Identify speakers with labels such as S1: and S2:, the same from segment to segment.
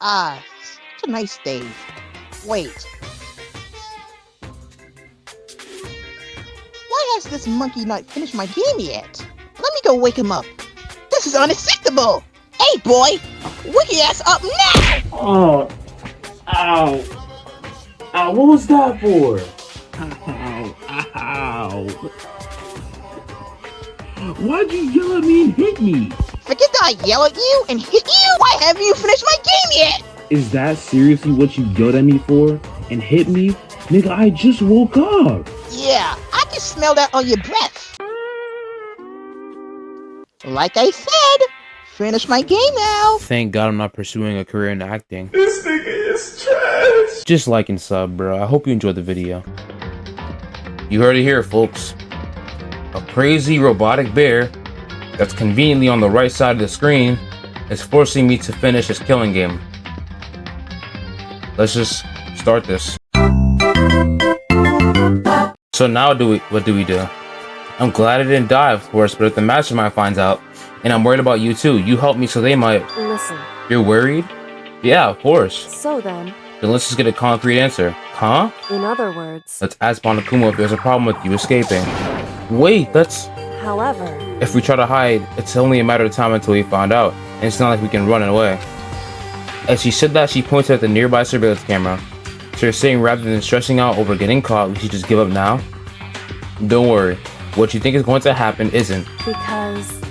S1: Such a nice day. Wait. Why has this monkey not finished my game yet? Let me go wake him up. This is unacceptable! Hey, boy! Wake your ass up now!
S2: Oh, ow. Ow, what was that for?
S3: Ow, ow. Why'd you yell at me and hit me?
S1: Forget that I yell at you and hit you? Why haven't you finished my game yet?
S3: Is that seriously what you yelled at me for? And hit me? Nigga, I just woke up.
S1: Yeah, I can smell that on your breath. Like I said, finish my game now.
S4: Thank God I'm not pursuing a career in acting.
S2: This nigga is trash.
S4: Just like and sub, bro. I hope you enjoyed the video. You heard it here, folks. A crazy robotic bear that's conveniently on the right side of the screen is forcing me to finish this killing game. Let's just start this. So now what do we do? I'm glad I didn't die, of course, but if the mastermind finds out, and I'm worried about you too, you help me so they might...
S5: Listen.
S4: You're worried? Yeah, of course.
S5: So then
S4: let's just get a concrete answer. Huh?
S5: in other words,
S4: Let's ask Monokuma if there's a problem with you escaping. Wait,
S5: however,
S4: if we try to hide, it's only a matter of time until we find out, and it's not like we can run away. As she said that, she pointed at the nearby surveillance camera. So you're saying rather than stressing out over getting caught, we should just give up now? Don't worry. What you think is going to happen isn't.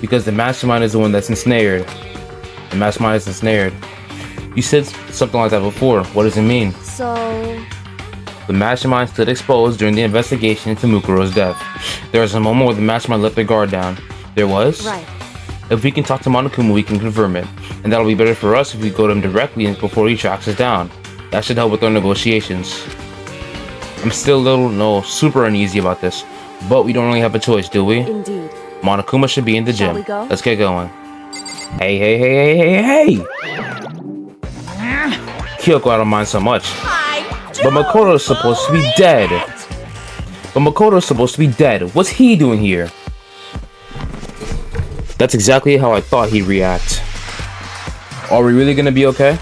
S4: Because the mastermind is the one that's ensnared. The mastermind is ensnared. You said something like that before. What does it mean?
S5: so
S4: The mastermind stood exposed during the investigation into Mukuro's death. There was a moment where the mastermind let their guard down. There was?
S5: right.
S4: If we can talk to Monokuma, we can confirm it. And that'll be better for us if we go to him directly before he tracks us down. That should help with our negotiations. I'm still super uneasy about this. But we don't really have a choice, do we?
S5: Indeed.
S4: Monokuma should be in the
S5: Shall
S4: gym.
S5: we go?
S4: Let's get going. Hey! Kyoko, I don't mind so much. But Makoto's supposed to be dead. What's he doing here? That's exactly how I thought he'd react. Are we really gonna be okay?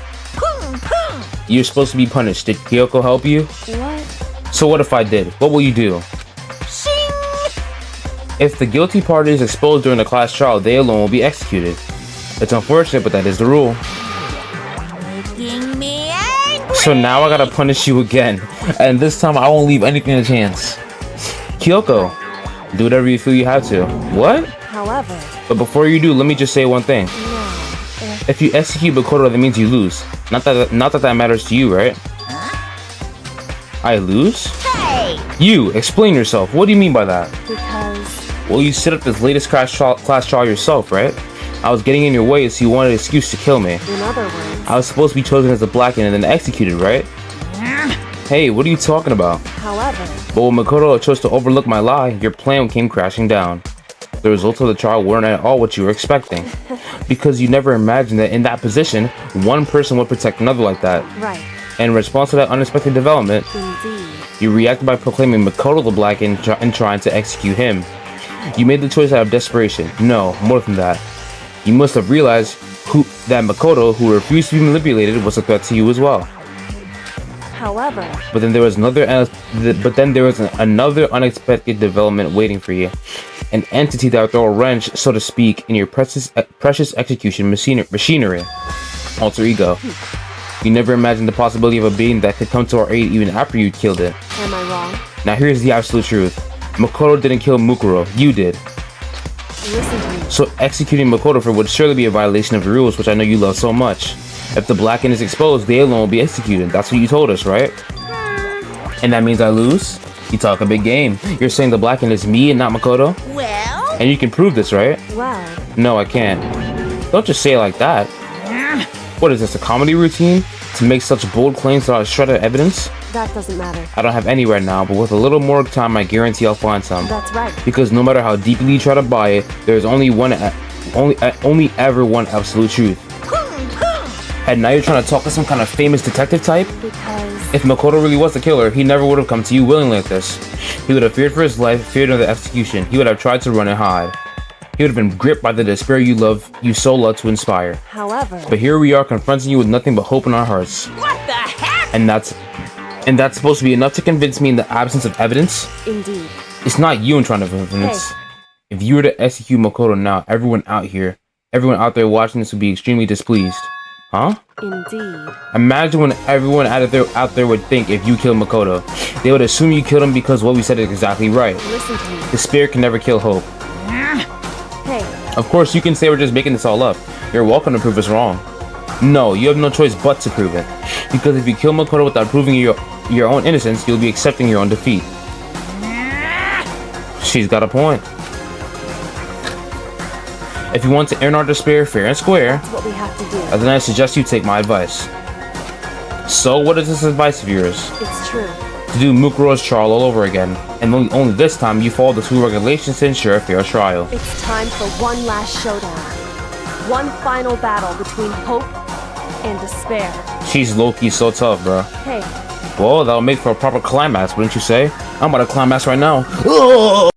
S4: You're supposed to be punished. Did Kyoko help you?
S5: What?
S4: So what if I did? What will you do? If the guilty party is exposed during the class trial, they alone will be executed. It's unfortunate, but that is the rule.
S6: Making me angry.
S4: So now I gotta punish you again. And this time I won't leave anything to chance. Kyoko, do whatever you feel you have to. What?
S5: However,
S4: But before you do, let me just say one thing.
S5: no.
S4: If you execute Makoto, that means you lose. Not that matters to you, right? I lose?
S6: Hey.
S4: You, explain yourself. What do you mean by that?
S5: Because
S4: Well, you set up this latest class trial yourself, right? I was getting in your way, so you wanted an excuse to kill me.
S5: in other words,
S4: I was supposed to be chosen as a Blackened and then executed, right? Hey, what are you talking about?
S5: however,
S4: But when Makoto chose to overlook my lie, your plan came crashing down. The results of the trial weren't at all what you were expecting. Because you never imagined that in that position, one person would protect another like that.
S5: right.
S4: And in response to that unexpected development,
S5: Indeed.
S4: you reacted by proclaiming Makoto the Blackened and trying to execute him. You made the choice out of desperation. No, more than that. You must have realized that Makoto, who refused to be manipulated, was a threat to you as well.
S5: However,
S4: But then there was another unexpected development waiting for you. An entity that would throw a wrench, so to speak, in your precious execution machinery. Alter ego. You never imagined the possibility of a being that could come to our aid even after you killed it.
S5: am I wrong?
S4: Now here's the absolute truth. Makoto didn't kill Mukuro, you did.
S5: Listen to me.
S4: So executing Makoto would surely be a violation of the rules, which I know you love so much. If the Blackened is exposed, they alone will be executed. That's what you told us, right? And that means I lose? You talk a big game. You're saying the Blackened is me and not Makoto?
S6: Well.
S4: And you can prove this, right?
S5: Well,
S4: No, I can't. Don't just say it like that. What is this, a comedy routine? To make such bold claims without a shred of evidence?
S5: that doesn't matter.
S4: I don't have any right now, but with a little more time, I guarantee I'll find some.
S5: That's right.
S4: Because no matter how deeply you try to buy it, there's only ever one absolute truth. And now you're trying to talk to some kind of famous detective type?
S5: Because
S4: If Makoto really was the killer, he never would have come to you willingly like this. He would have feared for his life, feared of the execution. He would have tried to run and hide. he would have been gripped by the despair you so love to inspire.
S5: However,
S4: But here we are confronting you with nothing but hope in our hearts.
S6: What the heck?
S4: And that's supposed to be enough to convince me in the absence of evidence?
S5: indeed.
S4: It's not you I'm trying to convince. If you were to execute Makoto now, everyone out there watching this would be extremely displeased. Huh?
S5: Indeed.
S4: Imagine when everyone out there would think if you killed Makoto. They would assume you killed him because what we said is exactly right.
S5: Listen to me.
S4: Despair can never kill hope.
S5: Hey,
S4: Of course, you can say we're just making this all up. You're welcome to prove us wrong. No, you have no choice but to prove it. Because if you kill Makoto without proving your own innocence, you'll be accepting your own defeat. She's got a point. If you want to earn our despair fair and square,
S5: that's what we have to do.
S4: then I suggest you take my advice. So, what is this advice of yours?
S5: It's true.
S4: To do Mukuro's trial all over again, and only this time you follow the school regulations to ensure a fair trial.
S5: It's time for one last showdown. One final battle between hope and despair.
S4: She's low-key so tough, bro.
S5: Hey,
S4: Well, that'll make for a proper climax, wouldn't you say? I'm about to climax right now.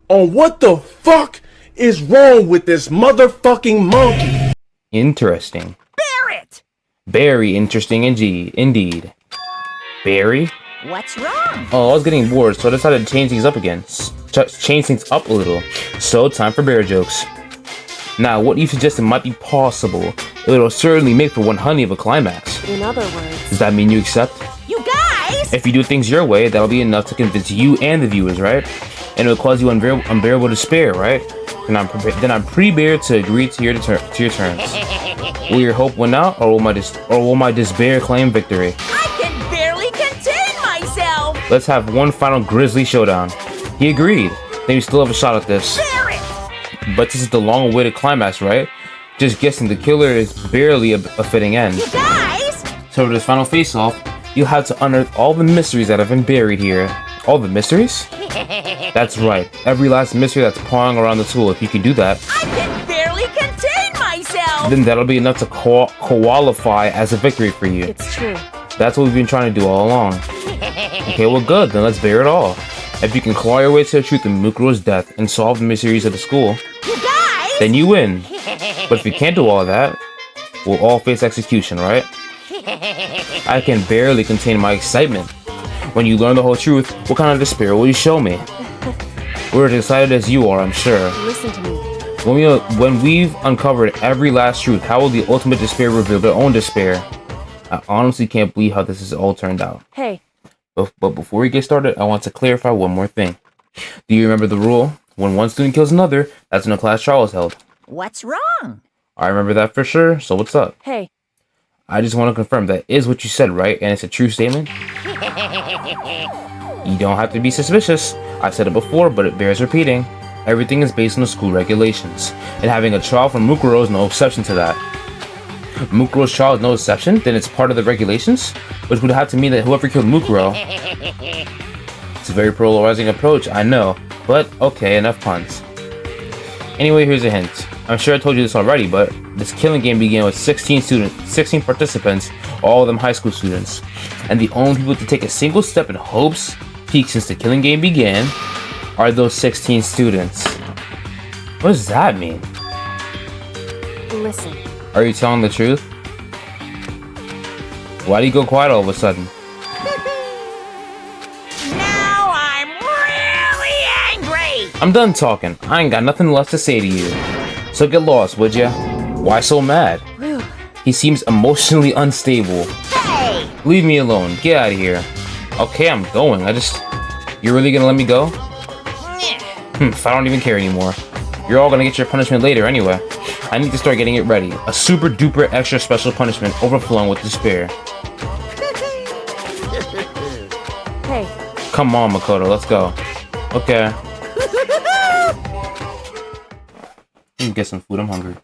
S7: On what the fuck is wrong with this motherfucking monkey?
S4: Interesting.
S6: Barrett!
S4: Very interesting indeed. Barry?
S6: What's wrong?
S4: Oh, I was getting bored, so I decided to change things up again. Change things up a little. So, time for bear jokes. Now, what you suggested might be possible. It will certainly make for one honey of a climax.
S5: in other words,
S4: Does that mean you accept?
S6: You guys!
S4: If you do things your way, that'll be enough to convince you and the viewers, right? And it'll cause you unbearable despair, right? Then I'm pre-bear to agree to your terms. Will your hope win out, or will my despair claim victory?
S6: I can barely contain myself!
S4: Let's have one final grisly showdown. He agreed. Then we still have a shot at this.
S6: Barrett!
S4: But this is the long-awaited climax, right? Just guessing the killer is barely a fitting end.
S6: You guys!
S4: So for this final face-off, you'll have to unearth all the mysteries that have been buried here. All the mysteries? That's right. Every last mystery that's pawing around the tool. If you can do that,
S6: I can barely contain myself!
S4: then that'll be enough to qualify as a victory for you.
S5: it's true.
S4: That's what we've been trying to do all along. Okay, well good, then let's bear it all. If you can claw your way to the truth in Mukuro's death and solve the mysteries of the school,
S6: You guys!
S4: then you win. But if you can't do all of that, we'll all face execution, right? I can barely contain my excitement. When you learn the whole truth, what kind of despair will you show me? We're as excited as you are, I'm sure.
S5: Listen to me.
S4: When we've uncovered every last truth, how will the ultimate despair reveal their own despair? I honestly can't believe how this has all turned out.
S5: Hey,
S4: But before we get started, I want to clarify one more thing. Do you remember the rule? When one student kills another, that's when a class trial is held.
S6: What's wrong?
S4: I remember that for sure, so what's up?
S5: hey,
S4: I just want to confirm that is what you said, right? And it's a true statement? You don't have to be suspicious. I said it before, but it bears repeating. Everything is based on the school regulations, and having a trial for Mukuro is no exception to that. Mukuro's trial is no exception? Then it's part of the regulations? Which would have to mean that whoever killed Mukuro... It's a very polarizing approach, I know, but okay, enough puns. Anyway, here's a hint. I'm sure I told you this already, but this killing game began with 16 participants, all of them high school students. And the only people to take a single step in hopes peak since the killing game began are those 16 students. What does that mean?
S5: listen.
S4: Are you telling the truth? Why do you go quiet all of a sudden?
S6: Now I'm really angry!
S4: I'm done talking. I ain't got nothing left to say to you. So get lost, would ya? Why so mad?
S5: Whew.
S4: He seems emotionally unstable.
S6: Hey!
S4: Leave me alone. Get out of here. Okay, I'm going. You're really gonna let me go? If I don't even care anymore. You're all gonna get your punishment later anyway. I need to start getting it ready. A super duper extra special punishment overflowing with despair.
S5: Hey,
S4: Come on, Makoto, let's go. Okay. Let me get some food, I'm hungry.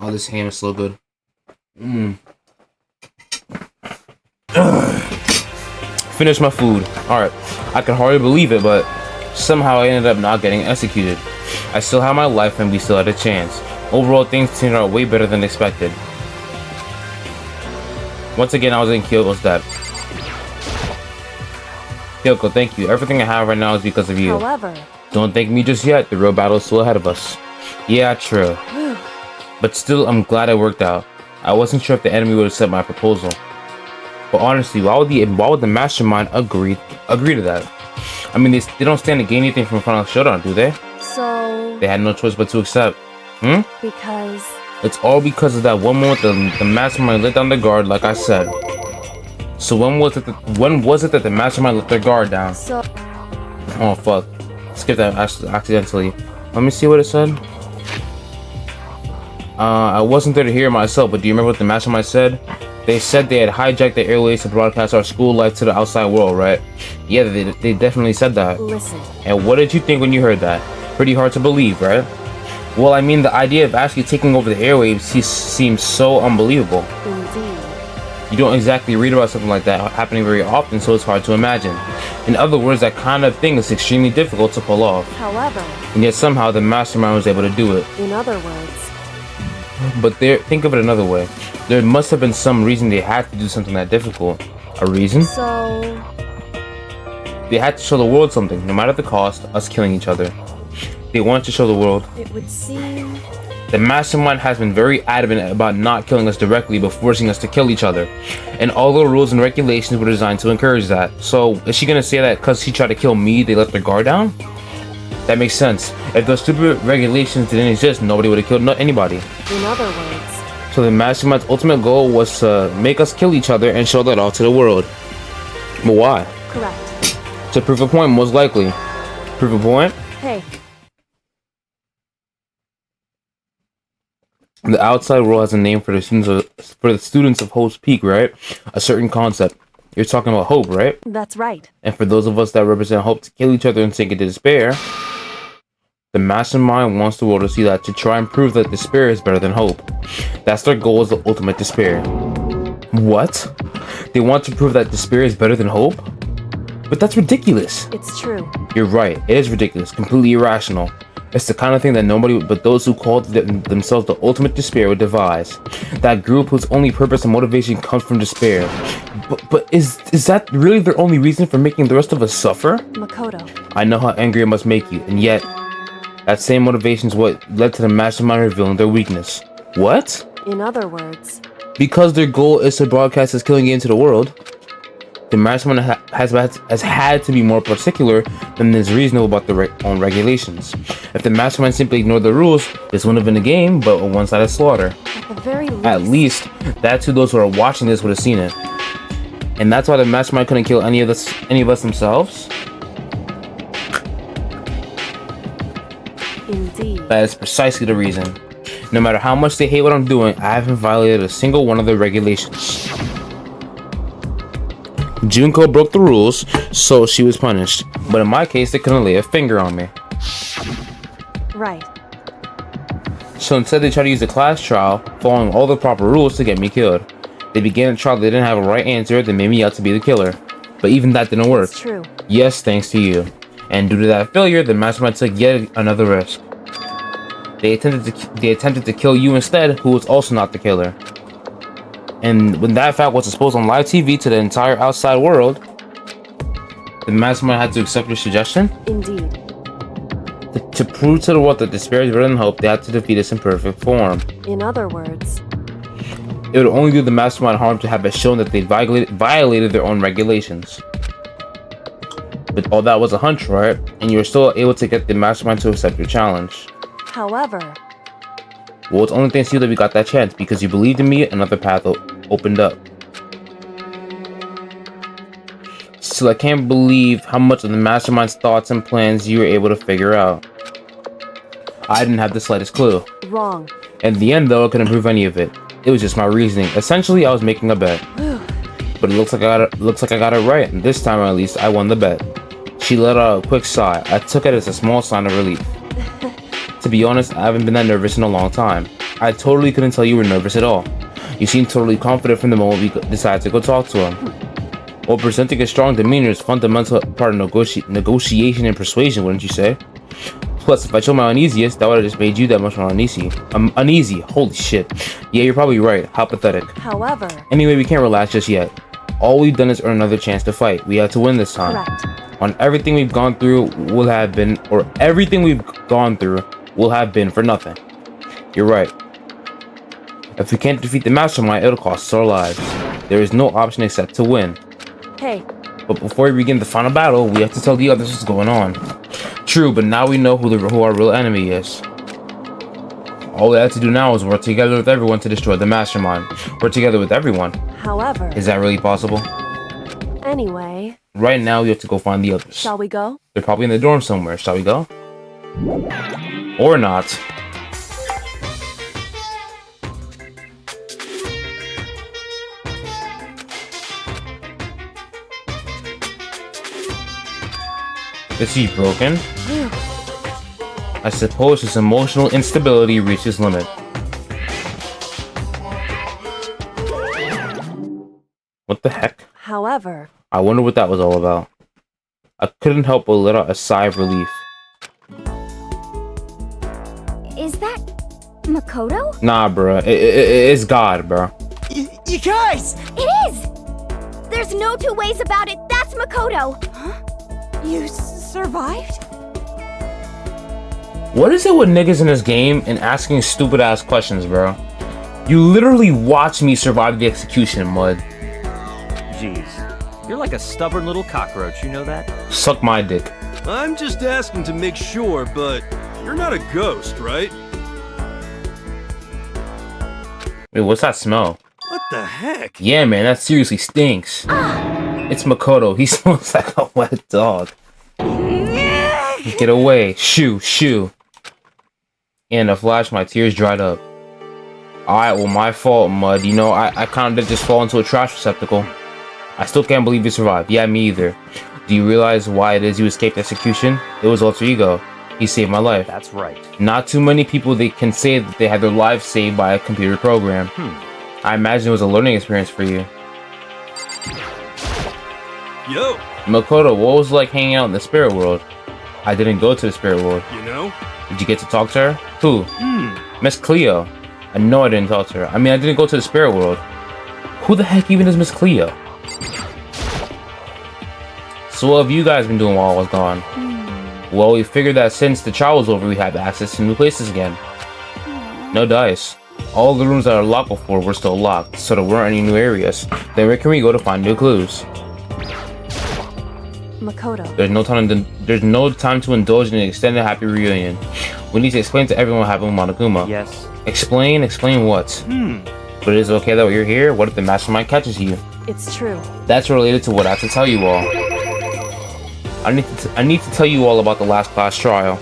S4: Oh, this ham is so good. Finish my food. Alright. I can hardly believe it, but somehow I ended up not getting executed. I still have my life and we still had a chance. Overall, things turned out way better than expected. Once again, I was in Kyoko's debt. Kyoko, thank you. Everything I have right now is because of you.
S5: however,
S4: Don't thank me just yet. The real battle is still ahead of us. Yeah, true. But still, I'm glad it worked out. I wasn't sure if the enemy would accept my proposal. But honestly, why would the mastermind agree to that? I mean, they don't stand to gain anything from a final showdown, do they?
S5: So...
S4: They had no choice but to accept.
S5: Because...
S4: It's all because of that one moment the mastermind let down the guard, like I said. So when was it that the mastermind let their guard down?
S5: So...
S4: Oh fuck. Skip that accidentally. Let me see what it said. I wasn't there to hear it myself, but do you remember what the mastermind said? They said they had hijacked the airways to broadcast our school life to the outside world, right? Yeah, they definitely said that.
S5: Listen.
S4: And what did you think when you heard that? Pretty hard to believe, right? Well, I mean, the idea of actually taking over the airwaves seems so unbelievable.
S5: Indeed.
S4: You don't exactly read about something like that happening very often, so it's hard to imagine. In other words, that kind of thing is extremely difficult to pull off.
S5: However...
S4: And yet somehow the mastermind was able to do it.
S5: In other words...
S4: But think of it another way. There must have been some reason they had to do something that difficult. A reason?
S5: So...
S4: They had to show the world something, no matter the cost, us killing each other. They wanted to show the world.
S5: It would seem...
S4: The mastermind has been very adamant about not killing us directly, but forcing us to kill each other. And all the rules and regulations were designed to encourage that. So, is she gonna say that because he tried to kill me, they let their guard down? That makes sense. If those stupid regulations didn't exist, nobody would have killed anybody.
S5: In other words...
S4: So the mastermind's ultimate goal was to make us kill each other and show that off to the world. But why?
S5: Correct.
S4: To prove a point, most likely. Prove a point?
S5: Hey.
S4: The outside world has a name for the students of Hope's Peak, right? A certain concept. You're talking about hope, right?
S5: That's right.
S4: And for those of us that represent hope to kill each other and sink into despair, the mastermind wants the world to see that, to try and prove that despair is better than hope. That's their goal, is the ultimate despair. What? They want to prove that despair is better than hope? But that's ridiculous.
S5: It's true.
S4: You're right. It is ridiculous. Completely irrational. It's the kind of thing that nobody but those who called themselves the ultimate despair would devise. That group whose only purpose and motivation comes from despair. But is that really their only reason for making the rest of us suffer?
S5: Makoto.
S4: I know how angry it must make you, and yet that same motivation is what led to the mastermind revealing their weakness. What?
S5: In other words...
S4: Because their goal is to broadcast us killing it into the world, the mastermind has had to be more particular than is reasonable about their own regulations. If the mastermind simply ignored the rules, this wouldn't have been a game, but a one-sided slaughter.
S5: At the very least...
S4: At least, that's who those who are watching this would have seen it. And that's why the mastermind couldn't kill any of us themselves?
S5: Indeed.
S4: That is precisely the reason. No matter how much they hate what I'm doing, I haven't violated a single one of their regulations. Junko broke the rules, so she was punished. But in my case, they couldn't lay a finger on me.
S5: Right.
S4: So instead, they tried to use a class trial, following all the proper rules to get me killed. They began a trial, they didn't have a right answer, they made me out to be the killer. But even that didn't work.
S5: It's true.
S4: Yes, thanks to you. And due to that failure, the mastermind took yet another risk. They attempted to kill you instead, who was also not the killer. And when that fact was exposed on live TV to the entire outside world, the mastermind had to accept your suggestion?
S5: Indeed.
S4: To prove to the world that despair is better than hope, they had to defeat us in perfect form.
S5: In other words...
S4: It would only do the mastermind harm to have it shown that they violated their own regulations. But all that was a hunch, right? And you were still able to get the mastermind to accept your challenge.
S5: However...
S4: Well, it's only thanks to you that we got that chance, because you believed in me, another path opened up. Still, I can't believe how much of the mastermind's thoughts and plans you were able to figure out. I didn't have the slightest clue.
S5: Wrong.
S4: In the end, though, I couldn't prove any of it. It was just my reasoning. Essentially, I was making a bet. But it looks like I got it right, and this time at least, I won the bet. She let out a quick sigh. I took it as a small sign of relief. To be honest, I haven't been that nervous in a long time. I totally couldn't tell you were nervous at all. You seemed totally confident from the moment we decided to go talk to him. While presenting a strong demeanor is a fundamental part of negotiation and persuasion, wouldn't you say? Plus, if I showed my uneasiness, that would have just made you that much more uneasy. Uneasy, holy shit. Yeah, you're probably right. How pathetic.
S5: However...
S4: Anyway, we can't relax just yet. All we've done is earn another chance to fight. We have to win this time.
S5: Correct.
S4: on everything we've gone through will have been, or everything we've gone through will have been for nothing. You're right. If we can't defeat the mastermind, it'll cost us our lives. There is no option except to win.
S5: Hey,
S4: But before we begin the final battle, we have to tell the others what's going on. True, but now we know who our real enemy is. All we have to do now is work together with everyone to destroy the mastermind. Work together with everyone.
S5: however,
S4: Is that really possible?
S5: anyway,
S4: Right now, we have to go find the others.
S5: shall we go?
S4: They're probably in the dorm somewhere. Shall we go? Or not? Is he broken? I suppose his emotional instability reached its limit. What the heck?
S5: However,
S4: I wonder what that was all about. I couldn't help but let out a sigh of relief.
S8: Is that Makoto?
S4: Nah, bruh. It's God, bruh.
S6: You guys!
S8: It is! There's no two ways about it. That's Makoto.
S6: You survived?
S4: What is it with niggas in this game and asking stupid ass questions, bro? You literally watched me survive the execution, Mud.
S9: Jeez. You're like a stubborn little cockroach, you know that?
S4: Suck my dick.
S10: I'm just asking to make sure, but you're not a ghost, right?
S4: Wait, what's that smell?
S10: What the heck?
S4: Yeah, man, that seriously stinks. It's Makoto. He smells like a wet dog. Get away. Shoo. In a flash, my tears dried up. Alright, well, my fault, Mud. You know, I kind of did just fall into a trash receptacle. I still can't believe you survived. Yeah, me either. Do you realize why it is you escaped execution? It was alter ego. He saved my life.
S9: That's right.
S4: Not too many people they can say that they had their lives saved by a computer program. I imagine it was a learning experience for you.
S10: Yo,
S4: Makoto, what was it like hanging out in the spirit world? I didn't go to the spirit world.
S10: you know?
S4: Did you get to talk to her? Who? Miss Cleo. I know I didn't talk to her. I mean, I didn't go to the spirit world. Who the heck even is Miss Cleo? So what have you guys been doing while I was gone? Well, we figured that since the trial was over, we have access to new places again. No dice. All the rooms that are locked before were still locked, so there weren't any new areas. Then where can we go to find new clues?
S5: Makoto.
S4: There's no time to indulge in an extended happy reunion. We need to explain to everyone what happened with Monokuma.
S9: Yes.
S4: Explain what? But is it okay that you're here? What if the mastermind catches you?
S5: It's true.
S4: That's related to what I have to tell you all. I need to tell you all about the last class trial.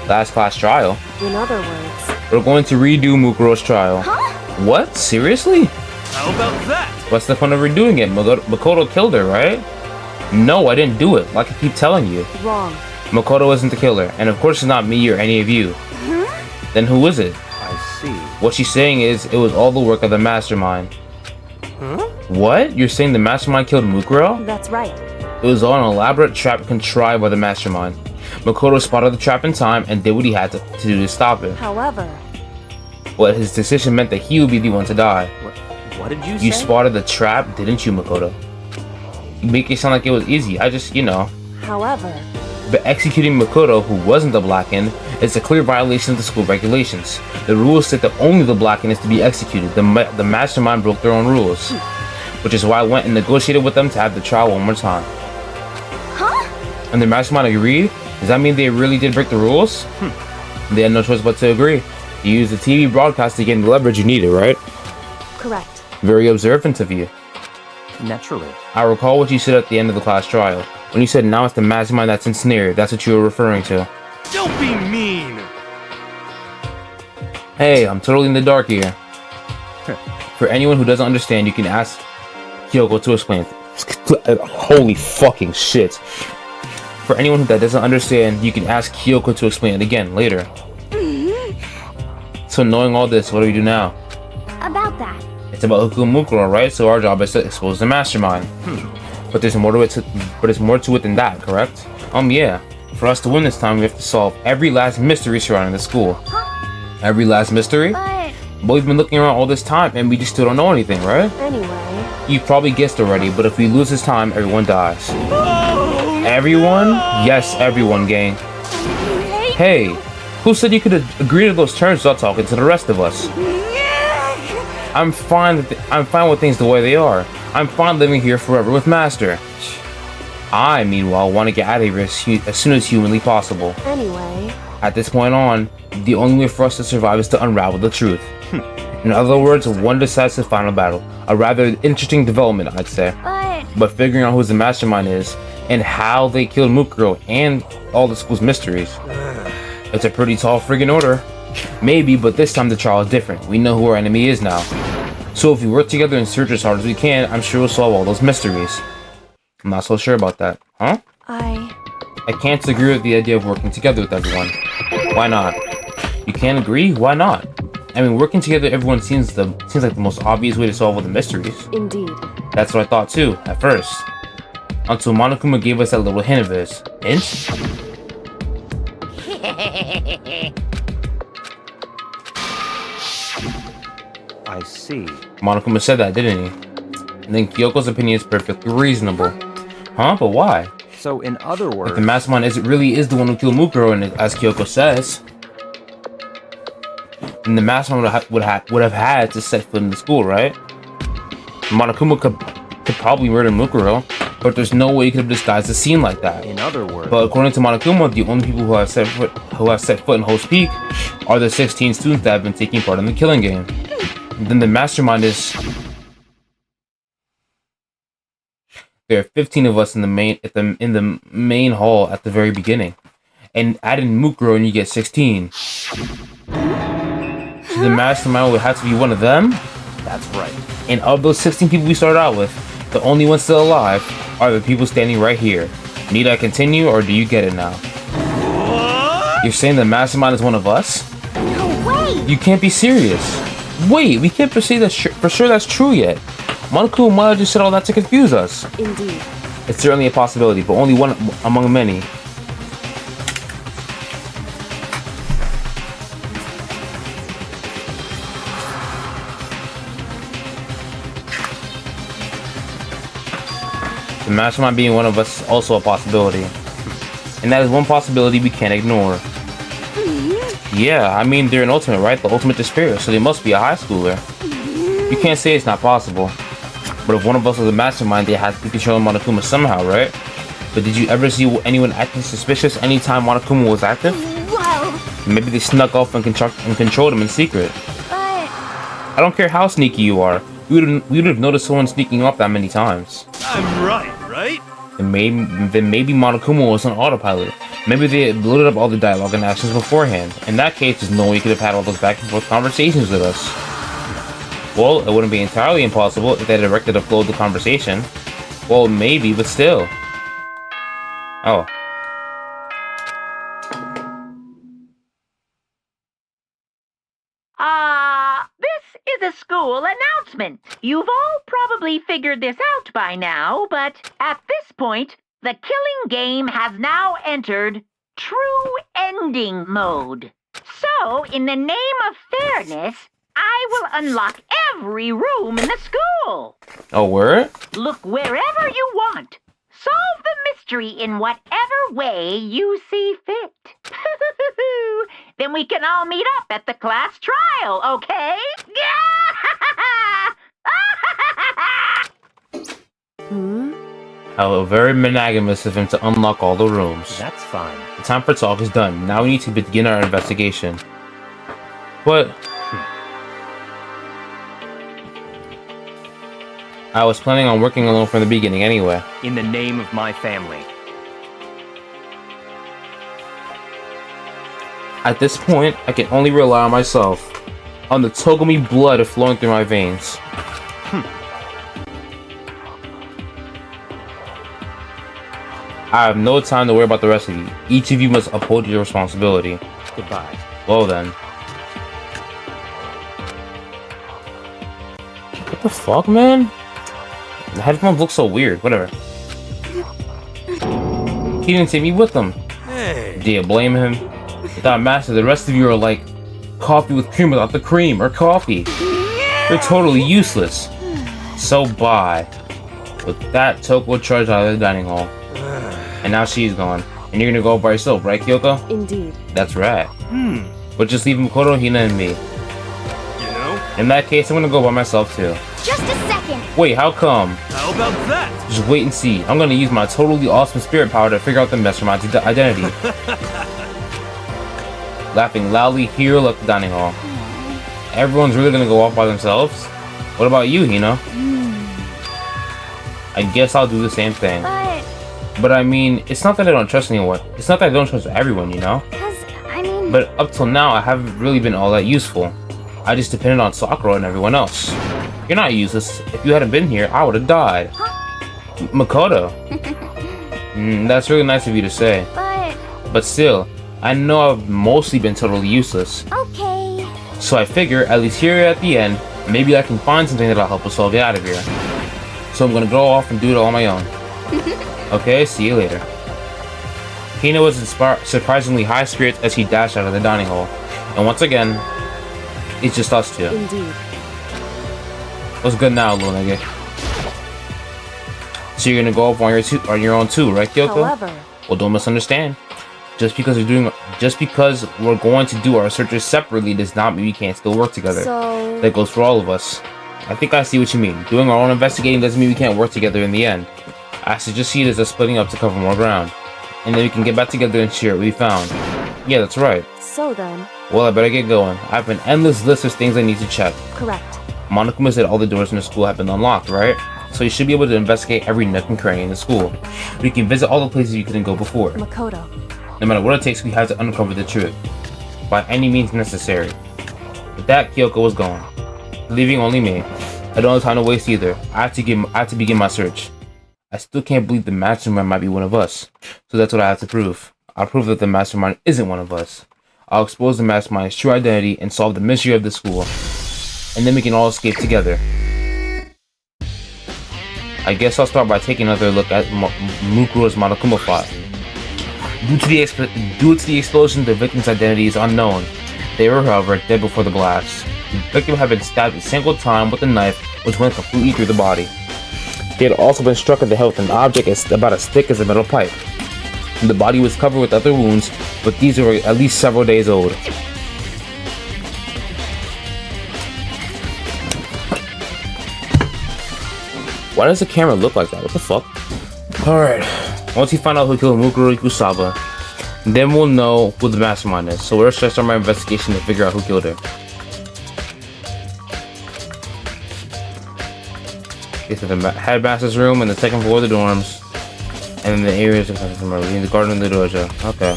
S4: Last class trial?
S5: In other words,
S4: We're going to redo Mukuro's trial. What? Seriously?
S10: How about that?
S4: What's the fun of redoing it? Makoto killed her, right? No, I didn't do it, like I keep telling you.
S5: wrong.
S4: Makoto isn't the killer, and of course it's not me or any of you. Then who is it?
S9: I see.
S4: What she's saying is, it was all the work of the mastermind. What? You're saying the mastermind killed Mukuro?
S5: That's right.
S4: It was all an elaborate trap contrived by the mastermind. Makoto spotted the trap in time and did what he had to do to stop it.
S5: However,
S4: But his decision meant that he would be the one to die.
S9: What did you say?
S4: You spotted the trap, didn't you, Makoto? You make it sound like it was easy. I just,
S5: however,
S4: But executing Makoto, who wasn't the Blackened, is a clear violation of the school regulations. The rules state that only the Blackened is to be executed. The mastermind broke their own rules. Which is why I went and negotiated with them to have the trial one more time. And the mastermind agreed? Does that mean they really did break the rules? They had no choice but to agree. You used the TV broadcast to gain the leverage you needed, right?
S5: correct.
S4: Very observant of you.
S9: Naturally.
S4: I recall what you said at the end of the class trial. When you said now it's the mastermind that's ensnared, that's what you were referring to.
S10: Don't be mean!
S4: Hey, I'm totally in the dark here. For anyone who doesn't understand, you can ask Kyoko to explain. Holy fucking shit. For anyone that doesn't understand, you can ask Kyoko to explain it again later. So knowing all this, what do we do now?
S8: About that.
S4: It's about Hukumukuro, right? So our job is to expose the mastermind. But there's more to it. There's more to it than that, correct? Yeah. For us to win this time, we have to solve every last mystery surrounding the school. Every last mystery?
S8: But
S4: We've been looking around all this time, and we just still don't know anything, right?
S5: Anyway,
S4: You've probably guessed already, but if we lose this time, everyone dies. Everyone? Yes, everyone, gang. Hey, who said you could agree to those terms without talking to the rest of us? I'm fine with things the way they are. I'm fine living here forever with Master. I, meanwhile, want to get out of here as soon as humanly possible.
S5: Anyway,
S4: At this point on, the only way for us to survive is to unravel the truth. In other words, one decisive final battle. A rather interesting development, I'd say. But figuring out who the mastermind is, and how they killed Mukuro, and all the school's mysteries. It's a pretty tall friggin' order. Maybe, but this time the trial is different. We know who our enemy is now. So if we work together and search as hard as we can, I'm sure we'll solve all those mysteries. I'm not so sure about that. Huh? I can't agree with the idea of working together with everyone. Why not? You can't agree? Why not? I mean, working together everyone seems like the most obvious way to solve all the mysteries.
S5: Indeed.
S4: That's what I thought too, at first. Until Monokuma gave us that little hint of his. Hint?
S9: I see.
S4: Monokuma said that, didn't he? And then Kyoko's opinion is perfectly reasonable. Huh? But why?
S9: So, in other words...
S4: If the mastermind really is the one who killed Mukuro, and as Kyoko says, then the mastermind would have had to set foot in the school, right? Monokuma could probably murder Mukuro, but there's no way he could have disguised the scene like that.
S9: In other words...
S4: But according to Monokuma, the only people who have set foot in Host Peak are the 16 students that have been taking part in the killing game. And then the mastermind is... There are 15 of us in the main hall at the very beginning, and add in Mukuro and you get 16. So the mastermind would have to be one of them.
S9: That's right.
S4: And of those 16 people we started out with, the only ones still alive are the people standing right here. Need I continue, or do you get it now? You're saying the mastermind is one of us?
S8: No way!
S4: You can't be serious. Wait, we can't say that for sure that's true yet. Monokuma might have just said all that to confuse us.
S5: Indeed.
S4: It's certainly a possibility, but only one among many. The mastermind being one of us is also a possibility. And that is one possibility we can't ignore. Yeah, I mean, they're an ultimate, right? The ultimate despair, so they must be a high schooler. You can't say it's not possible. But if one of us was a mastermind, they had to be controlling Monokuma somehow, right? But did you ever see anyone acting suspicious anytime Monokuma was active?
S8: Well...
S4: Maybe they snuck off and controlled him in secret.
S8: But...
S4: I don't care how sneaky you are. We would have noticed someone sneaking off that many times.
S10: I'm right?
S4: Then maybe Monokuma was on autopilot. Maybe they had loaded up all the dialogue and actions beforehand. In that case, there's no way he could have had all those back and forth conversations with us. Well, it wouldn't be entirely impossible if they had directed a flow of the conversation. Well, maybe, but still. Oh.
S11: This is a school announcement. You've all probably figured this out by now, but at this point, the killing game has now entered true ending mode. So, in the name of fairness, I will unlock every room in the school.
S4: Oh, word?
S11: Look wherever you want. Solve the mystery in whatever way you see fit. Then we can all meet up at the class trial, okay?
S4: How very monogamous of him to unlock all the rooms.
S9: That's fine.
S4: The time for talk is done. Now we need to begin our investigation. But... I was planning on working alone from the beginning anyway.
S9: In the name of my family.
S4: At this point, I can only rely on myself. On the Togami blood flowing through my veins. I have no time to worry about the rest of you. Each of you must uphold your responsibility.
S9: Goodbye.
S4: Well then. What the fuck, man? The headphones look so weird. Whatever. He didn't take me with him.
S10: Hey.
S4: Do you blame him? Without Master, the rest of you are like coffee with cream without the cream, or coffee. You're totally useless. So bye. With that, Toko will charge out of the dining hall. And now she's gone. And you're gonna go by yourself, right, Kyoko?
S5: Indeed.
S4: That's right. But just leave Makoto, Hina, and me.
S10: You know?
S4: In that case, I'm gonna go by myself too.
S8: Just a second.
S4: Wait, how come?
S10: How about that?
S4: Just wait and see. I'm gonna use my totally awesome spirit power to figure out the mastermind's identity. Laughing loudly, Hiro left the dining hall. Everyone's really gonna go off by themselves? What about you, Hina? I guess I'll do the same thing. But I mean, it's not that I don't trust anyone. It's not that I don't trust everyone, you know? But up till now, I haven't really been all that useful. I just depended on Sakura and everyone else. You're not useless. If you hadn't been here, I would have died. Makoto. That's really nice of you to say. But still, I know I've mostly been totally useless.
S8: Okay.
S4: So I figure, at least here at the end, maybe I can find something that'll help us all get out of here. So I'm gonna go off and do it all on my own. Okay, see you later. Hina was surprisingly high spirits as he dashed out of the dining hall. And once again, it's just us two.
S5: Indeed.
S4: What's good now, little nigga? So you're gonna go off on your own too, right, Kyoko?
S5: However,
S4: well, don't misunderstand. Just because we're going to do our searches separately does not mean we can't still work together.
S5: so
S4: That goes for all of us. I think I see what you mean. Doing our own investigating doesn't mean we can't work together in the end. I should just see it as us splitting up to cover more ground. And then we can get back together and share what we found. Yeah, that's right.
S5: So then,
S4: Well, I better get going. I have an endless list of things I need to check.
S5: correct.
S4: Monokuma said all the doors in the school have been unlocked, right? So you should be able to investigate every nook and cranny in the school. We can visit all the places you couldn't go before.
S5: Makoto.
S4: No matter what it takes, we have to uncover the truth. By any means necessary. With that, Kyoko was gone, leaving only me. I don't have time to waste either. I have to begin my search. I still can't believe the mastermind might be one of us. So that's what I have to prove. I'll prove that the mastermind isn't one of us. I'll expose the mastermind's true identity and solve the mystery of the school. And then we can all escape together. I guess I'll start by taking another look at Mukuro's Monokuma file. Due to the explosion, the victim's identity is unknown. They were, however, dead before the blast. The victim had been stabbed a single time with a knife, which went completely through the body. They had also been struck in the head with an object about as thick as a metal pipe. The body was covered with other wounds, but these were at least several days old. Why does the camera look like that? What the fuck? Alright, once we find out who killed Mukuro Ikusaba, then we'll know who the mastermind is. So we're gonna start my investigation to figure out who killed her. Get to the headmaster's room and the second floor of the dorms. And then the areas of the garden and the dojo. Okay.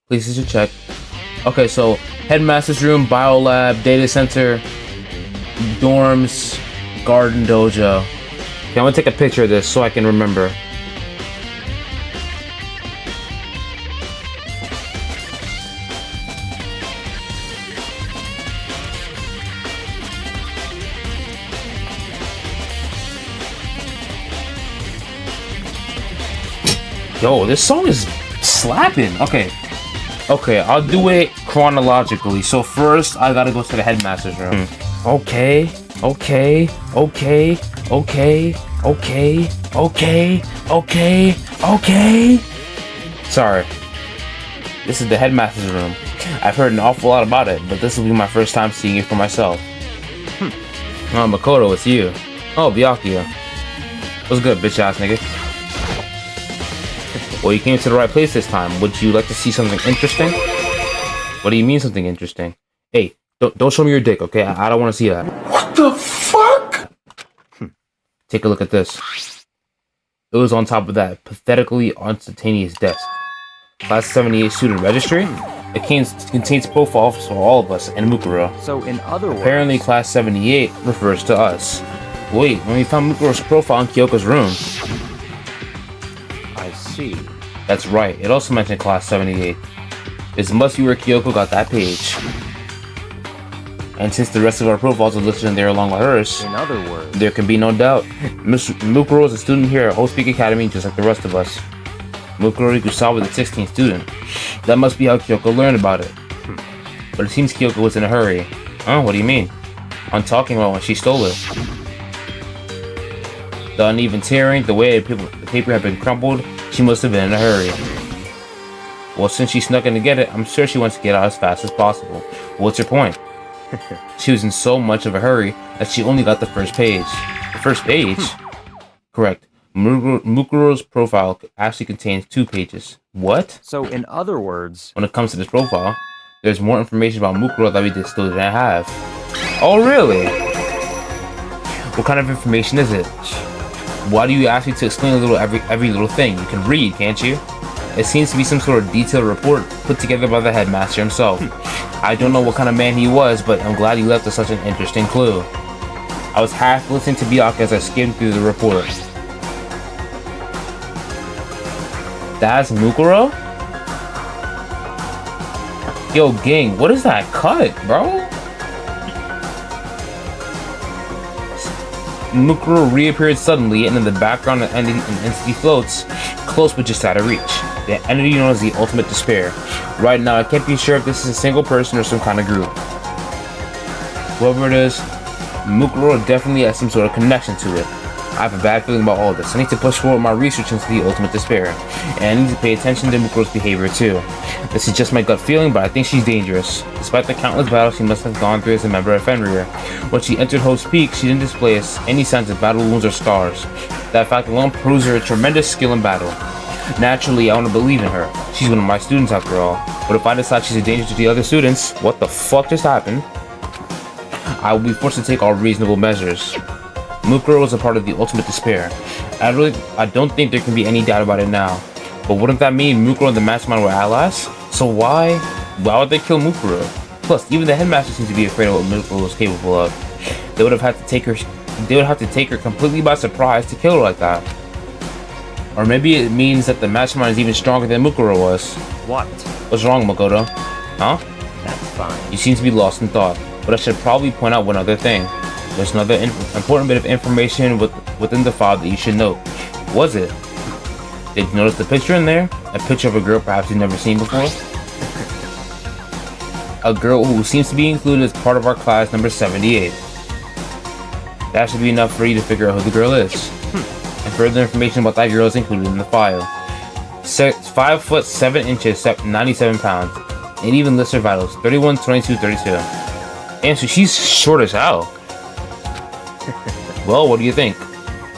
S4: Please check. Okay, so headmaster's room, biolab, data center, dorms, garden, dojo. Okay, I'm gonna take a picture of this so I can remember. Yo, this song is slapping. Okay, I'll do it chronologically. So first, I gotta go to the headmaster's room. Okay. Sorry. This is the headmaster's room. I've heard an awful lot about it, but this will be my first time seeing it for myself. Oh, Makoto, it's you. Oh, Byakuya. What's good, bitch ass nigga? Well, you came to the right place this time. Would you like to see something interesting? What do you mean something interesting? Hey, don't show me your dick, okay? I don't want to see that.
S7: What the fuck?
S4: Take a look at this. It was on top of that pathetically instantaneous desk. Class 78 student registry? It contains profiles for all of us and Mukuro.
S9: So in other words...
S4: Apparently Class 78 refers to us. Wait, when we found Mukuro's profile in Kyoko's room.
S9: I see.
S4: That's right, it also mentioned Class 78. It must be where Kyoko got that page. And since the rest of our profiles are listed in there along with hers,
S9: in other words,
S4: there can be no doubt. Mukuro is a student here at Host Peak Academy just like the rest of us. Mukuro Ikusawa is the 16th student. That must be how Kyoko learned about it. But it seems Kyoko was in a hurry. Huh? What do you mean? I'm talking about when she stole it. The uneven tearing, the way the paper had been crumpled, she must have been in a hurry. Well, since she snuck in to get it, I'm sure she wants to get out as fast as possible. What's your point? She was in so much of a hurry that she only got the first page. The first page? Correct. Mukuro's profile actually contains 2 pages. What?
S9: So, in other words...
S4: When it comes to this profile, there's more information about Mukuro that we still didn't have. Oh, really? What kind of information is it? Why do you ask me to explain every little thing? You can read, can't you? It seems to be some sort of detailed report put together by the headmaster himself. I don't know what kind of man he was, but I'm glad he left us such an interesting clue. I was half listening to Byakuya as I skimmed through the report. That's Mukuro? Yo, gang, what is that cut, bro? Mukuro reappeared suddenly, and in the background an entity floats, close but just out of reach. The entity known as the Ultimate Despair. Right now, I can't be sure if this is a single person or some kind of group. Whoever it is, Mukuro definitely has some sort of connection to it. I have a bad feeling about all this. I need to push forward my research into the Ultimate Despair, and I need to pay attention to Mukuro's behavior too. This is just my gut feeling, but I think she's dangerous. Despite the countless battles she must have gone through as a member of Fenrir, when she entered Hope's Peak, she didn't display any signs of battle wounds or scars. That fact alone proves her tremendous skill in battle. Naturally, I want to believe in her. She's one of my students after all. But if I decide she's a danger to the other students, what the fuck just happened? I will be forced to take all reasonable measures. Mukuro was a part of the Ultimate Despair. I don't think there can be any doubt about it now. But wouldn't that mean Mukuro and the Mastermind were allies? So why would they kill Mukuro? Plus, even the headmaster seems to be afraid of what Mukuro was capable of. They would have to take her completely by surprise to kill her like that. Or maybe it means that the Mastermind is even stronger than Mukuro was.
S9: What?
S4: What's wrong, Makoto? Huh?
S9: That's fine.
S4: You seem to be lost in thought, but I should probably point out one other thing. There's another important bit of information within the file that you should note. Was it? Did you notice the picture in there? A picture of a girl perhaps you've never seen before? A girl who seems to be included as part of our class number 78. That should be enough for you to figure out who the girl is. And further information about that girl is included in the file. 5 foot 7 inches, 97 pounds. And even lists her vitals, 31, 22, 32. And so she's short as hell. Well, what do you think?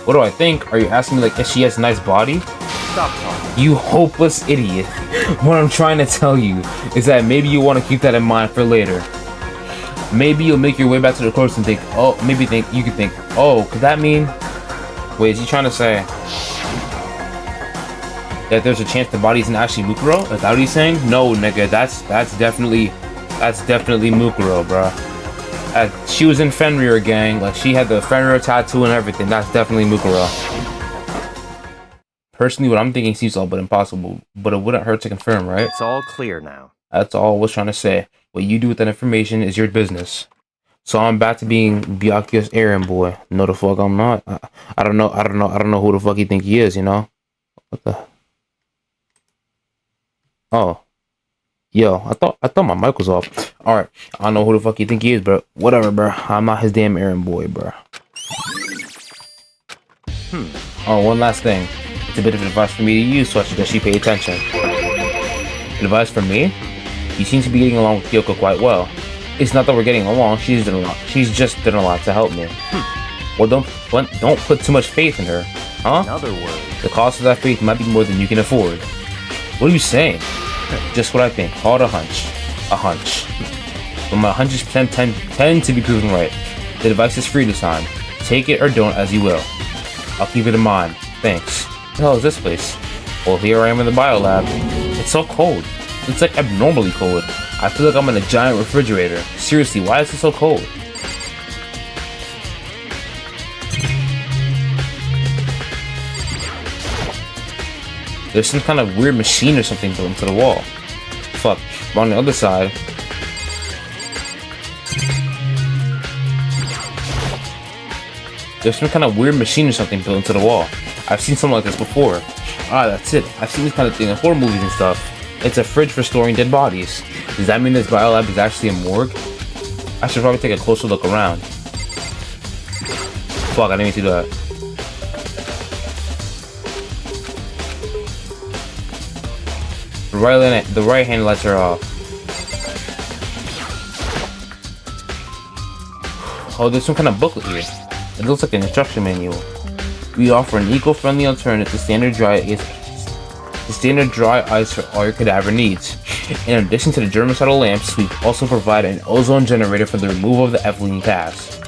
S4: What do I think? Are you asking me like if she has a nice body?
S9: Stop talking.
S4: You hopeless idiot. What I'm trying to tell you is that maybe you want to keep that in mind for later. Maybe you'll make your way back to the course and think, oh, you could think, oh, could that mean? Wait, is he trying to say that there's a chance the body isn't actually Mukuro? Is that what he's saying? No, nigga, that's definitely Mukuro, bro. She was in Fenrir, gang. Like, she had the Fenrir tattoo and everything. That's definitely Mukuro. Personally, what I'm thinking seems all but impossible, but it wouldn't hurt to confirm, right?
S9: It's all clear now.
S4: That's all I was trying to say. What you do with that information is your business. So I'm back to being Byakuya's errand boy. No, the fuck I'm not. I don't know who the fuck you think he is, you know? What the? Oh. Yo, I thought my mic was off. Alright, I don't know who the fuck you think he is, bro. Whatever, bro. I'm not his damn errand boy, bro. Oh, one last thing. It's a bit of advice for me to use, so I suggest you pay attention. Advice from me? You seem to be getting along with Kyoko quite well. It's not that we're getting along, she's just done a lot to help me. Well, don't put too much faith in her, huh?
S9: In other words,
S4: the cost of that faith might be more than you can afford. What are you saying? Just what I think. Call it a hunch. A hunch. But my hunches tend to be proven right. The advice is free this time. Take it or don't as you will. I'll keep it in mind. Thanks. What the hell is this place? Well, here I am in the biolab. It's so cold. It's like abnormally cold. I feel like I'm in a giant refrigerator. Seriously, why is it so cold? There's some kind of weird machine or something built into the wall. Fuck. But on the other side... there's some kind of weird machine or something built into the wall. I've seen something like this before. Ah, that's it. I've seen this kind of thing in horror movies and stuff. It's a fridge for storing dead bodies. Does that mean this biolab is actually a morgue? I should probably take a closer look around. Fuck, I didn't mean to do that. The right hand lights are off. Oh, there's some kind of booklet here. It looks like an instruction manual. We offer an eco-friendly alternative to standard dry ice for all your cadaver needs. In addition to the germicidal lamps, we also provide an ozone generator for the removal of the ethylene gas.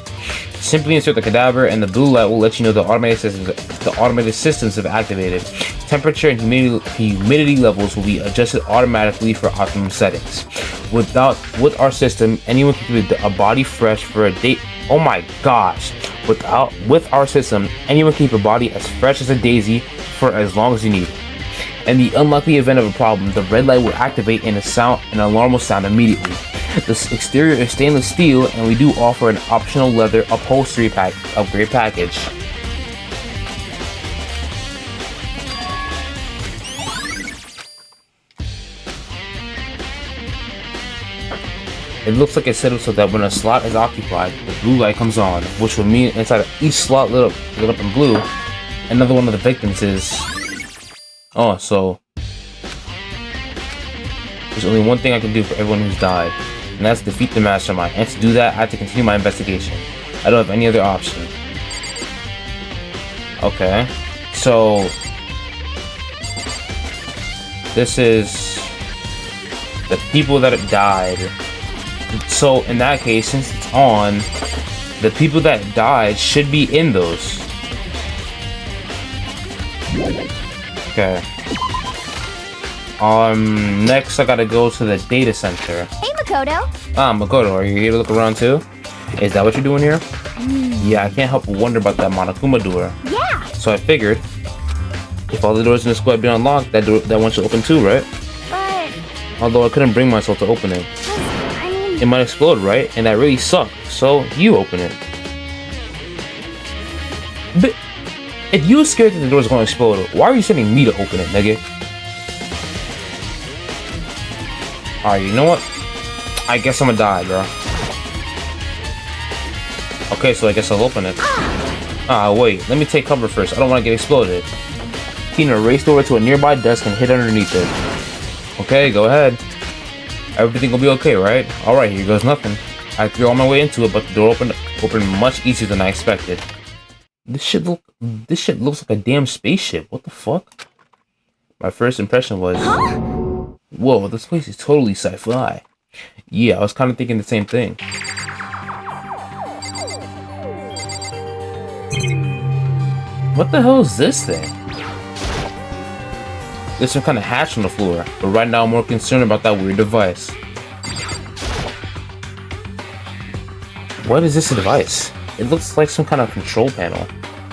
S4: Simply insert the cadaver and the blue light will let you know the automated systems have activated. Temperature and humidity levels will be adjusted automatically for optimum settings. With our system, anyone can keep a body fresh for a day. Oh my gosh! With our system, anyone can keep a body as fresh as a daisy for as long as you need. In the unlikely event of a problem, the red light will activate and an alarm will sound immediately. The exterior is stainless steel, and we do offer an optional leather upholstery upgrade package. It looks like it's set up so that when a slot is occupied, the blue light comes on, which would mean inside of each slot lit up in blue, another one of the victims is... Oh, so... There's only one thing I can do for everyone who's died, and that's defeat the mastermind. And to do that, I have to continue my investigation. I don't have any other option. Okay. So... This is... the people that have died. So, in that case, since it's on, the people that died should be in those. Okay. Next I gotta go to the data center.
S8: Hey, Makoto.
S4: Ah, Makoto, are you here to look around too? Is that what you're doing here? Yeah, I can't help but wonder about that Monokuma door.
S8: Yeah.
S4: So I figured, if all the doors in the school had been unlocked, that one should open too, right?
S8: But...
S4: Although I couldn't bring myself to open it. It might explode, right? And that really sucked. So you open it. But if you were scared that the door was going to explode, why are you sending me to open it, nigga? Alright, you know what? I guess I'm gonna die, bro. Okay, so I guess I'll open it. Ah, wait. Let me take cover first. I don't want to get exploded. Tina raced over to a nearby desk and hid underneath it. Okay, go ahead. Everything will be okay, right? Alright, here goes nothing. I threw all my way into it, but the door opened much easier than I expected. This shit looks like a damn spaceship. What the fuck? My first impression was... Whoa, this place is totally sci-fi. Yeah, I was kind of thinking the same thing. What the hell is this thing? There's some kind of hatch on the floor, but right now I'm more concerned about that weird device. What is this device? It looks like some kind of control panel.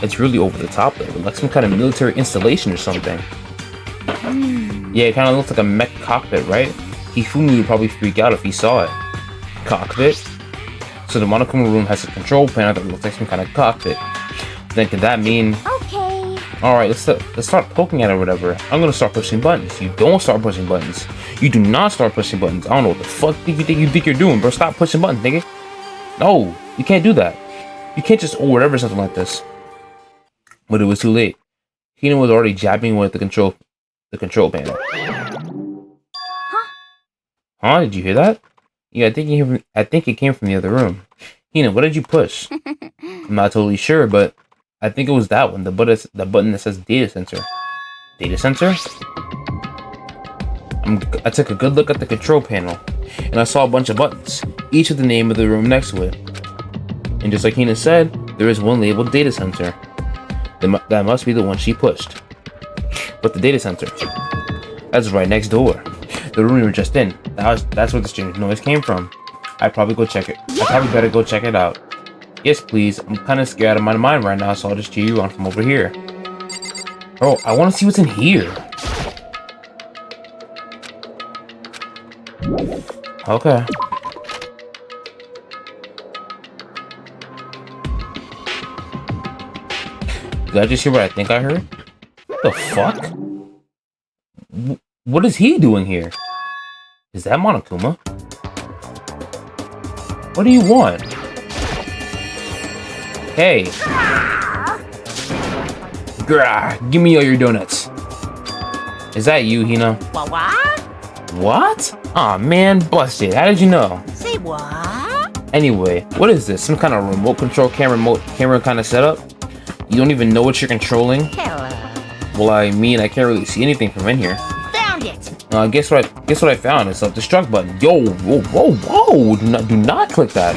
S4: It's really over the top though, like some kind of military installation or something. Yeah, it kind of looks like a mech cockpit, right? Hifumi would probably freak out if he saw it. Cockpit? So the Monokuma room has a control panel that looks like some kind of cockpit. Then could that mean...
S8: Okay.
S4: Alright, let's start poking at it or whatever. I'm gonna start pushing buttons. You don't start pushing buttons. You do not start pushing buttons. I don't know what the fuck you think you're doing, bro. Stop pushing buttons, nigga. No, you can't do that. You can't just whatever something like this. But it was too late. Hina was already jabbing with the control panel. Huh? Did you hear that? Yeah, I think it came from the other room. Hina, what did you push? I'm not totally sure, but I think it was that one, the button that says data sensor. Data sensor? I took a good look at the control panel, and I saw a bunch of buttons, each with the name of the room next to it. And just like Hina said, there is one labeled data sensor. That must be the one she pushed. But the data sensor, that's right next door. The room we were just in. That's where the strange noise came from. I probably better go check it out. Yes, please. I'm kind of scared out of my mind right now, so I'll just cheer you on from over here. Bro, I want to see what's in here. Okay. Did I just hear what I think I heard? What the fuck? What is he doing here? Is that Monokuma? What do you want? Hey. Grah, give me all your donuts. Is that you, Hina?
S11: What?
S4: What? Aw, man, busted. How did you know?
S6: Say what?
S4: Anyway, what is this? Some kind of remote control camera kind of setup? You don't even know what you're controlling?
S6: Hello.
S4: Well, I mean, I can't really see anything from in here.
S6: Found it.
S4: Guess what I found? It's a destruct button. Yo, whoa, whoa, whoa! Do not click that.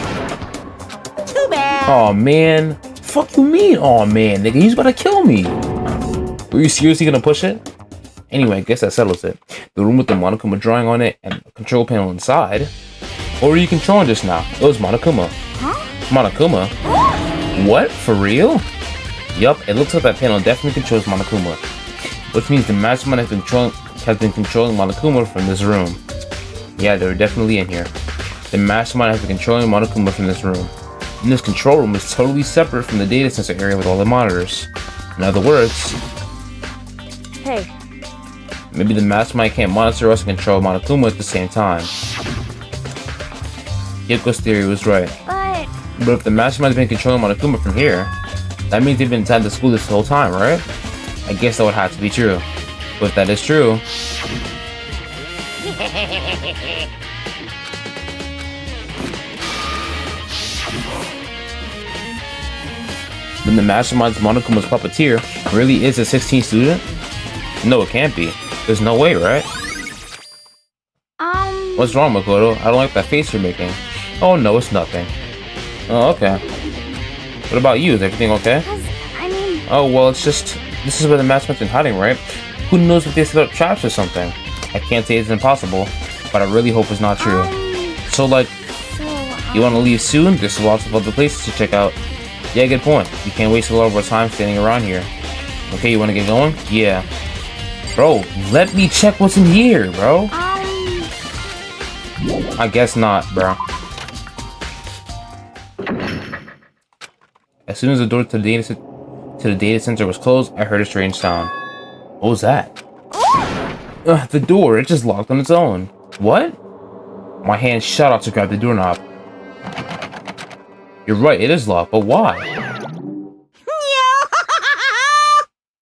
S6: Too bad.
S4: Oh man, fuck you mean? Oh man, nigga, he's about to kill me. Were you seriously gonna push it? Anyway, I guess that settles it. The room with the Monokuma drawing on it and a control panel inside. What were you controlling just now? It was Monokuma.
S6: Huh?
S4: Monokuma? What? For real? Yup, it looks like that panel definitely controls Monokuma. Which means the mastermind has been controlling Monokuma from this room. Yeah, they're definitely in here. The mastermind has been controlling Monokuma from this room. And this control room is totally separate from the data sensor area with all the monitors. In other words,
S5: Hey,
S4: maybe the mastermind can't monitor us and control Monokuma at the same time. Yoko's theory was right. But if the mastermind's been controlling Monokuma from here, that means they've been inside the school this whole time, right? I guess that would have to be true. But if that is true... then the mastermind's Monokuma's puppeteer really is a 16 student? No, it can't be. There's no way, right? What's wrong, Makoto? I don't like that face you're making. Oh no, it's nothing. Oh, okay. What about you? Is everything okay? Oh, well, it's just... This is where the mastermind's been hiding, right? Who knows if they set up traps or something? I can't say it's impossible, but I really hope it's not true. So, like, you want to leave soon? There's lots of other places to check out. Yeah, good point. You can't waste a lot of our time standing around here. Okay, you want to get going? Yeah. Bro, let me check what's in here, bro. I guess not, bro. As soon as the door to the data center was closed, I heard a strange sound. What was that? The door, it just locked on its own. What? My hand shot out to grab the doorknob. You're right, it is locked, but why?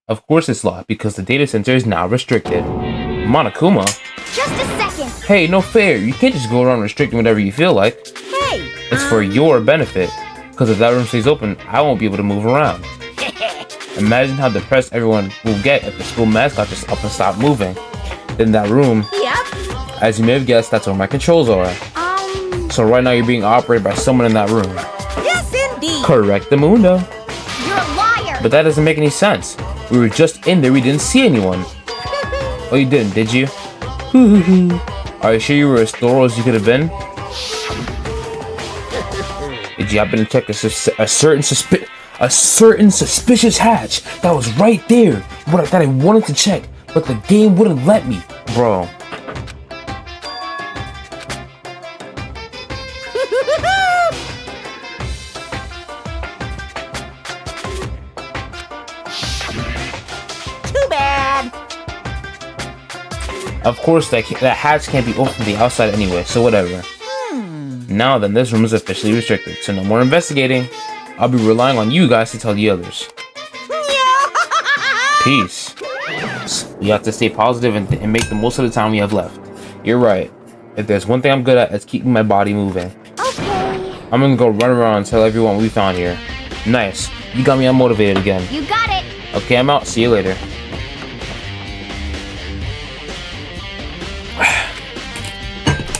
S4: Of course it's locked, because the data center is now restricted. Monokuma?
S8: Just a second.
S4: Hey, no fair. You can't just go around restricting whatever you feel like.
S8: Hey.
S4: It's for your benefit. Because if that room stays open, I won't be able to move around. Imagine how depressed everyone will get if the school mascot just up and stop moving. Then that room, as you may have guessed, that's where my controls are. So right now you're being operated by someone in that room.
S6: Yes, indeed.
S4: Correct the mundo.
S8: You're a liar.
S4: But that doesn't make any sense. We were just in there, we didn't see anyone. Oh, you didn't, did you? Are you sure you were as thorough as you could have been? Did you happen to check a certain suspicious hatch that was right there? That I wanted to check, but the game wouldn't let me, bro.
S6: Too bad.
S4: Of course, that hatch can't be opened from the outside anyway, so whatever. Now then, this room is officially restricted, so no more investigating. I'll be relying on you guys to tell the others. Peace. We have to stay positive and make the most of the time we have left. You're right. If there's one thing I'm good at, it's keeping my body moving.
S8: Okay.
S4: I'm gonna go run around and tell everyone what we found here. Nice. You got me unmotivated again.
S8: You got it.
S4: Okay, I'm out. See you later.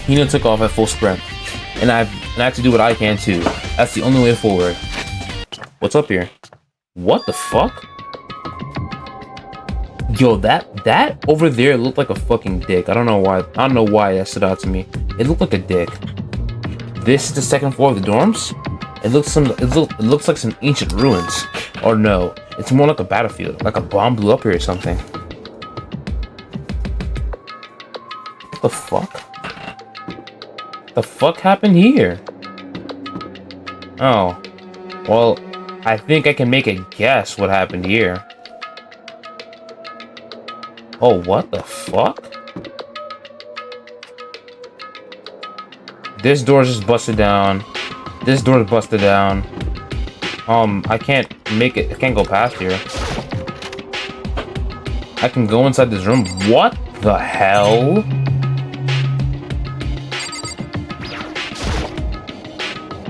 S4: Hina took off at full sprint. And I have to do what I can too. That's the only way forward. What's up here? What the fuck? Yo, that over there looked like a fucking dick. I don't know why that stood out to me. It looked like a dick. This is the second floor of the dorms? It looks like some ancient ruins. Or no, it's more like a battlefield. Like a bomb blew up here or something. What the fuck? The fuck happened here? Oh. Well, I think I can make a guess what happened here. Oh, what the fuck? This door's just busted down. This door's busted down. I can't make it. I can't go past here. I can go inside this room. What the hell?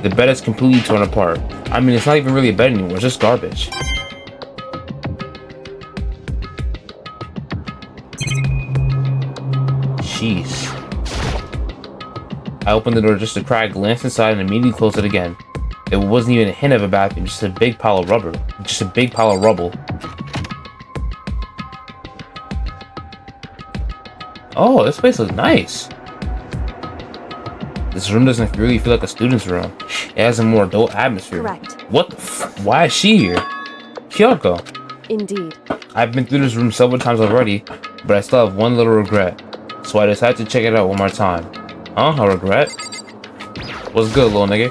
S4: The bed is completely torn apart. I mean, it's not even really a bed anymore, it's just garbage. Jeez. I opened the door just to cry, glanced inside, and immediately closed it again. There wasn't even a hint of a bathroom, just a big pile of rubber. Just a big pile of rubble. Oh, this place looks nice. This room doesn't really feel like a student's room. It has a more adult atmosphere.
S5: Correct.
S4: What the why is she here? Kyoko.
S5: Indeed.
S4: I've been through this room several times already, but I still have one little regret. So I decided to check it out one more time. Huh? A regret? What's good, little nigga?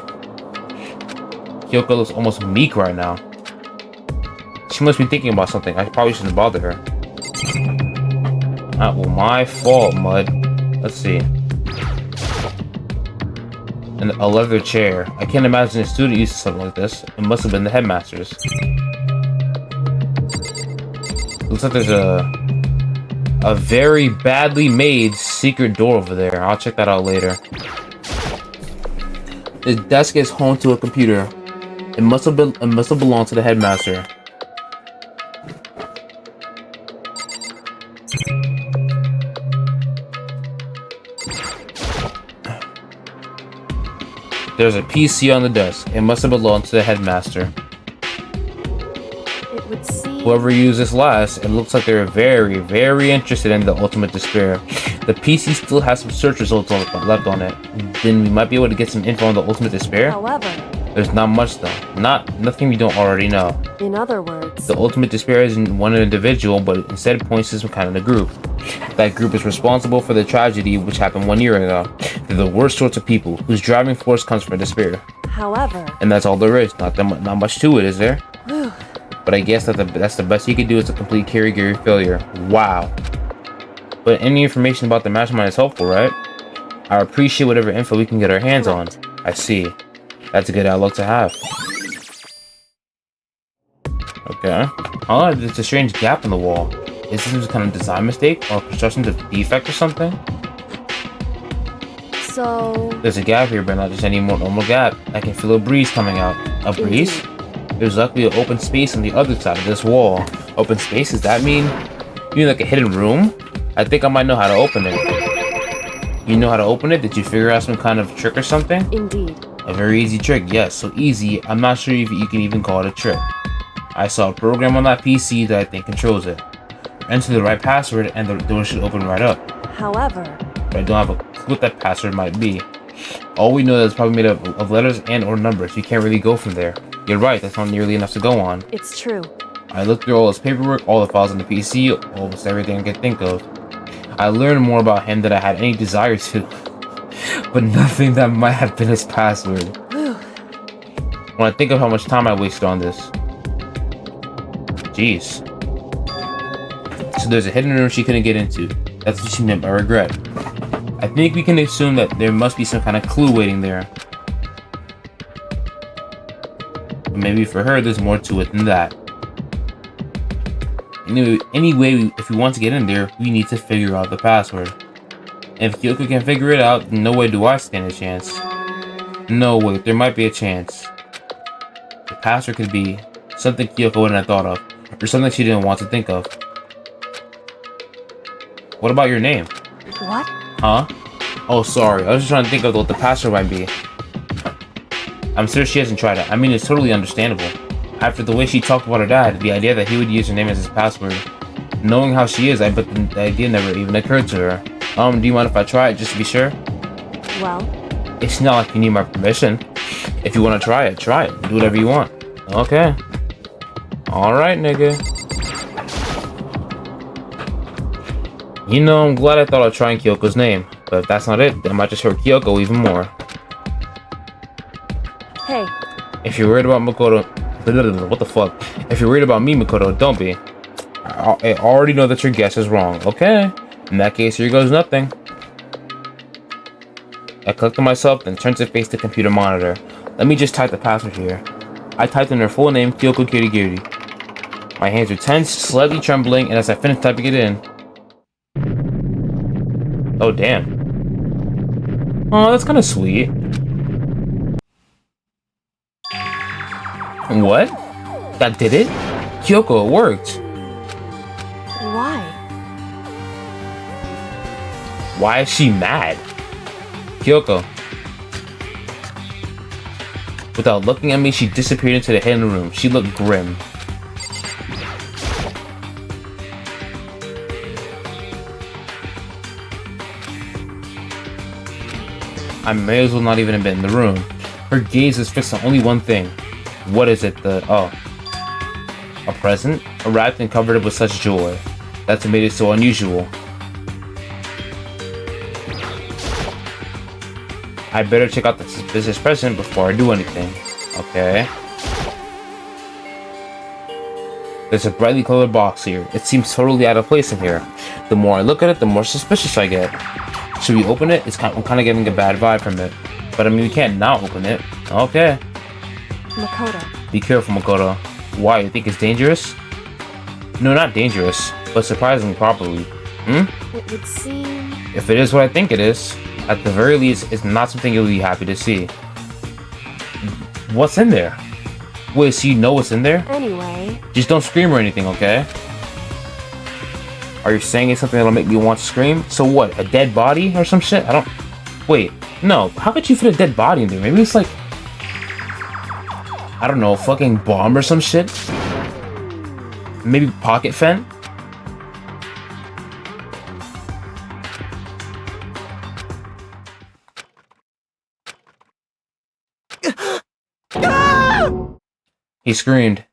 S4: Kyoko looks almost meek right now. She must be thinking about something. I probably shouldn't bother her. Not well, my fault, Mud. Let's see. And a leather chair. I can't imagine a student used to something like this. It must have been the headmaster's. Looks like there's a very badly made secret door over there. I'll check that out later. This desk is home to a computer. It must have belonged to the headmaster. There's a PC on the desk. It must have belonged to the headmaster.
S5: It would seem...
S4: Whoever used this last, it looks like they're very, very interested in the ultimate despair. The PC still has some search results left on it. Then we might be able to get some info on the ultimate despair.
S5: However...
S4: There's not much though. Nothing we don't already know.
S5: In other words...
S4: The ultimate despair isn't one individual, but instead points to some kind of a group. That group is responsible for the tragedy which happened 1 year ago. They're the worst sorts of people, whose driving force comes from despair.
S5: However...
S4: And that's all there is. Not much to it, is there? But I guess that's the best you could do is a complete Kirigiri failure. Wow. But any information about the mastermind is helpful, right? I appreciate whatever info we can get our hands on. I see. That's a good outlook to have. Okay. Oh, there's a strange gap in the wall. Is this some kind of design mistake or construction defect or something?
S5: So...
S4: There's a gap here, but not just any more normal gap. I can feel a breeze coming out. A breeze? There's luckily an open space on the other side of this wall. Open space? Does that mean... You mean like a hidden room? I think I might know how to open it. You know how to open it? Did you figure out some kind of trick or something?
S5: Indeed.
S4: A very easy trick, yes, so easy, I'm not sure if you can even call it a trick. I saw a program on that PC that I think controls it. Enter the right password and the door should open right up.
S5: However...
S4: But I don't have a clue what that password might be. All we know is it's probably made up of letters and or numbers, you can't really go from there. You're right, that's not nearly enough to go on.
S5: It's true.
S4: I looked through all his paperwork, all the files on the PC, almost everything I could think of. I learned more about him than I had any desire to. But nothing that might have been his password. When I think of how much time I wasted on this. Jeez. So there's a hidden room she couldn't get into. That's what she meant by regret. I think we can assume that there must be some kind of clue waiting there. But maybe for her there's more to it than that. Anyway, if we want to get in there, we need to figure out the password. If Kyoko can figure it out, no way do I stand a chance. No, wait, there might be a chance. The password could be something Kyoko wouldn't have thought of, or something she didn't want to think of. What about your name?
S5: What?
S4: Huh? Oh, sorry, I was just trying to think of what the password might be. I'm sure she hasn't tried it. I mean, it's totally understandable. After the way she talked about her dad, the idea that he would use her name as his password. Knowing how she is, I bet the idea never even occurred to her. Do you mind if I try it, just to be sure?
S5: Well?
S4: It's not like you need my permission. If you want to try it, try it. Do whatever you want. Okay. Alright, nigga. You know, I'm glad I thought of trying Kyoko's name. But if that's not it, then I might just hurt Kyoko even more.
S5: Hey.
S4: If you're worried about Makoto... What the fuck? If you're worried about me, Makoto, don't be. I already know that your guess is wrong. Okay. In that case, here goes nothing. I clicked on myself, then turned to face the computer monitor. Let me just type the password here. I typed in her full name, Kyoko Kirigiri. My hands were tense, slightly trembling, and as I finished typing it in... Oh, damn. Oh, that's kind of sweet. What? That did it? Kyoko, it worked.
S5: Why?
S4: Why is she mad? Kyoko. Without looking at me, she disappeared into the hidden room. She looked grim. I may as well not even have been in the room. Her gaze is fixed on only one thing. What is it? Oh. A present? Wrapped and covered with such joy. That's what made it so unusual. I better check out this present before I do anything. Okay. There's a brightly colored box here. It seems totally out of place in here. The more I look at it, the more suspicious I get. Should we open it? I'm kind of getting a bad vibe from it. But I mean, we can't not open it. Okay.
S5: Makoto.
S4: Be careful, Makoto. Why? You think it's dangerous? No, not dangerous, but surprisingly properly.
S5: It would seem...
S4: If it is what I think it is, at the very least, it's not something you'll be happy to see. What's in there? Wait, so you know what's in there?
S5: Anyway...
S4: Just don't scream or anything, okay? Are you saying it's something that'll make me want to scream? So what, a dead body or some shit? I don't... Wait, no, how could you fit a dead body in there? Maybe it's like... I don't know, a fucking bomb or some shit? Maybe pocket fent? He screamed.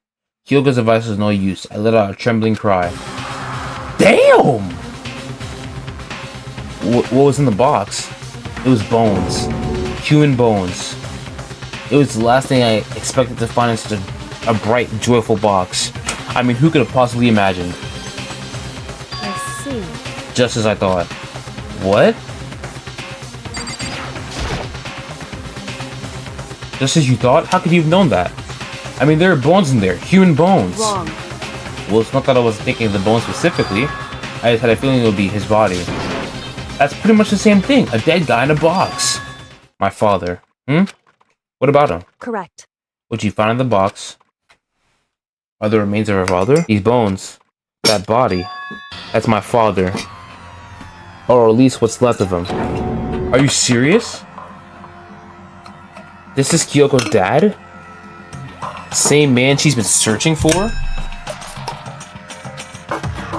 S4: Kyoko's advice was no use. I let out a trembling cry. Damn! What was in the box? It was bones. Human bones. It was the last thing I expected to find in such a bright, joyful box. I mean, who could have possibly imagined?
S5: I see.
S4: Just as I thought. What? Just as you thought? How could you have known that? I mean, there are bones in there. Human bones.
S5: Wrong.
S4: Well, it's not that I was thinking of the bones specifically. I just had a feeling it would be his body. That's pretty much the same thing. A dead guy in a box. My father. What about him?
S5: Correct.
S4: What you found in the box are the remains of her father? These bones. That body. That's my father. Or at least what's left of him. Are you serious? This is Kyoko's dad? Same man she's been searching for?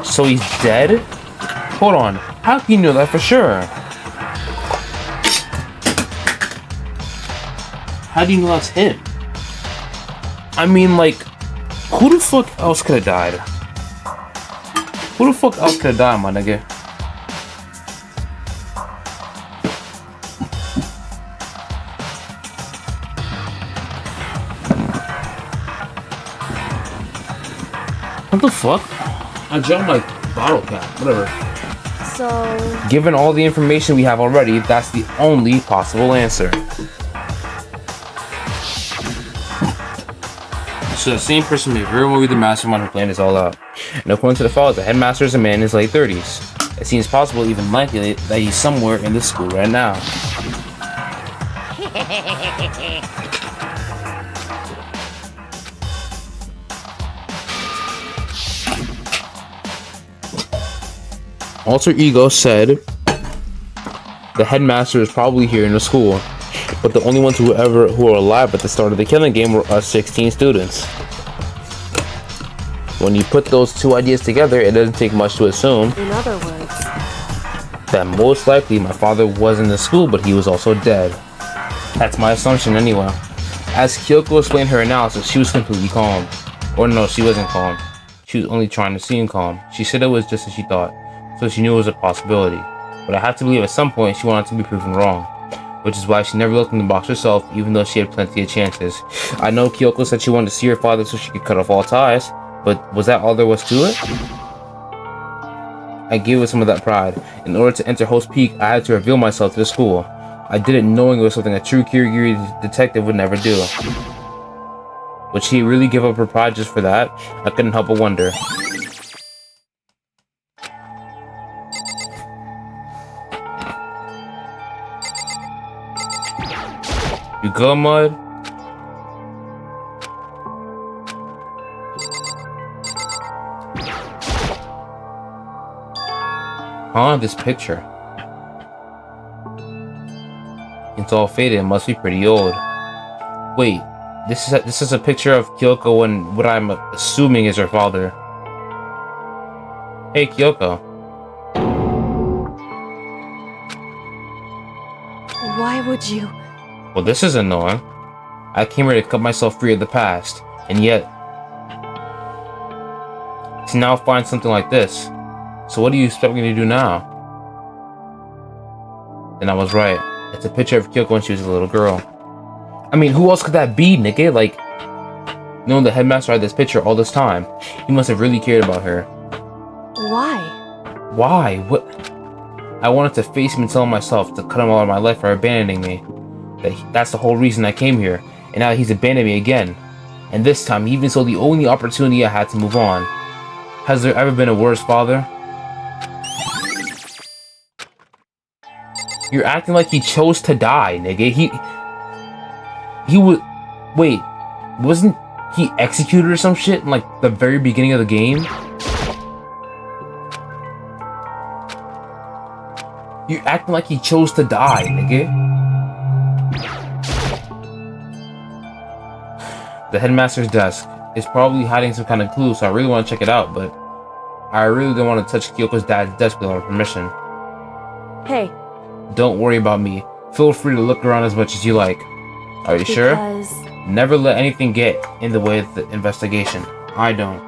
S4: So he's dead? Hold on. How can you know that for sure? How do you know that's him? I mean, like, who the fuck else could have died? Who the fuck else could have died, my nigga? What the fuck? I dropped my bottle cap, whatever.
S5: So...
S4: Given all the information we have already, that's the only possible answer. So the same person may very well be the mastermind who planned this all out. And according to the files, the headmaster is a man in his late 30s. It seems possible, even likely, that he's somewhere in the school right now. Alter Ego said the headmaster is probably here in the school, but the only ones who are alive at the start of the killing game were us 16 students. When you put those two ideas together, it doesn't take much to assume,
S5: in other words,
S4: that most likely my father was in the school, but he was also dead. That's my assumption anyway. As Kyoko explained her analysis, she was completely calm. Or no, she wasn't calm. She was only trying to seem calm. She said it was just as she thought, so she knew it was a possibility. But I have to believe at some point she wanted to be proven wrong, which is why she never looked in the box herself, even though she had plenty of chances. I know Kyoko said she wanted to see her father so she could cut off all ties, but was that all there was to it? I gave it some of that pride. In order to enter Host Peak, I had to reveal myself to the school. I did it knowing it was something a true Kirigiri detective would never do. Would she really give up her pride just for that? I couldn't help but wonder. You good, Mud? Huh? This picture. It's all faded. It must be pretty old. Wait, this is a picture of Kyoko and what I'm assuming is her father. Hey, Kyoko.
S5: Why would you?
S4: Well, this is annoying. I came here to cut myself free of the past, and yet to now find something like this. So what do you expect me to do now? And I was right. It's a picture of Kyoko when she was a little girl. I mean, who else could that be, nigga? Like, knowing the headmaster had this picture all this time, he must have really cared about her.
S5: Why?
S4: Why? What? I wanted to face him and tell myself to cut him out of my life for abandoning me. That's the whole reason I came here, and now he's abandoned me again. And this time, he even saw the only opportunity I had to move on. Has there ever been a worse father? You're acting like he chose to die, nigga. He was... Wait, wasn't he executed or some shit in, like, the very beginning of the game? You're acting like he chose to die, nigga. The headmaster's desk is probably hiding some kind of clue, so I really want to check it out, but I really don't want to touch Kyoko's dad's desk without her permission.
S5: Hey.
S4: Don't worry about me. Feel free to look around as much as you like. Are you sure? Never let anything get in the way of the investigation. I don't.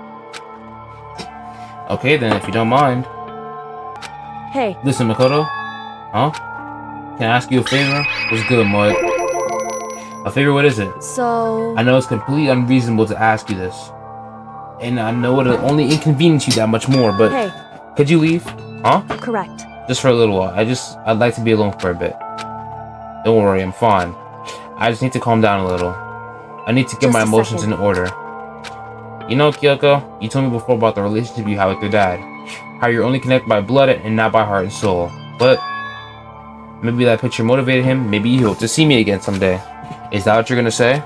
S4: Okay then, if you don't mind.
S5: Hey.
S4: Listen, Makoto. Huh? Can I ask you a favor? What's good, Mud? A favor? What is it?
S5: So...
S4: I know it's completely unreasonable to ask you this. And I know it'll only inconvenience you that much more, but...
S5: Hey.
S4: Could you leave? Huh?
S5: Correct.
S4: Just for a little while. I'd like to be alone for a bit. Don't worry, I'm fine. I just need to calm down a little. I need to get my emotions in order. You know, Kyoko, you told me before about the relationship you have with your dad. How you're only connected by blood and not by heart and soul. But maybe that picture motivated him. Maybe he hoped to see me again someday. Is that what you're gonna say?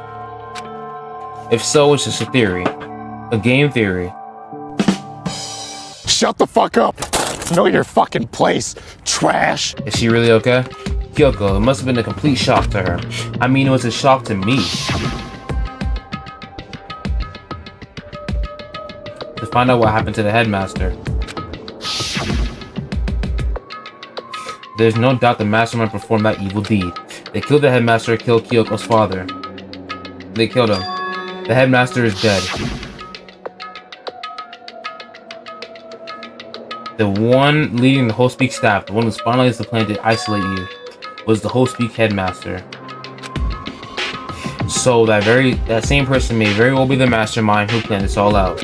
S4: If so, it's just a theory. A game theory.
S12: Shut the fuck up! Know your fucking place, trash!
S4: Is she really okay? Kyoko, it must have been a complete shock to her. I mean, it was a shock to me. To find out what happened to the headmaster. There's no doubt the mastermind performed that evil deed. They killed the headmaster, killed Kyoko's father. They killed him. The headmaster is dead. The one leading the Whole Speak staff, the one who's finalized the plan to isolate you, was the Whole Speak headmaster. So that same person may very well be the mastermind who planned this all out.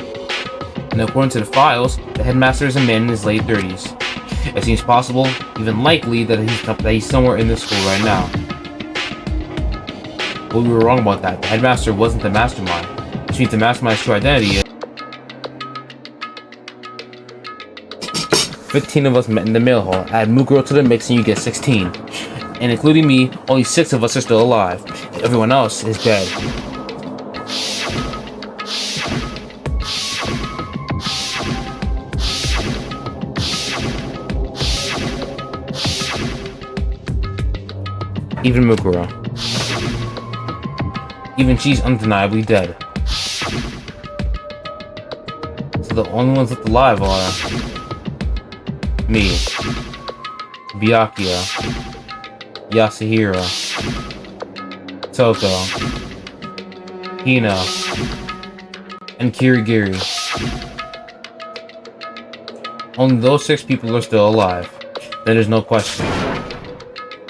S4: And according to the files, the headmaster is a man in his late 30s. It seems possible, even likely, that he's somewhere in this school right now. But we were wrong about that. The headmaster wasn't the mastermind, which means the mastermind's true identity is 15 of us met in the mail hall. Add Mukuro to the mix and you get 16. And including me, only 6 of us are still alive. Everyone else is dead. Even Mukuro. Even she's undeniably dead. So the only ones left alive are me, Byakuya, Yasuhiro, Toko, Hina, and Kirigiri. Only those 6 people are still alive. Then there's no question.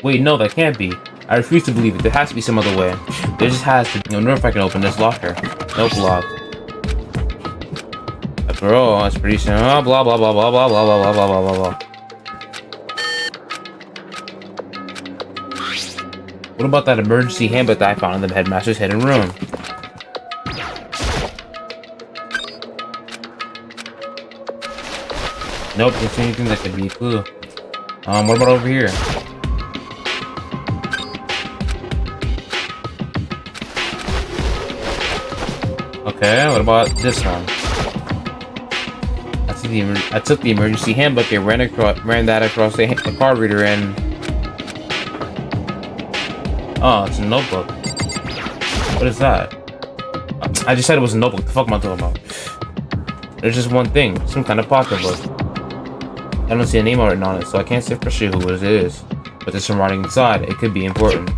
S4: Wait, no, that can't be. I refuse to believe it. There has to be some other way. There just has to be. I wonder if I can open this locker. Nope, locked. After all, it's pretty soon. Blah blah blah blah blah blah blah blah blah blah blah. What about that emergency handbook that I found in the headmaster's hidden room? Nope, don't see anything that could be a clue. What about over here? Okay, what about this one? That's I took the emergency handbook and ran that across the card reader and... Oh, it's a notebook. What is that? I just said it was a notebook. What the fuck am I talking about? There's just one thing. Some kind of pocketbook. I don't see a name written on it, so I can't say for sure who it is. But there's some writing inside. It could be important.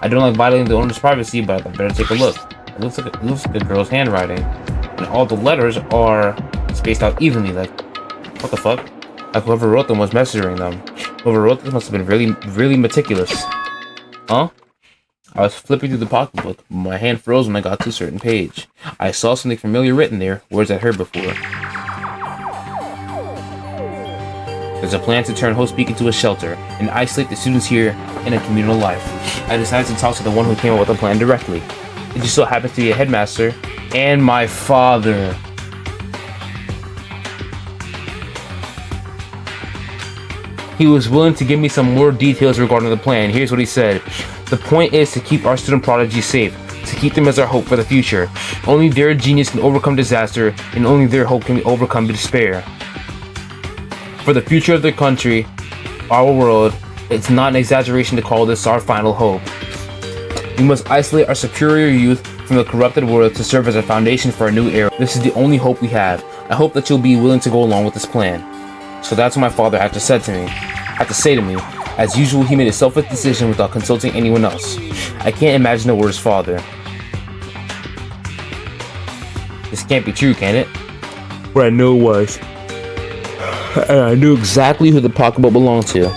S4: I don't like violating the owner's privacy, but I better take a look. It looks like a girl's handwriting. And all the letters are spaced out evenly, like... What the fuck? Like whoever wrote them was measuring them. Whoever wrote them must have been really meticulous. Huh? I was flipping through the pocketbook. My hand froze when I got to a certain page. I saw something familiar written there, words I'd heard before. There's a plan to turn Host Peak into a shelter and isolate the students here in a communal life. I decided to talk to the one who came up with the plan directly. It just so happens to be a headmaster and my father. He was willing to give me some more details regarding the plan. Here's what he said. The point is to keep our student prodigies safe, to keep them as our hope for the future. Only their genius can overcome disaster, and only their hope can overcome despair. For the future of the country, our world, it's not an exaggeration to call this our final hope. We must isolate our superior youth from the corrupted world to serve as a foundation for a new era. This is the only hope we have. I hope that you'll be willing to go along with this plan. So that's what my father had to say to me. As usual, he made a selfish decision without consulting anyone else. I can't imagine a worse father. This can't be true, can it? What I know was, and I knew exactly who the pocketbook belonged to.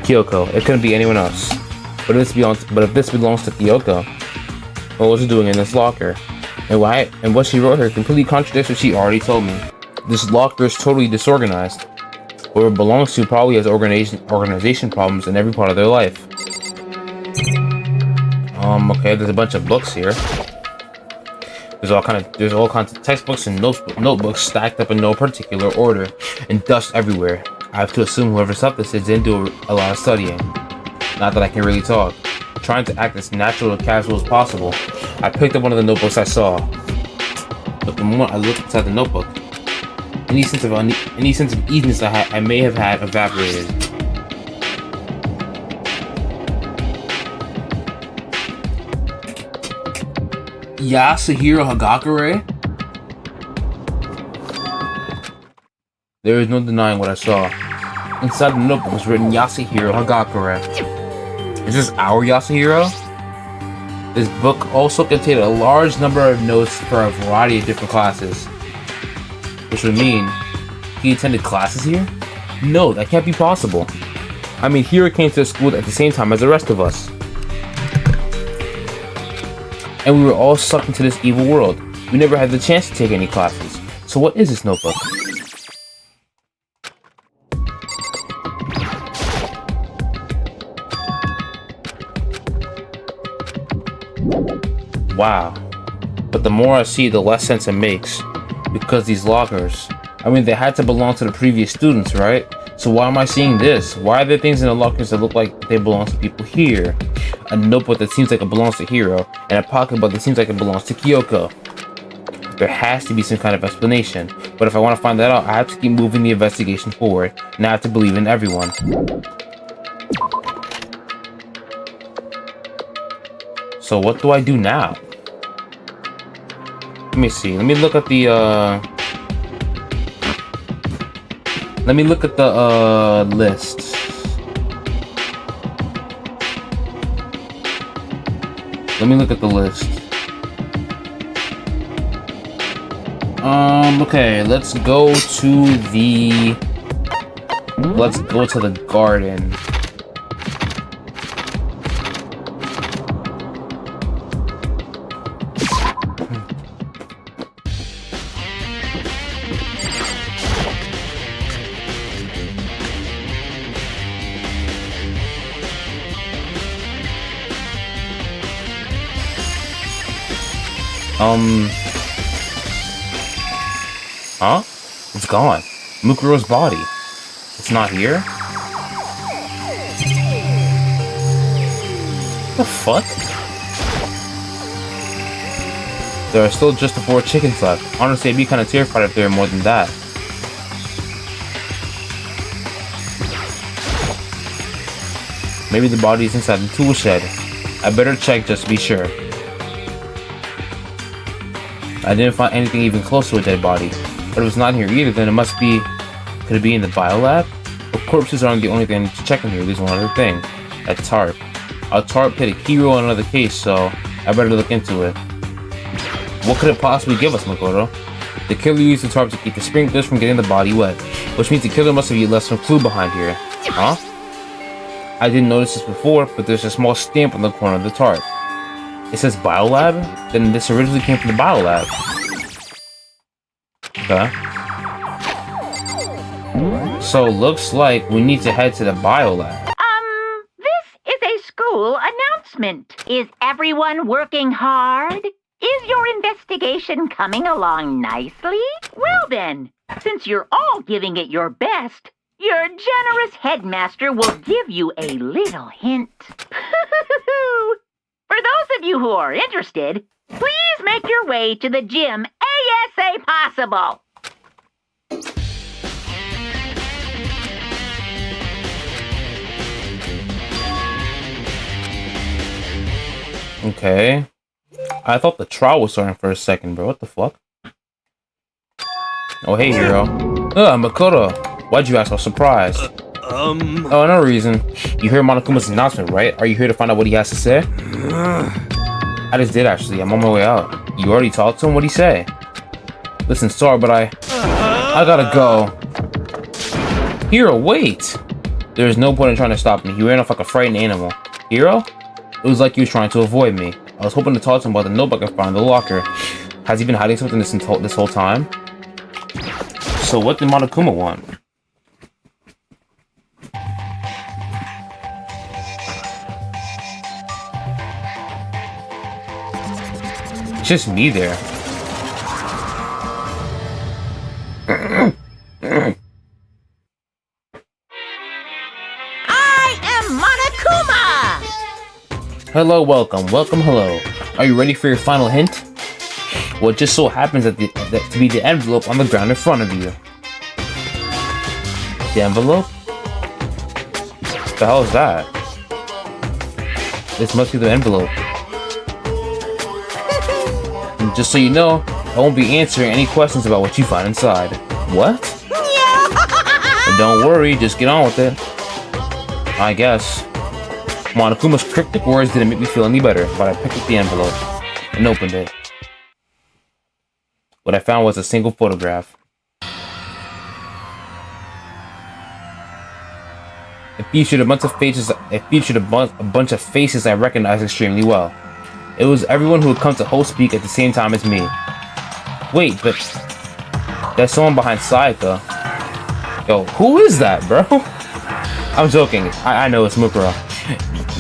S4: Kyoko. It couldn't be anyone else. But if this belongs to Kyoko, what was it doing in this locker? And what she wrote here completely contradicts what she already told me. This locker is totally disorganized. Whoever it belongs to probably has organization problems in every part of their life. Okay, there's a bunch of books here. There's all kinds of textbooks and notebooks stacked up in no particular order, and dust everywhere. I have to assume whoever stuffed this didn't do a lot of studying. Not that I can really talk. Trying to act as natural and casual as possible, I picked up one of the notebooks I saw. But the moment I looked inside the notebook, any sense of easiness I may have had evaporated. Yasuhiro Hagakure? There is no denying what I saw. Inside the notebook was written Yasuhiro Hagakure. Is this our Yasuhiro? This book also contained a large number of notes for a variety of different classes. Which would mean he attended classes here? No, that can't be possible. I mean, Hiro came to the school at the same time as the rest of us. And we were all sucked into this evil world. We never had the chance to take any classes. So what is this notebook? Wow. But the more I see, the less sense it makes. Because these lockers, I mean, they had to belong to the previous students, right? So why am I seeing this? Why are there things in the lockers that look like they belong to people here? A notebook that seems like it belongs to Hiro, and a pocketbook that seems like it belongs to Kyoko. There has to be some kind of explanation, but if I want to find that out, I have to keep moving the investigation forward, and I have to believe in everyone. So what do I do now? Let me see. Let me look at the list. Let me look at the list. Okay, let's go to the garden. Huh? It's gone. Mukuro's body. It's not here? The fuck? There are still just the 4 chickens left. Honestly, I'd be kind of terrified if there were more than that. Maybe the body is inside the tool shed. I better check just to be sure. I didn't find anything even close to a dead body. But if it's not here either, then it must be... Could it be in the biolab? But corpses aren't the only thing to check in here. There's one other thing. A tarp. A tarp hit a key role in another case, so I better look into it. What could it possibly give us, Makoto? The killer used the tarp to keep the sprinklers from getting the body wet, which means the killer must have left some clue behind here. Huh? I didn't notice this before, but there's a small stamp on the corner of the tarp. It says biolab? Then this originally came from the biolab. Okay. So looks like we need to head to the biolab.
S11: This is a school announcement. Is everyone working hard? Is your investigation coming along nicely? Well then, since you're all giving it your best, your generous headmaster will give you a little hint. For those of you who are interested, please make your way to the gym ASA possible.
S4: Okay. I thought the trial was starting for a second, bro. What the fuck? Oh, hey, hero. Makoto. Why'd you ask? I was surprised. Oh, no reason. You heard Monokuma's announcement, right? Are you here to find out what he has to say? I just did, actually. I'm on my way out. You already talked to him? What'd he say? Listen, sorry, but I gotta go. Hero, wait! There's no point in trying to stop me. He ran off like a frightened animal. Hero? It was like he was trying to avoid me. I was hoping to talk to him about the notebook I found in the locker. Has he been hiding something this whole time? So what did Monokuma want? It's just me there.
S6: I am Monokuma!
S4: Hello, welcome, hello. Are you ready for your final hint? Well, it just so happens that to be the envelope on the ground in front of you. The envelope? What the hell is that? This must be the envelope. And just so you know, I won't be answering any questions about what you find inside. What? But don't worry, just get on with it. I guess. Monokuma's cryptic words didn't make me feel any better, but I picked up the envelope and opened it. What I found was a single photograph. It featured a bunch of faces. A bunch of faces I recognized extremely well. It was everyone who had come to host speak at the same time as me. Wait, but there's someone behind Sayaka. Yo, who is that, bro? I'm joking. I know it's Mukuro.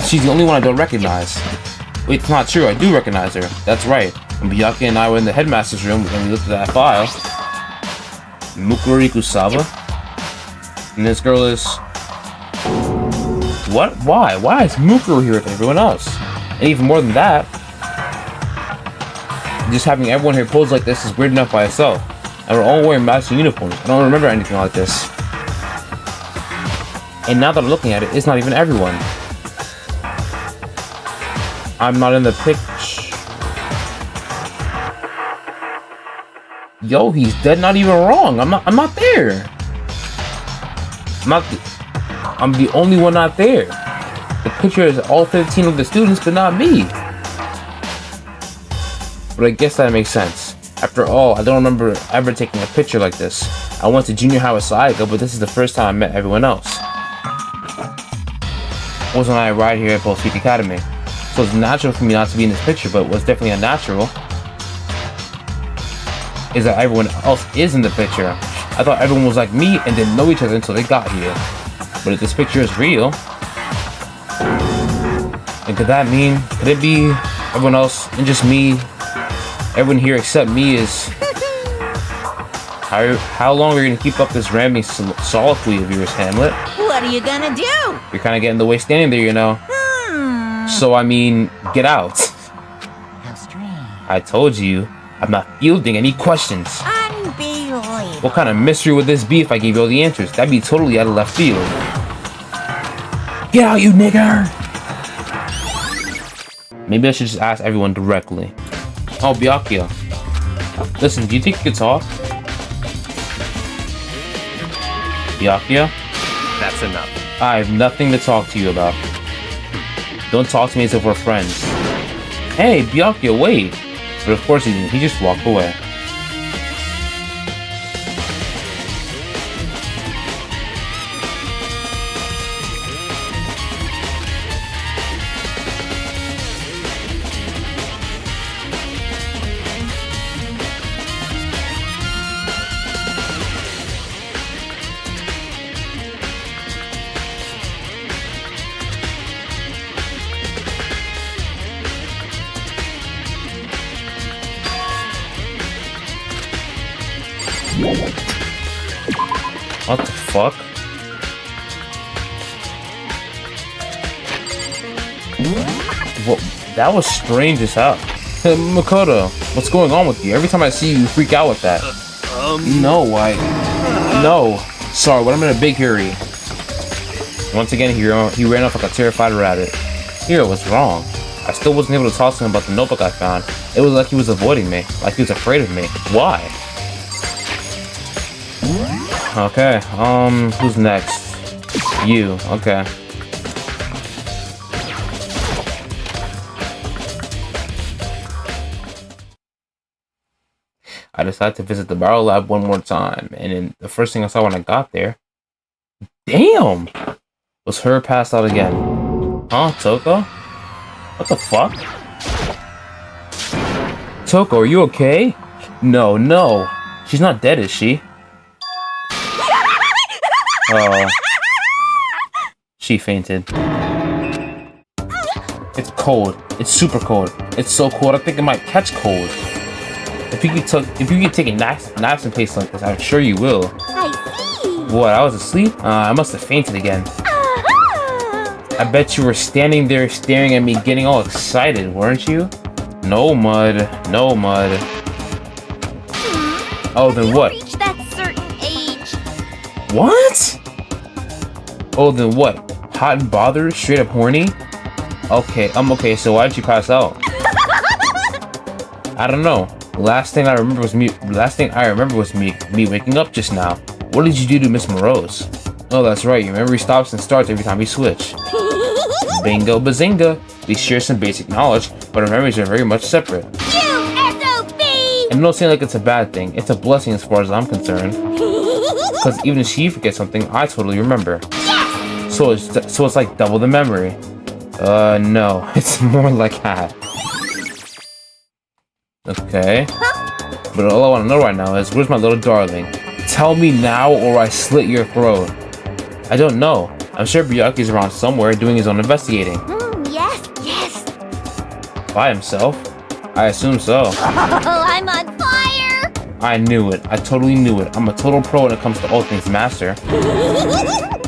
S4: She's the only one I don't recognize. Wait, it's not true. I do recognize her. That's right. When Byakuya and I were in the headmaster's room and we looked at that file. Mukuro Saba. And this girl is... What? Why? Why is Mukuro here with everyone else? And even more than that, just having everyone here pose like this is weird enough by itself. And we're all wearing matching uniforms. I don't remember anything like this. And now that I'm looking at it, it's not even everyone. I'm not in the picture. Yo, he's dead not even wrong. I'm not there. I'm the only one not there. The picture is all 15 of the students, but not me. But I guess that makes sense. After all, I don't remember ever taking a picture like this. I went to junior high with Sayaka, but this is the first time I met everyone else. Wasn't I right here at Both Speak Academy? So it's natural for me not to be in this picture, but what's definitely unnatural is that everyone else is in the picture. I thought everyone was like me and didn't know each other until they got here. But if this picture is real, then could it be everyone else and just me? Everyone here except me is... How long are you gonna keep up this rambling soliloquy of yours, Hamlet?
S6: What are you gonna do?
S4: You're kinda getting in the way standing there, you know. So I mean, get out.
S6: How strange.
S4: I told you, I'm not fielding any questions.
S6: Unbelievable.
S4: What kind of mystery would this be if I gave you all the answers? That'd be totally out of left field. Get out, you nigger! Maybe I should just ask everyone directly. Oh, Byakuya. Listen, do you think you could talk? Byakuya?
S9: That's enough.
S4: I have nothing to talk to you about. Don't talk to me as if we're friends. Hey, Byakuya, wait! But of course he didn't. He just walked away. What the fuck? Well, that was strange as hell. Hey, Makoto, what's going on with you? Every time I see you, you freak out with that. No, no. Sorry, but I'm in a big hurry. Once again, he ran off like a terrified rabbit. Here, what's wrong? I still wasn't able to talk to him about the notebook I found. It was like he was avoiding me, like he was afraid of me. Why? Okay, who's next? You, okay. I decided to visit the Barrel Lab one more time, and then the first thing I saw when I got there, damn, was her passed out again. Huh, Toko? What the fuck? Toko, are you okay? No. She's not dead, is she? Oh. She fainted. It's cold. It's super cold. It's so cold, I think it might catch cold. If you keep taking naps in places like this, I'm sure you will.
S8: I see.
S4: What, I was asleep? I must have fainted again. I bet you were standing there staring at me getting all excited, weren't you? No mud. Oh, then what?
S8: Reach that certain age.
S4: What? Oh, then what? Hot and bothered? Straight up horny? Okay, okay, so why did you pass out? I don't know. Last thing I remember was me waking up just now. What did you do to Miss Morose? Oh, that's right. Your memory stops and starts every time we switch. Bingo bazinga. We share some basic knowledge, but our memories are very much separate.
S8: SOB!
S4: And don't say like it's a bad thing. It's a blessing as far as I'm concerned. Because even if she forgets something, I totally remember. Yes! So it's like double the memory. No. It's more like that. Okay. But all I want to know right now is, where's my little darling? Tell me now or I slit your throat. I don't know. I'm sure Byakuya's around somewhere doing his own investigating.
S8: Yes.
S4: By himself? I assume so.
S8: Oh, I'm on fire!
S4: I knew it. I totally knew it. I'm a total pro when it comes to all things master.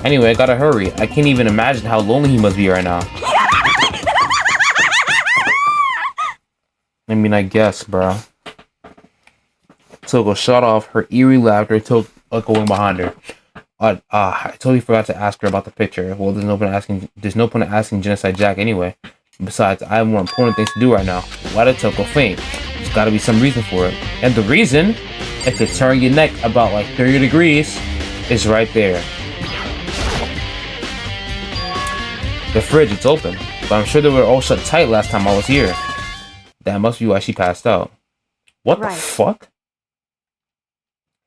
S4: Anyway, I gotta hurry. I can't even imagine how lonely he must be right now. I mean, I guess, bro. Toko shut off, her eerie laughter going behind her. I totally forgot to ask her about the picture. Well, there's no point in asking Genocide Jack anyway. Besides, I have more important things to do right now. Why did Toko faint? There's gotta be some reason for it. And the reason, if you turn your neck about like 30 degrees, is right there. The fridge, it's open. But I'm sure they were all shut tight last time I was here. That must be why she passed out. What the fuck?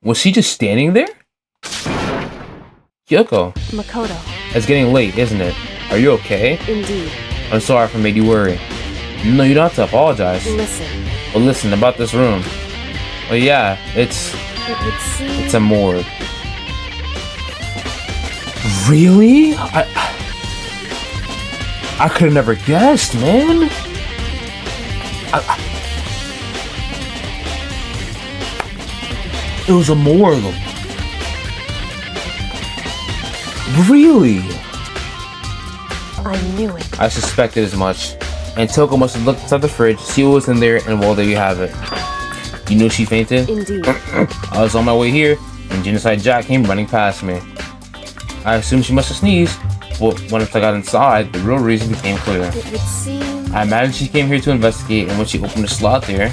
S4: Was she just standing there? Kyoko.
S5: Makoto.
S4: It's getting late, isn't it? Are you okay?
S5: Indeed.
S4: I'm sorry if I made you worry. No, you don't have to apologize.
S5: Listen.
S4: Well, listen, about this room. Well, yeah, it's a morgue. Really? I could have never guessed, man. It was a morgue. Really?
S5: I knew it.
S4: I suspected as much. And Toko must have looked inside the fridge, see what was in there, and well, there you have it. You knew she fainted?
S5: Indeed.
S4: I was on my way here, and Genocide Jack came running past me. I assumed she must have sneezed. But once I got inside, the real reason became clear.
S5: It would seem...
S4: I imagine she came here to investigate, and when she opened the slot there,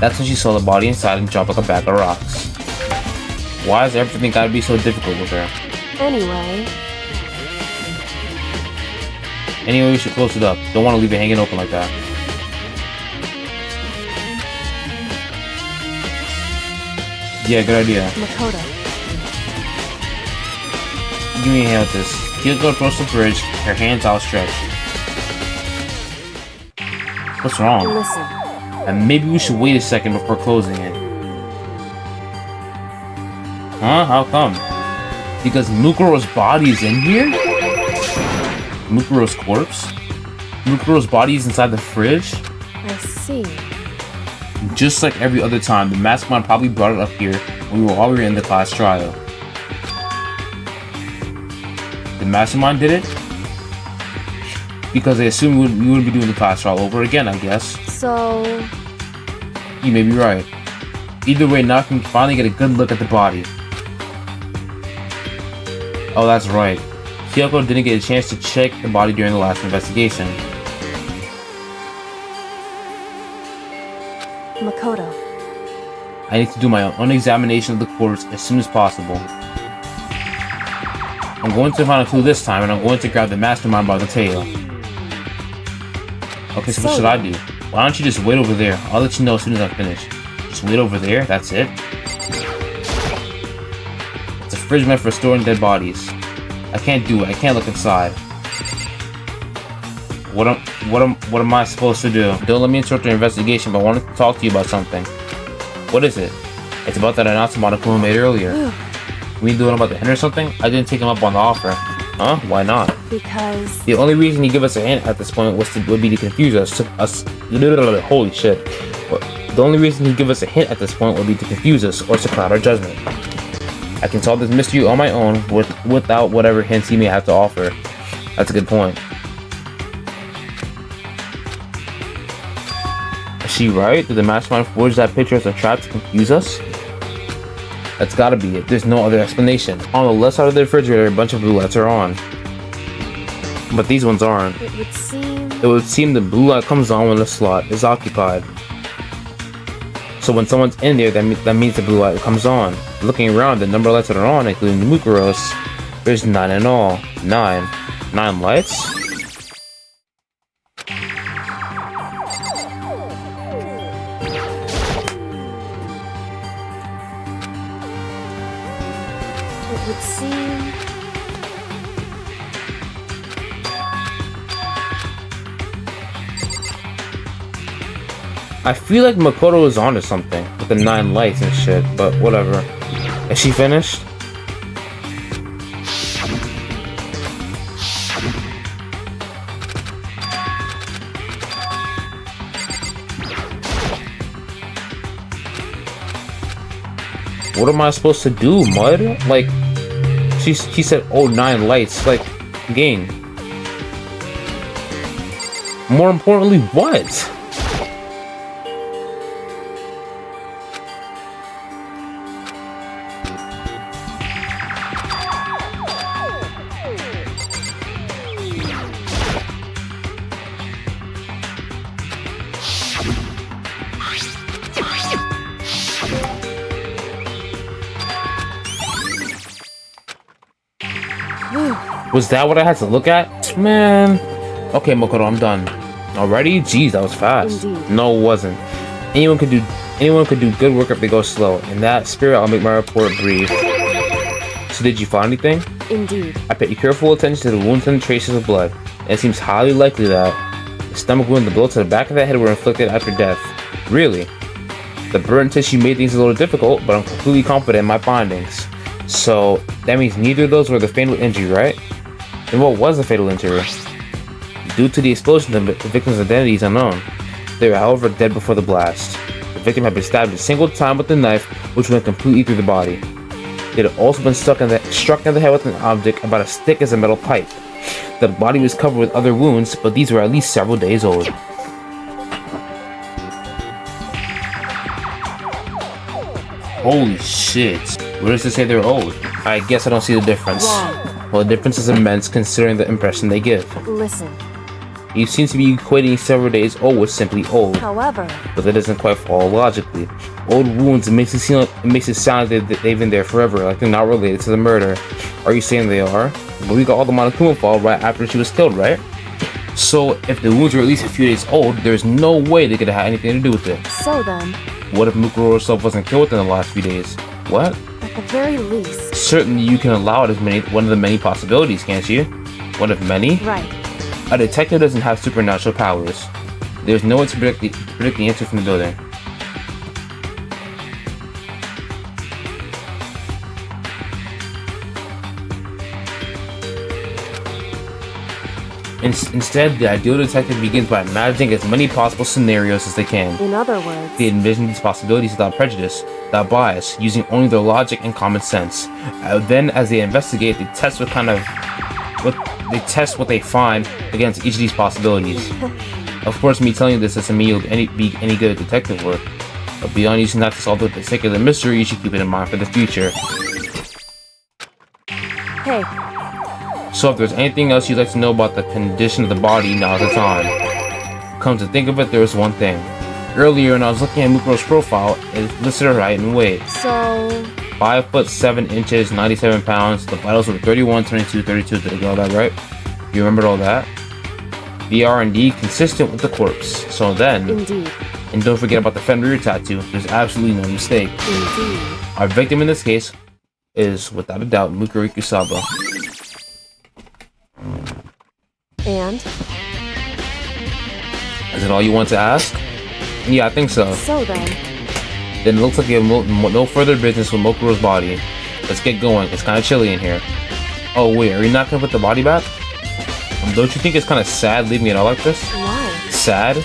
S4: that's when she saw the body inside and dropped like a bag of rocks. Why has everything gotta be so difficult with her? Anyway, we should close it up. Don't want to leave it hanging open like that. Yeah, good idea.
S5: Makoto.
S4: Give me a hand with this. Kyoko approached the fridge, her hands outstretched. What's wrong?
S5: Listen.
S4: And maybe we should wait a second before closing it. Huh? How come? Because Mukuro's body is in here? Mukuro's corpse? Mukuro's body is inside the fridge?
S5: I see.
S4: Just like every other time, the mastermind probably brought it up here when we were in the class trial. The mastermind did it? Because they assumed we wouldn't be doing the class trial over again, I guess.
S5: So...
S4: You may be right. Either way, now I can finally get a good look at the body. Oh, that's right. Kyoko didn't get a chance to check the body during the last investigation.
S5: Makoto.
S4: I need to do my own examination of the corpse as soon as possible. I'm going to find a clue this time, and I'm going to grab the mastermind by the tail. Okay, so what should I do? Why don't you just wait over there? I'll let you know as soon as I finish. Just wait over there, that's it. It's a fridge meant for storing dead bodies. I can't do it, I can't look inside. What am I supposed to do? Don't let me interrupt your investigation, but I wanted to talk to you about something. What is it? It's about that announcement Monokuma made earlier. We doing about the hint or something? I didn't take him up on the offer. Huh? Why not?
S5: Because...
S4: The only reason he gave us a hint at this point would be to confuse us. Holy shit. The only reason he'd give us a hint at this point would be to confuse us or to cloud our judgment. I can solve this mystery on my own without whatever hints he may have to offer. That's a good point. Is she right? Did the mastermind forge that picture as a trap to confuse us? That's gotta be it. There's no other explanation. On the left side of the refrigerator, a bunch of blue lights are on. But these ones aren't.
S5: It
S4: would seem the blue light comes on when the slot is occupied. So when someone's in there, that means the blue light comes on. Looking around, the number of lights that are on, including the Mukuros, there's 9 in all. 9 lights?
S5: It would seem...
S4: I feel like Makoto is onto something with the 9 lights and shit, but whatever. Is she finished? What am I supposed to do, Mud? Like, he said, oh, 9 lights. Like, gang. More importantly, what? Was that what I had to look at? Man. Okay, Makoto, I'm done. Already? Jeez, that was fast.
S5: Indeed.
S4: No, it wasn't. Anyone could do good work if they go slow. In that spirit, I'll make my report brief. So did you find anything?
S5: Indeed.
S4: I paid careful attention to the wounds and traces of blood. And it seems highly likely that the stomach wound and the blow to the back of the head were inflicted after death. Really? The burn tissue made things a little difficult, but I'm completely confident in my findings. So that means neither of those were the fatal injury, right? Then what was the fatal injury? Due to the explosion, the victim's identity is unknown. They were, however, dead before the blast. The victim had been stabbed a single time with the knife, which went completely through the body. It had also been struck in the head with an object about as thick as a metal pipe. The body was covered with other wounds, but these were at least several days old. Holy shit. Where does it say they're old? I guess I don't see the difference.
S5: Wrong.
S4: Well, the difference is immense considering the impression they give.
S5: Listen.
S4: You seem to be equating several days old with simply old.
S5: However,
S4: but that doesn't quite follow logically. Old wounds makes it sound that they've been there forever, like they're not related to the murder. Are you saying they are? But we got all the Monokuma fall right after she was killed, right? So if the wounds were at least a few days old, there's no way they could have had anything to do with it.
S5: so then,
S4: What if Mukuro herself wasn't killed within the last few days? What?
S5: at the very least,
S4: Certainly you can allow it as one of the many possibilities, can't you? One of many?
S5: right.
S4: A detective doesn't have supernatural powers. There's no way to predict the answer from the building. Instead, the ideal detective begins by imagining as many possible scenarios as they can.
S5: In other words,
S4: They envision these possibilities without prejudice, without bias, using only their logic and common sense. Then, as they investigate, they test what they find against each of these possibilities. Of course, me telling you this doesn't mean you'll be any good at detective work. But beyond using that to solve the particular mystery, you should keep it in mind for the future.
S5: hey,
S4: So if there's anything else you'd like to know about the condition of the body, now's the time. Come to think of it, there was one thing. Earlier, when I was looking at Mukuro's profile, it listed her height and weight.
S5: so
S4: 5 foot 7 inches, 97 pounds. The vitals were 31, 22, 32. Did I get all that right? You remembered all that? BR and D consistent with the corpse. So then,
S5: indeed,
S4: and don't forget about the front rear tattoo. There's absolutely no mistake.
S5: indeed.
S4: Our victim in this case is, without a doubt, Mukuro Ikusaba.
S5: And
S4: Is it all you want to ask? Yeah, I think so.
S5: so then,
S4: Then it looks like you have no further business with Mokuro's body. Let's get going. It's kind of chilly in here. Oh wait, are you not gonna put the body back? Don't you think it's kind of sad leaving it all like this?
S5: why?
S4: Sad?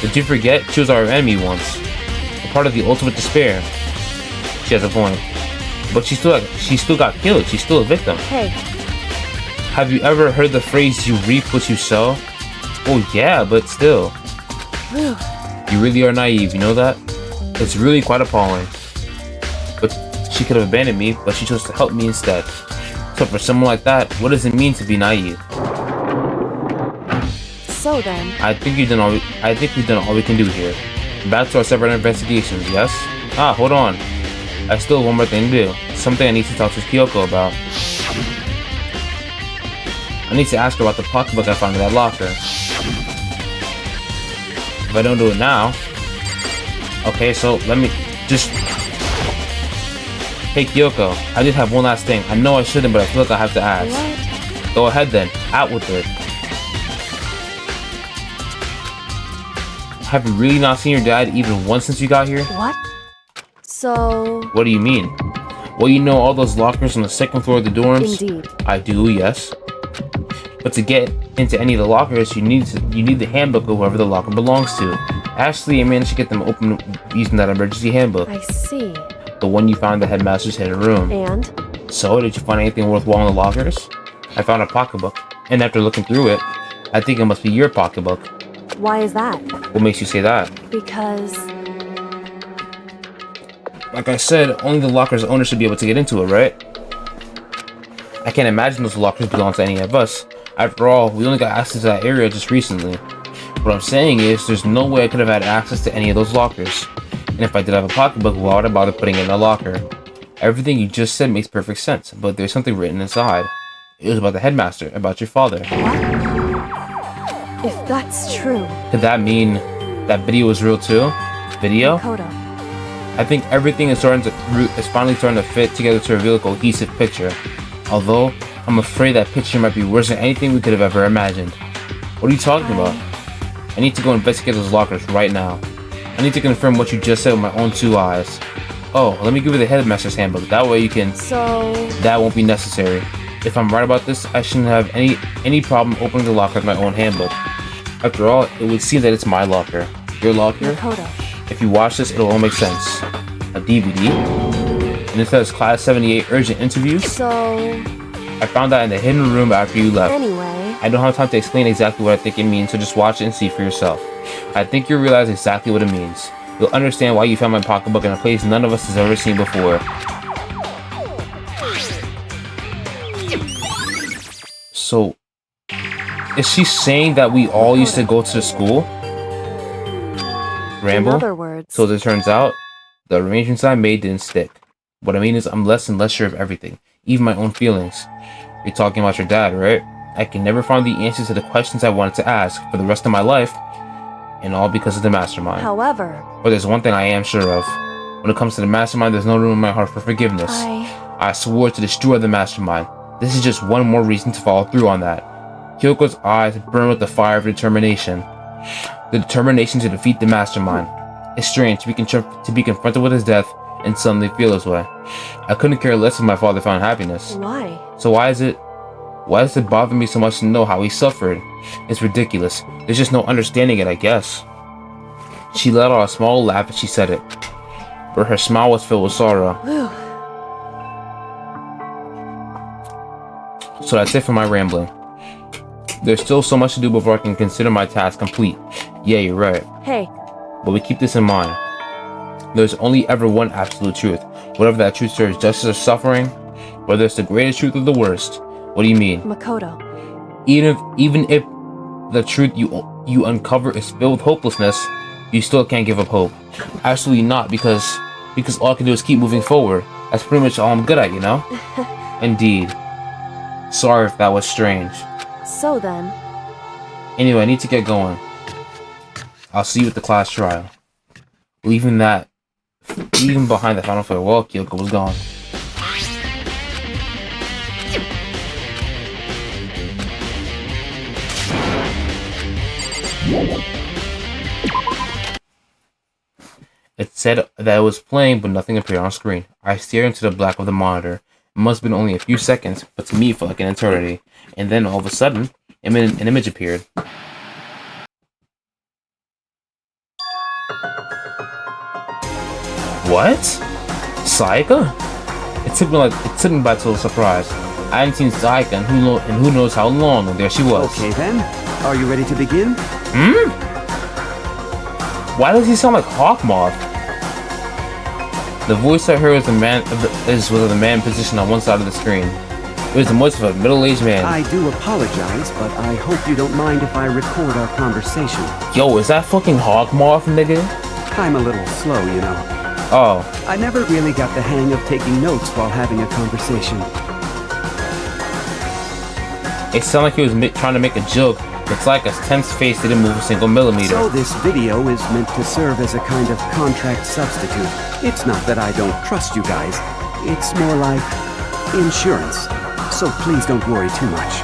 S4: Did you forget she was our enemy once? A part of the ultimate despair. She has a point. But she still got killed. She's still a victim.
S5: Hey,
S4: Have you ever heard the phrase "you reap what you sow"? Oh yeah, but still.
S5: whew,
S4: You really are naive, you know that? It's really quite appalling. But she could have abandoned me, but she chose to help me instead. So for someone like that, what does it mean to be naive?
S5: so then,
S4: I think we've done all we can do here. Back to our separate investigations, yes? Ah, hold on. I still have one more thing to do. Something I need to talk to Kyoko about. I need to ask her about the pocketbook I found in that locker. If I don't do it now... Okay, so let me just... Hey Kyoko, I just have one last thing. I know I shouldn't, but I feel like I have to ask.
S5: what?
S4: Go ahead then, out with it. Have you really not seen your dad even once since you got here?
S5: What? So,
S4: What do you mean? Well, you know all those lockers on the second floor of the dorms?
S5: indeed.
S4: I do, yes. But to get into any of the lockers, you need the handbook of whoever the locker belongs to. Ashley, I managed to get them open using that emergency handbook.
S5: I see.
S4: The one you found in the headmaster's hidden room.
S5: And?
S4: So, did you find anything worthwhile in the lockers? I found a pocketbook, and after looking through it, I think it must be your pocketbook.
S5: Why is that?
S4: What makes you say that?
S5: Because,
S4: Like I said, only the locker's owner should be able to get into it, right? I can't imagine those lockers belong to any of us. After all, we only got access to that area just recently. What I'm saying is, there's no way I could have had access to any of those lockers. And if I did have a pocketbook, why would I bother putting it in a locker? Everything you just said makes perfect sense, but there's something written inside. It was about the headmaster, about your father.
S5: if that's true,
S4: Could that mean that video was real too? Video?
S5: Koda,
S4: I think everything is finally starting to fit together to reveal a cohesive picture. Although, I'm afraid that picture might be worse than anything we could have ever imagined. What are you talking about? I need to go investigate those lockers right now. I need to confirm what you just said with my own 2 eyes. Oh, let me give you the headmaster's handbook. That way you can...
S5: so,
S4: That won't be necessary. If I'm right about this, I shouldn't have any problem opening the locker with my own handbook. After all, it would seem that it's my locker. Your locker?
S5: Koda,
S4: If you watch this, it'll all make sense. A DVD? And it says Class 78 Urgent Interview?
S5: so,
S4: I found that in the hidden room after you left.
S5: anyway,
S4: I don't have time to explain exactly what I think it means, so just watch it and see for yourself. I think you'll realize exactly what it means. you'll understand why you found my pocketbook in a place none of us has ever seen before. So, is she saying that we all used to go to the school? Ramble?
S5: In other words,
S4: so as it turns out, the arrangements I made didn't stick. What I mean is I'm less and less sure of everything, even my own feelings. You're talking about your dad, right? I can never find the answers to the questions I wanted to ask for the rest of my life, and all because of the mastermind.
S5: however,
S4: But there's one thing I am sure of. When it comes to the mastermind, there's no room in my heart for forgiveness. I swore to destroy the mastermind. This is just one more reason to follow through on that. Kyoko's eyes burn with the fire of determination. The determination to defeat the mastermind. It's strange to be confronted with his death and suddenly feel this way. I couldn't care less if my father found happiness.
S5: why?
S4: So why does it bother me so much to know how he suffered? It's ridiculous. There's just no understanding it, I guess. She let out a small laugh as she said it, but her smile was filled with sorrow. So that's it for my rambling. There's still so much to do before I can consider my task complete. Yeah, you're right.
S5: Hey,
S4: But we keep this in mind. There's only ever one absolute truth. Whatever that truth serves justice or suffering, whether it's the greatest truth or the worst. What do you mean?
S5: Makoto.
S4: Even if the truth you uncover is filled with hopelessness, you still can't give up hope. Absolutely not, because all I can do is keep moving forward. That's pretty much all I'm good at, you know? Indeed. Sorry if that was strange.
S5: So then,
S4: Anyway, I need to get going. I'll see you at the class trial. Leaving behind the final farewell, Kyoko was gone. It said that it was playing, but nothing appeared on screen. I stared into the black of the monitor. It must have been only a few seconds, but to me it felt like an eternity. And then all of a sudden, an image appeared. What? Sayaka? It took me by total surprise. I hadn't seen Sayaka in who knows how long, and there she was.
S13: Okay then, are you ready to begin?
S4: Why does he sound like Hawkmoth? The voice I heard was the man positioned on one side of the screen. It was the voice of a middle-aged man.
S13: I do apologize, but I hope you don't mind if I record our conversation.
S4: Yo, is that fucking Hawkmoth, nigga?
S13: I'm a little slow, you know.
S4: Oh.
S13: I never really got the hang of taking notes while having a conversation.
S4: It sounded like he was trying to make a joke. It's like a tense face didn't move a single millimeter.
S13: So this video is meant to serve as a kind of contract substitute. It's not that I don't trust you guys. It's more like insurance. So please don't worry too much.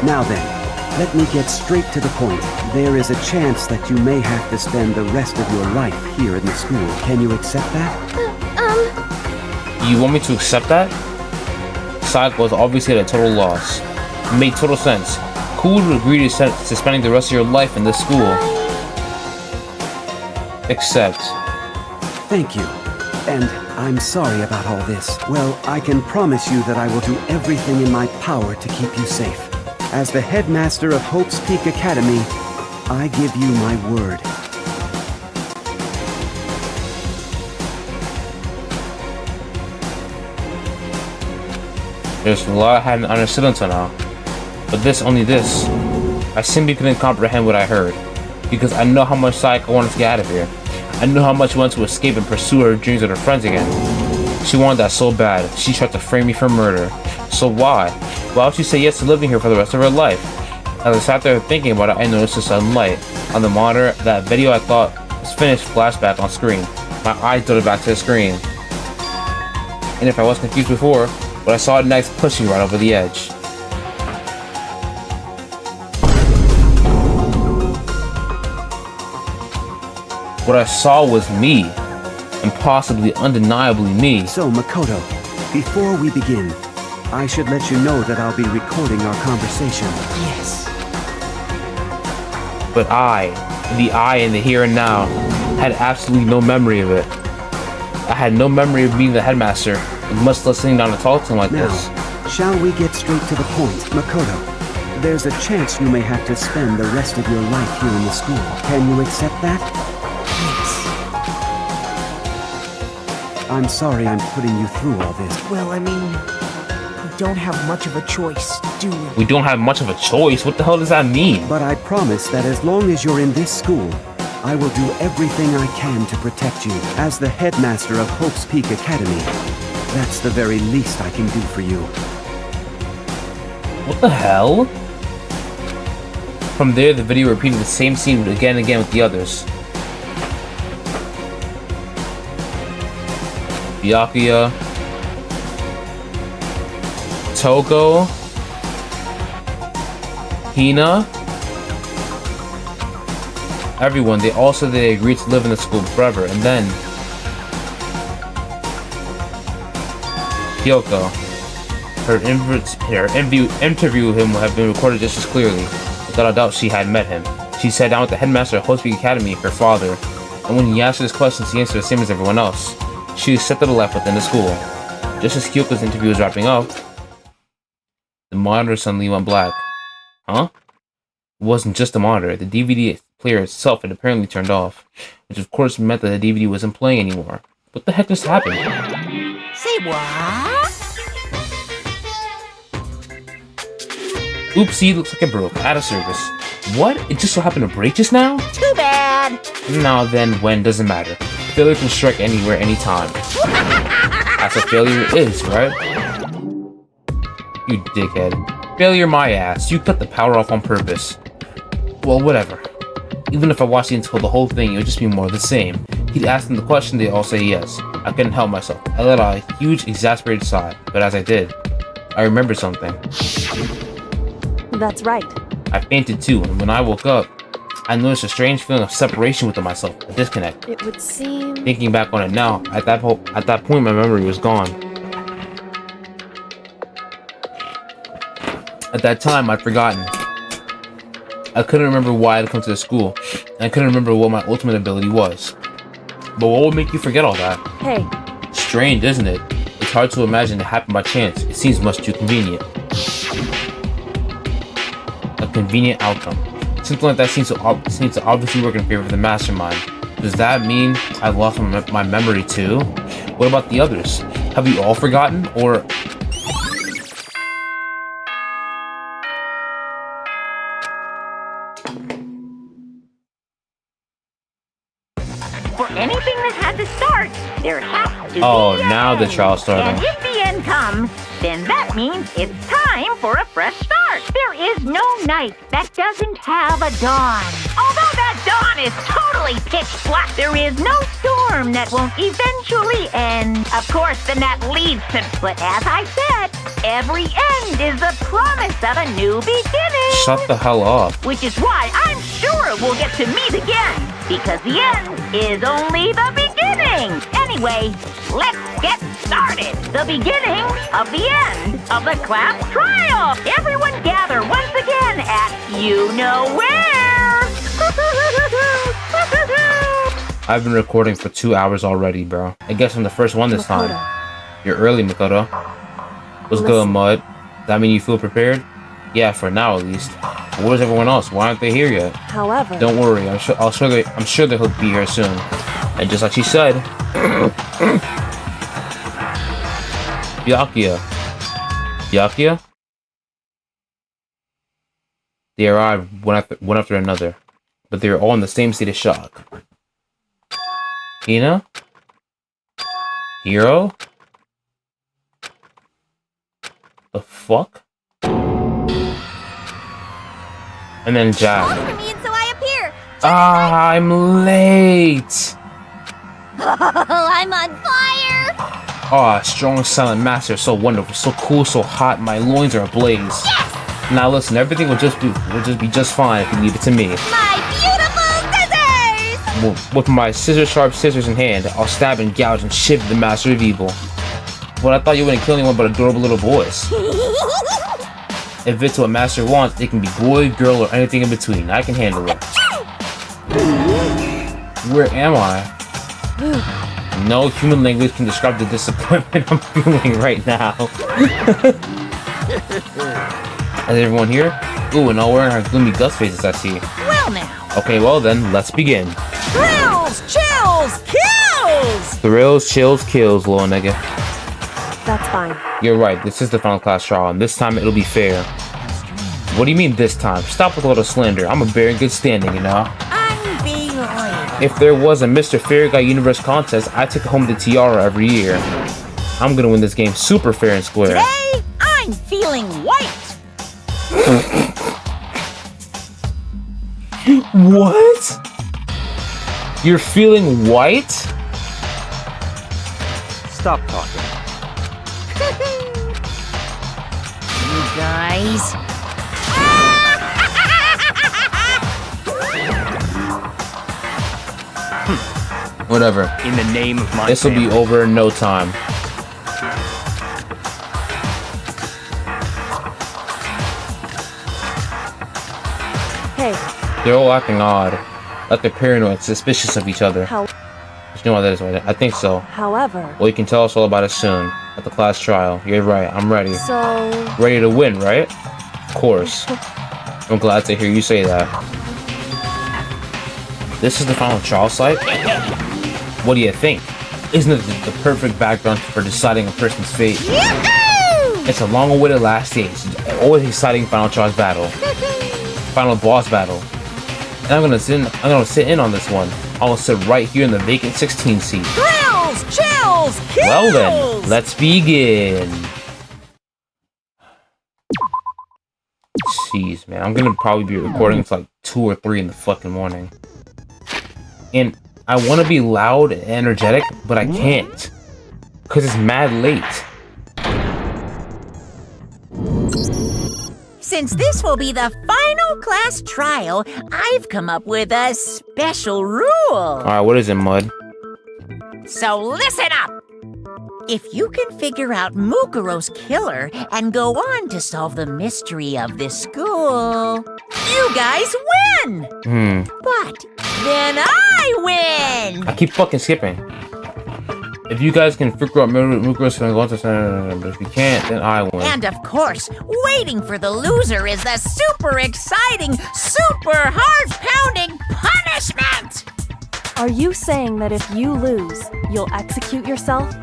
S13: Now then, let me get straight to the point. There is a chance that you may have to spend the rest of your life here in the school. Can you accept that?
S4: You want me to accept that? Sayaka was obviously at a total loss. It made total sense. Who would agree to spending the rest of your life in this school? Except...
S13: Thank you. And I'm sorry about all this. Well, I can promise you that I will do everything in my power to keep you safe. As the headmaster of Hope's Peak Academy, I give you my word.
S4: There's a lot I hadn't understood until now. But only this. I simply couldn't comprehend what I heard. Because I know how much Sayaka wanted to get out of here. I knew how much she wanted to escape and pursue her dreams with her friends again. She wanted that so bad. She tried to frame me for murder. So why? Why would she say yes to living here for the rest of her life? As I sat there thinking about it, I noticed a sudden light. On the monitor, that video I thought was finished flashed back on screen. My eyes darted back to the screen. And if I was confused before, but I saw it next pushing right over the edge. What I saw was me, and possibly undeniably me.
S13: So, Makoto, before we begin, I should let you know that I'll be recording our conversation.
S6: Yes.
S4: But the I in the here and now, had absolutely no memory of it. I had no memory of being the headmaster, much less sitting down to talk to him like this.
S13: Shall we get straight to the point? Makoto, there's a chance you may have to spend the rest of your life here in the school. Can you accept that?
S6: Yes.
S13: I'm sorry I'm putting you through all this.
S14: Well, I mean, we don't have much of a choice, do we?
S4: We don't have much of a choice? What the hell does that mean?
S13: But I promise that as long as you're in this school, I will do everything I can to protect you. As the headmaster of Hope's Peak Academy, that's the very least I can do for you.
S4: What the hell? From there, the video repeated the same scene again and again with the others. Byakuya, Toko, Hina, everyone, they all said they agreed to live in the school forever, and then Kyoko, her interview with him would have been recorded just as clearly. Without a doubt, she had met him. She sat down with the headmaster of Hope's Peak Academy, her father, and when he asked her his questions, he answered the same as everyone else. She was set to the left within the school. Just as Kyoko's interview was wrapping up, the monitor suddenly went black. Huh? It wasn't just the monitor. The DVD player itself had apparently turned off, which of course meant that the DVD wasn't playing anymore. What the heck just happened?
S6: Say what?
S4: Oopsie, looks like it broke. Out of service. What? It just so happened to break just now?
S6: Too bad.
S4: Now then, when doesn't matter. Failure can strike anywhere, anytime. That's what failure is, right? You dickhead. Failure my ass. You cut the power off on purpose. Well, whatever. Even if I watched the whole thing, it would just be more of the same. He'd ask them the question, they'd all say yes. I couldn't help myself. I let out a huge, exasperated sigh. But as I did, I remembered something.
S5: That's right.
S4: I fainted too, and when I woke up, I noticed a strange feeling of separation within myself, a disconnect.
S5: It would seem...
S4: Thinking back on it now, at that point my memory was gone. At that time, I'd forgotten. I couldn't remember why I'd come to the school, and I couldn't remember what my ultimate ability was. But what would make you forget all that?
S5: Hey.
S4: Strange, isn't it? It's hard to imagine it happened by chance. It seems much too convenient. A convenient outcome. Something like that seems to obviously work in favor of the mastermind. Does that mean I've lost my memory too? What about the others? Have you all forgotten, or...
S11: For anything that had to start, there has to be
S4: Oh,
S11: an
S4: now the
S11: end.
S4: trial's starting.
S11: And if the end comes, then that means it's time for a fresh start. There is no night that doesn't have a dawn. Although that dawn is totally pitch black, there is no storm that won't eventually end. Of course, then that leads to... But as I said, every end is the promise of a new beginning.
S4: Shut the hell up.
S11: Which is why I'm sure we'll get to meet again. Because the end is only the beginning. Anyway, let's get started. The beginning of the end of the class trial. Everyone gather once again at you-know-where.
S4: I've been recording for 2 hours already, bro. I guess I'm the first one this time. You're early, Makoto. What's good, Mud? Does that mean you feel prepared? Yeah, for now at least. But where's everyone else? Why aren't they here yet?
S5: However...
S4: Don't worry, I'm sure they'll be here soon. And just like she said... Byakuya. Byakuya? They arrived one after another, but they were all in the same state of shock. Hina? Hiro? The fuck? And then Jack.
S8: For me, and so I appear.
S4: Ah, I'm late!
S8: I'm on fire!
S4: Ah, strong silent master, so wonderful, so cool, so hot, my loins are ablaze.
S8: Yes!
S4: Now listen, everything will just be just fine if you leave it to me.
S8: My beautiful scissors!
S4: With my sharp scissors in hand, I'll stab and gouge and shiv the master of evil. But I thought you wouldn't kill anyone but adorable little boys. If it's what master wants, it can be boy, girl, or anything in between. I can handle it. Where am I? No human language can describe the disappointment I'm feeling right now. Is everyone here? Ooh, and all wearing her gloomy gust faces, I see.
S6: Well now.
S4: Okay, well then, let's begin.
S14: Thrills, chills, kills!
S4: Thrills, chills, kills, little nigga.
S5: That's fine.
S4: You're right, this is the final class trial, and this time it'll be fair. What do you mean this time? Stop with a little slander. I'm a bear in good standing, you know?
S6: Unbelievable.
S4: If there was a Mr. Fair Guy Universe contest, I take home the tiara every year. I'm gonna win this game super fair and square.
S6: Today, I'm feeling white.
S4: What? You're feeling white?
S9: Stop talking.
S6: You guys.
S4: Whatever.
S9: In the name of my
S4: This will be over in no time.
S5: Hey.
S4: They're all acting odd. Like they're paranoid, suspicious of each other.
S5: How?
S4: You know what that is, right? I think so.
S5: However.
S4: Well, you can tell us all about it soon. At the class trial. You're right, I'm ready.
S5: So...
S4: Ready to win, right? Of course. I'm glad to hear you say that. This is the final trial site? What do you think? Isn't it the perfect background for deciding a person's fate? It's a long-awaited last stage. Always exciting final trials battle. Final boss battle. And I'm gonna sit in on this one. I will sit right here in the vacant 16 seat.
S6: Thrills, chills, kills.
S4: Well then, let's begin. Jeez, man, I'm gonna probably be recording until like 2 or 3 in the fucking morning. And I want to be loud and energetic, but I can't. Because it's mad late.
S6: Since this will be the final class trial, I've come up with a special rule.
S4: Alright, what is it, Mud?
S6: So listen up! If you can figure out Mukuro's killer and go on to solve the mystery of this school, you guys win! But then I win!
S4: I keep fucking skipping. If you guys can figure out Mukuro's gonna go on to but if you can't, then I win.
S6: And of course, waiting for the loser is the super exciting, super heart-pounding punishment!
S5: Are you saying that if you lose, you'll execute yourself?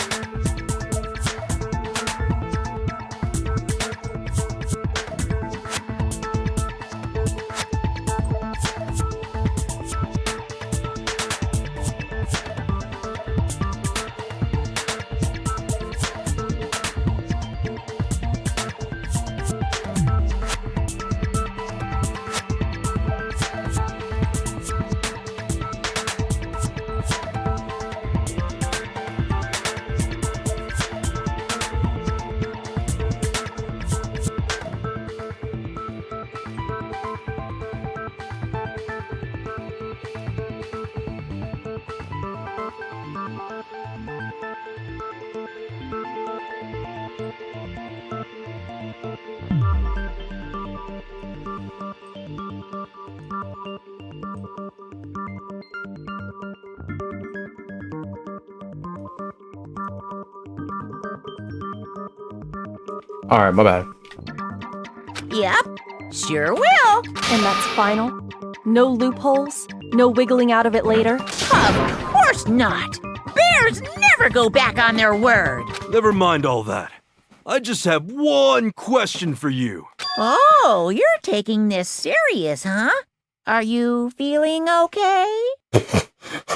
S4: Alright, my bad.
S6: Yep, sure will.
S5: And that's final? No loopholes? No wiggling out of it later?
S6: Of course not! Bears never go back on their word!
S10: Never mind all that. I just have one question for you.
S6: Oh, you're taking this serious, huh? Are you feeling okay?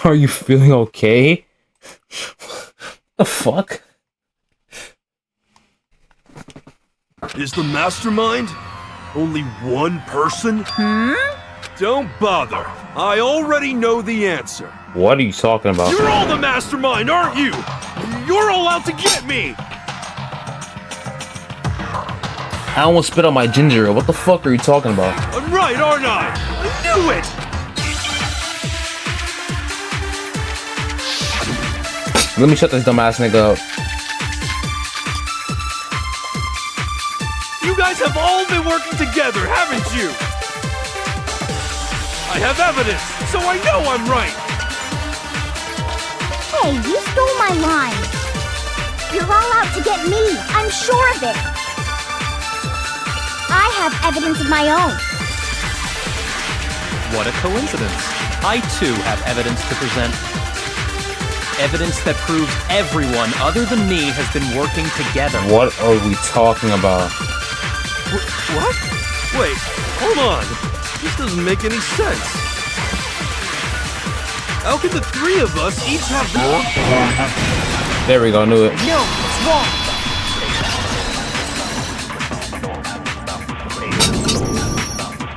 S4: Are you feeling okay? The fuck?
S10: Is the mastermind only one person? Don't bother. I already know the answer.
S4: What are you talking about?
S10: You're all the mastermind, aren't you? You're all out to get me!
S4: I almost spit out my ginger ale. What the fuck are you talking about?
S10: I'm right, aren't I? I knew it!
S4: Let me shut this dumbass nigga up.
S10: You guys have all been working together, haven't you? I have evidence, so I know I'm right.
S8: Hey, you stole my line. You're all out to get me. I'm sure of it. I have evidence of my own.
S9: What a coincidence. I too have evidence to present. evidence that proves everyone other than me has been working together.
S4: What are we talking about?
S10: What? Wait, hold on. This doesn't make any sense. How can the three of us each have
S4: There we go, knew it.
S14: No, it's wrong.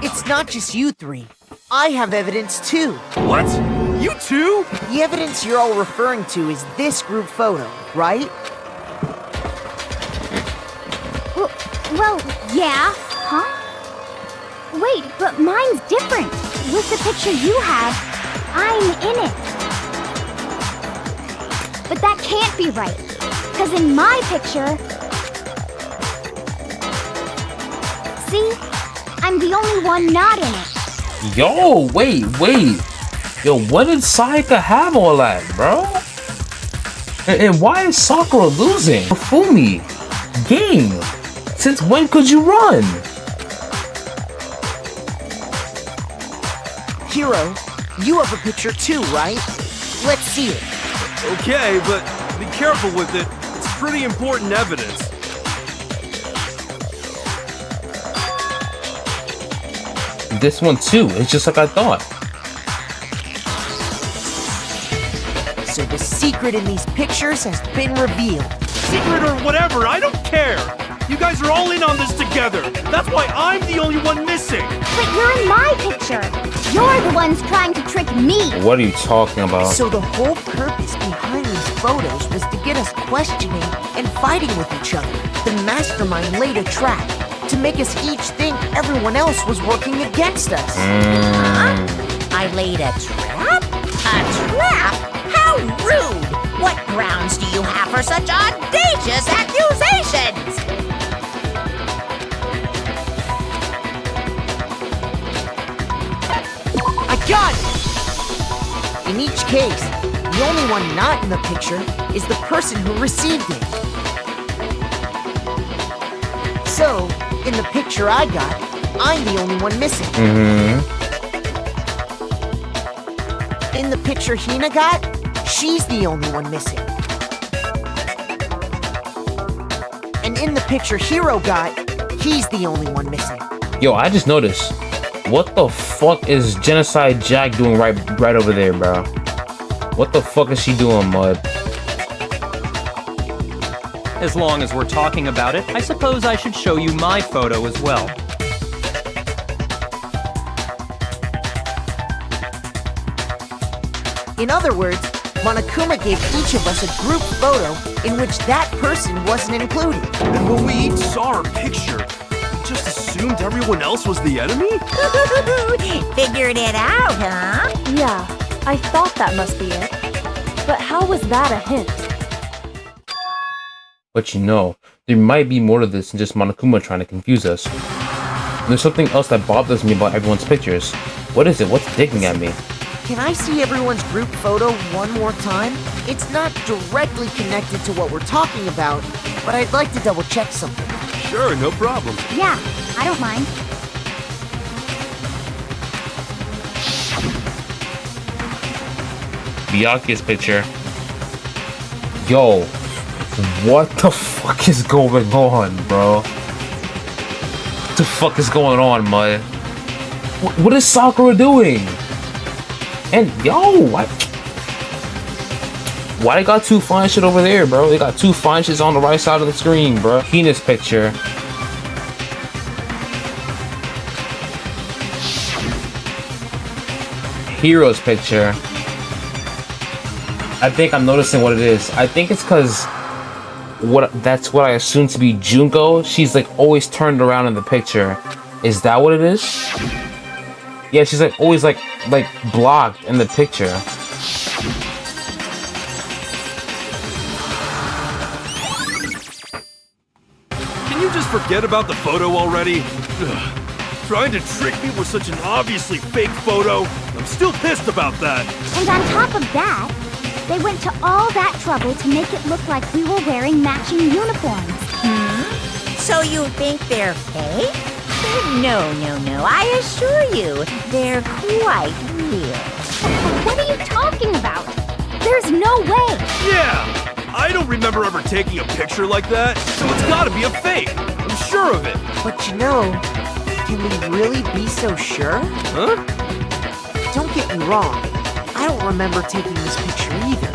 S14: It's not just you three. I have evidence too.
S10: What? You too?
S14: The evidence you're all referring to is this group photo, right?
S8: Well, yeah. Huh? Wait, but mine's different. With the picture you have, I'm in it. But that can't be right. Because in my picture... See? I'm the only one not in it.
S4: Yo, wait. Yo, what did Sayaka have all that, bro? And why is Sakura losing? Fumi, game. Since when could you run?
S14: Hiro, you have a picture too, right? Let's see it.
S10: Okay, but be careful with it. It's pretty important evidence.
S4: This one too, it's just like I thought.
S14: So the secret in these pictures has been revealed.
S10: Secret or whatever, I don't care. You guys are all in on this together. That's why I'm the only one missing.
S8: But you're in my picture. You're the ones trying to trick me.
S4: What are you talking about?
S14: So the whole purpose behind these photos was to get us questioning and fighting with each other. The mastermind laid a trap to make us each think everyone else was working against us.
S6: Huh? I laid a trap? A trap? How rude! What grounds do you have for such audacious accusations?
S14: I got it! In each case, the only one not in the picture is the person who received it. So, in the picture I got, I'm the only one missing. In the picture Hina got, she's the only one missing. And in the picture Hiro got, he's the only one missing.
S4: Yo, I just noticed. What the fuck is Genocide Jack doing right over there, bro? What the fuck is she doing, Mud?
S9: As long as we're talking about it, I suppose I should show you my photo as well.
S14: In other words, Monokuma gave each of us a group photo in which that person wasn't included.
S10: And when we each saw our picture, we just assumed everyone else was the enemy?
S6: Figured it out, huh?
S5: Yeah, I thought that must be it. But how was that a hint?
S4: But you know, there might be more to this than just Monokuma trying to confuse us. And there's something else that bothers me about everyone's pictures. What is it? What's digging at me?
S14: Can I see everyone's group photo one more time? It's not directly connected to what we're talking about, but I'd like to double check something.
S10: Sure, no problem.
S8: Yeah, I don't mind.
S4: Byakuya's picture. Yo, what the fuck is going on, bro? What the fuck is going on, Mud? What is Sakura doing? And yo, why they got two fine shit over there, bro? They got two fine shits on the right side of the screen, bro. Hina's picture. Hiro's picture. I think I'm noticing what it is. I think it's because that's what I assume to be Junko. She's like always turned around in the picture. Is that what it is? Yeah, she's like always like blocked in the picture.
S10: Can you just forget about the photo already? Ugh. Trying to trick me with such an obviously fake photo? I'm still pissed about that.
S8: And on top of that, they went to all that trouble to make it look like we were wearing matching uniforms.
S6: So you think they're fake? No. I assure you, they're quite real.
S8: What are you talking about? There's no way!
S10: Yeah! I don't remember ever taking a picture like that, so it's gotta be a fake. I'm sure of it.
S14: But you know, can we really be so sure?
S10: Huh?
S14: Don't get me wrong, I don't remember taking this picture either.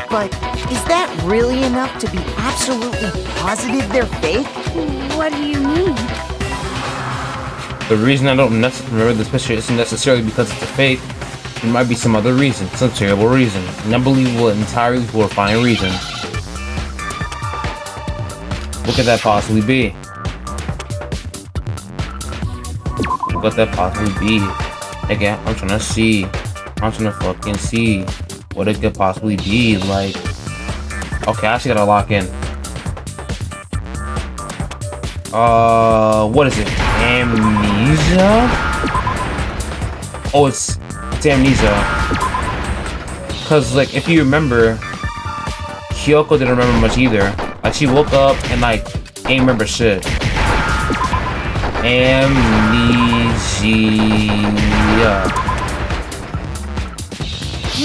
S14: But is that really enough to be absolutely positive they're fake?
S8: What do you mean?
S4: The reason I don't remember this picture isn't necessarily because it's a fake. There might be some other reason, some terrible reason, an unbelievable and entirely horrifying reason. What could that possibly be? What could that possibly be? Again, I'm trying to see. I'm trying to fucking see what it could possibly be. Like, okay, I actually gotta lock in. What is it? Amnesia? Oh, it's amnesia. Cause like, if you remember, Kyoko didn't remember much either. Like, she woke up and like ain't remember shit. Amnesia.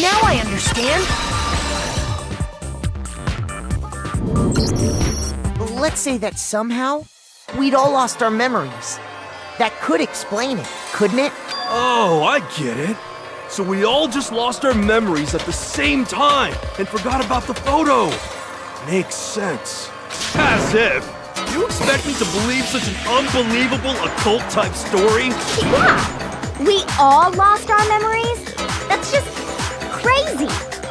S14: Now I understand. Let's say that somehow we'd all lost our memories. That could explain it, couldn't it?
S10: Oh, I get it. So we all just lost our memories at the same time and forgot about the photo. Makes sense. As if. You expect me to believe such an unbelievable occult-type story?
S8: Yeah! We all lost our memories? That's just crazy!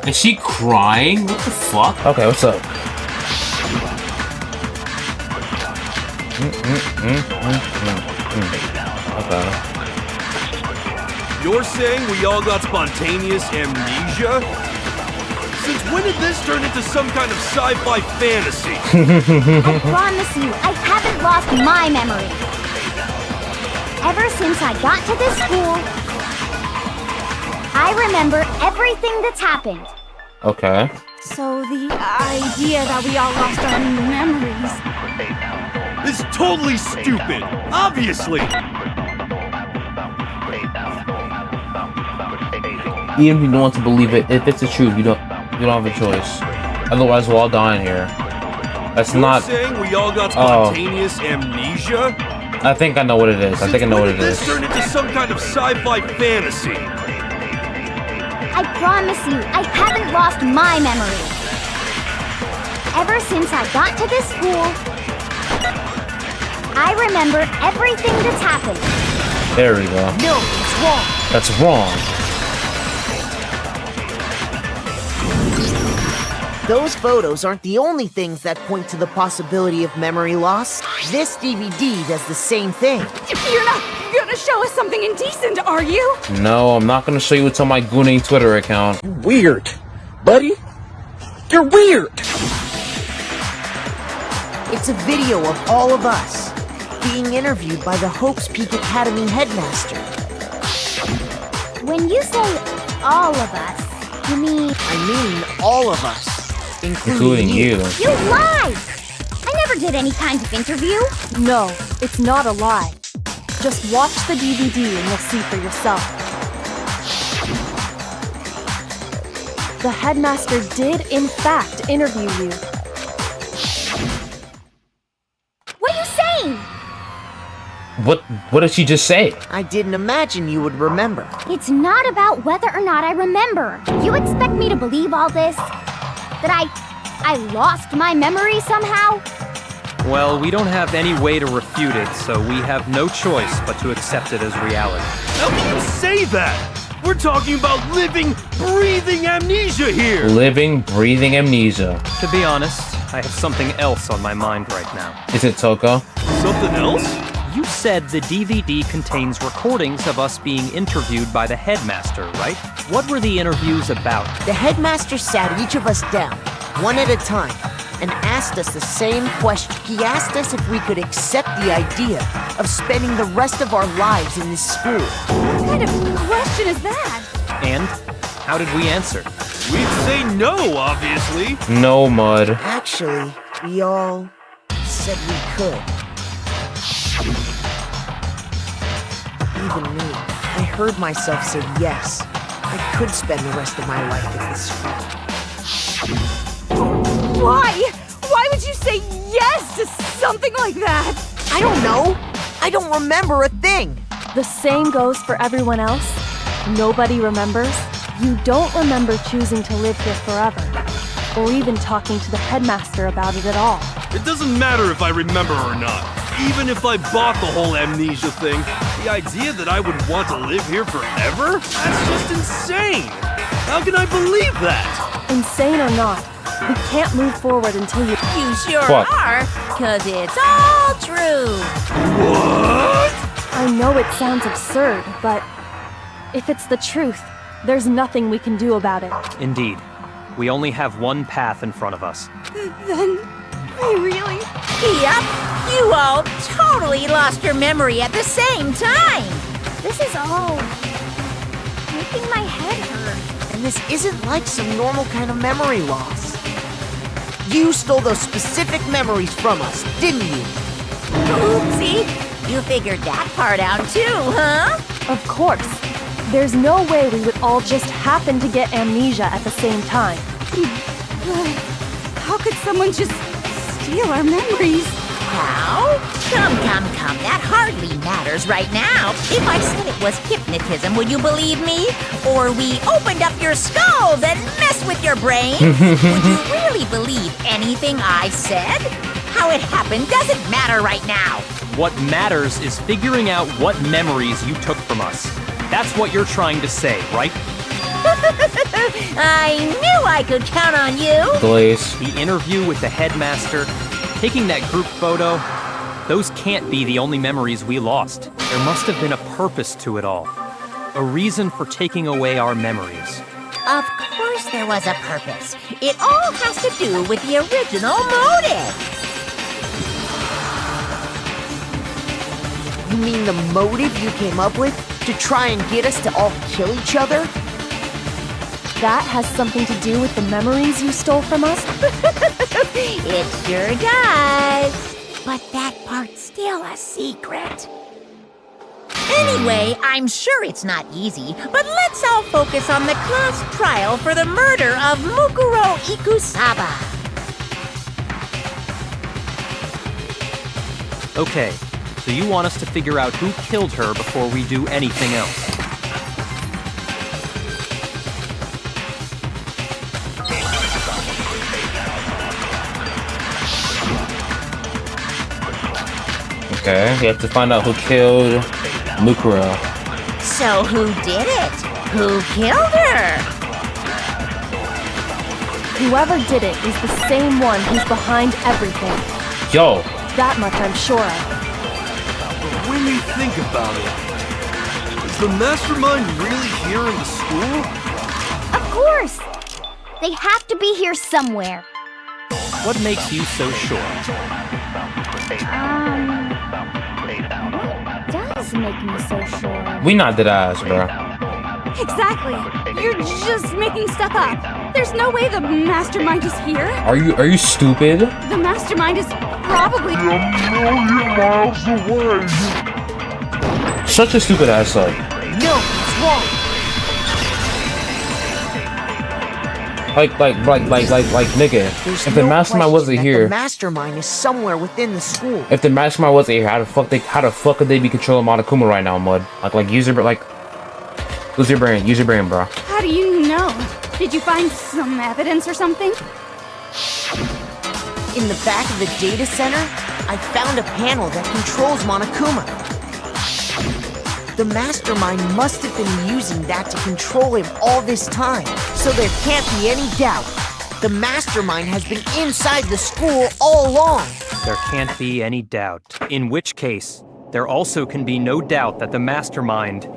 S4: Is she crying? What the fuck? Okay, what's up? Okay.
S10: You're saying we all got spontaneous amnesia? Since when did this turn into some kind of sci-fi fantasy?
S8: I promise you, I haven't lost my memory. Ever since I got to this school, I remember everything that's happened.
S4: Okay.
S8: So the idea that we all lost our memories...
S10: It's totally stupid! Obviously!
S4: Even if you don't want to believe it, if it's the truth, you don't have a choice. Otherwise, we'll all die in here. That's not.
S10: Saying we all got spontaneous amnesia?
S4: I think I know what it is. I think I know what it is.
S10: This turned into some kind of sci-fi fantasy.
S8: I promise you, I haven't lost my memory. Ever since I got to this school, I remember everything that's happened.
S4: There we go.
S14: No, it's wrong.
S4: That's wrong.
S14: Those photos aren't the only things that point to the possibility of memory loss. This DVD does the same thing.
S15: You're not gonna show us something indecent, are you?
S4: No, I'm not gonna show you what's on my gooning Twitter account.
S12: You're weird, buddy. You're weird.
S14: It's a video of all of us being interviewed by the Hope's Peak Academy headmaster.
S8: When you say all of us, you mean...
S14: I mean all of us.
S4: Including you.
S8: You lied! I never did any kind of interview.
S5: No, it's not a lie. Just watch the DVD and you'll see for yourself. The headmaster did, in fact, interview you.
S8: What are you saying?
S4: What did she just say?
S14: I didn't imagine you would remember.
S8: It's not about whether or not I remember. You expect me to believe all this? That I lost my memory somehow?
S9: Well, we don't have any way to refute it, so we have no choice but to accept it as reality.
S10: How can you say that? We're talking about living, breathing amnesia here!
S4: Living, breathing amnesia.
S9: To be honest, I have something else on my mind right now.
S4: Is it Toko?
S10: Something else?
S9: You said the DVD contains recordings of us being interviewed by the headmaster, right? What were the interviews about?
S14: The headmaster sat each of us down, one at a time, and asked us the same question. He asked us if we could accept the idea of spending the rest of our lives in this school.
S15: What kind of question is that?
S9: And how did we answer?
S10: We'd say no, obviously.
S4: No, Mud.
S14: Actually, we all said we could. Even me, I heard myself say yes. I could spend the rest of my life in this school.
S15: Why? Why would you say yes to something like that?
S14: I don't know. I don't remember a thing.
S5: The same goes for everyone else. Nobody remembers. You don't remember choosing to live here forever, or even talking to the headmaster about it at all.
S10: It doesn't matter if I remember or not. Even if I bought the whole amnesia thing, the idea that I would want to live here forever? That's just insane! How can I believe that?
S5: Insane or not, we can't move forward until you...
S6: You sure
S4: What?
S6: are, 'cause it's all true.
S10: What?
S5: I know it sounds absurd, but if it's the truth, there's nothing we can do about it.
S9: Indeed. We only have one path in front of us.
S15: Then, I really...
S6: Yep, you all totally lost your memory at the same time.
S8: This is all making my head hurt.
S14: And this isn't like some normal kind of memory loss. You stole those specific memories from us, didn't you?
S6: Oopsie, you figured that part out too, huh?
S5: Of course. There's no way we would all just happen to get amnesia at the same time.
S15: How could someone just steal our memories?
S6: How? Come, that hardly matters right now. If I said it was hypnotism, would you believe me? Or we opened up your skulls and messed with your brain? Would you really believe anything I said? How it happened doesn't matter right now.
S9: What matters is figuring out what memories you took from us. That's what you're trying to say, right?
S6: I knew I could count on you.
S4: Glaze.
S9: The interview with the headmaster, taking that group photo, those can't be the only memories we lost. There must have been a purpose to it all. A reason for taking away our memories.
S6: Of course there was a purpose. It all has to do with the original motive.
S14: You mean the motive you came up with to try and get us to all kill each other?
S5: That has something to do with the memories you stole from us?
S6: It sure does. But that part's still a secret. Anyway, I'm sure it's not easy, but let's all focus on the class trial for the murder of Mukuro Ikusaba.
S9: Okay, so you want us to figure out who killed her before we do anything else.
S4: Okay, we have to find out who killed Mukuro.
S6: So who did it? Who killed her?
S5: Whoever did it is the same one who's behind everything.
S4: Yo.
S5: That much I'm sure of.
S10: When you think about it, is the mastermind really here in the school?
S8: Of course! They have to be here somewhere.
S9: What makes you so sure?
S8: What does make me so sure?
S4: We not dead ass, bro.
S15: Exactly. You're just making stuff up. There's no way the mastermind is here.
S4: Are you stupid?
S15: The mastermind is probably
S16: a million miles away.
S4: Such a stupid ass up.
S14: No, it's wrong.
S4: Like, nigga. If the mastermind wasn't here,
S14: the mastermind is somewhere within the school.
S4: if the mastermind wasn't here, how the fuck could they be controlling Monokuma right now, Mud? Use your brain, bro.
S15: How do you know? Did you find some evidence or something?
S14: In the back of the data center, I found a panel that controls Monokuma. The mastermind must have been using that to control him all this time. So there can't be any doubt. The mastermind has been inside the school all along.
S9: There can't be any doubt. In which case, there also can be no doubt that the mastermind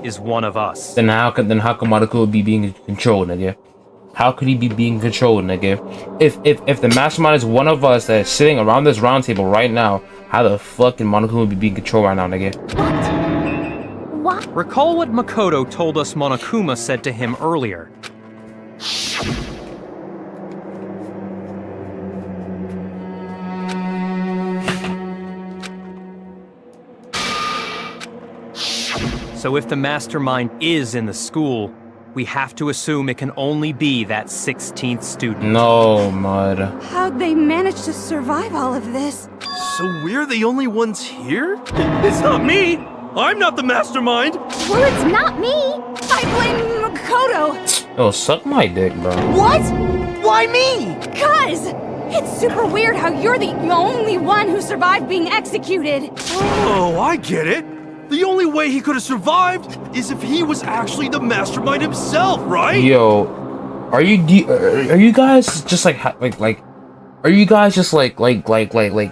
S9: is one of us.
S4: Then how come Monokuma be being controlled, nigga? How could he be being controlled, nigga? If the mastermind is one of us that's sitting around this round table right now, how the fuck can Monokuma be being controlled right now, nigga?
S8: What?
S9: Recall what Makoto told us Monokuma said to him earlier. So if the mastermind is in the school, we have to assume it can only be that 16th student.
S4: No, Mud.
S15: How'd they manage to survive all of this?
S10: So we're the only ones here? It's not me! I'm not the mastermind!
S8: Well, it's not me.
S15: I blame Makoto.
S4: Yo, suck my dick, bro.
S14: What? Why me?
S15: Cuz! It's super weird how you're the only one who survived being executed.
S10: Oh, I get it. The only way he could have survived is if he was actually the mastermind himself, right?
S4: Yo, are you guys just like are you guys just like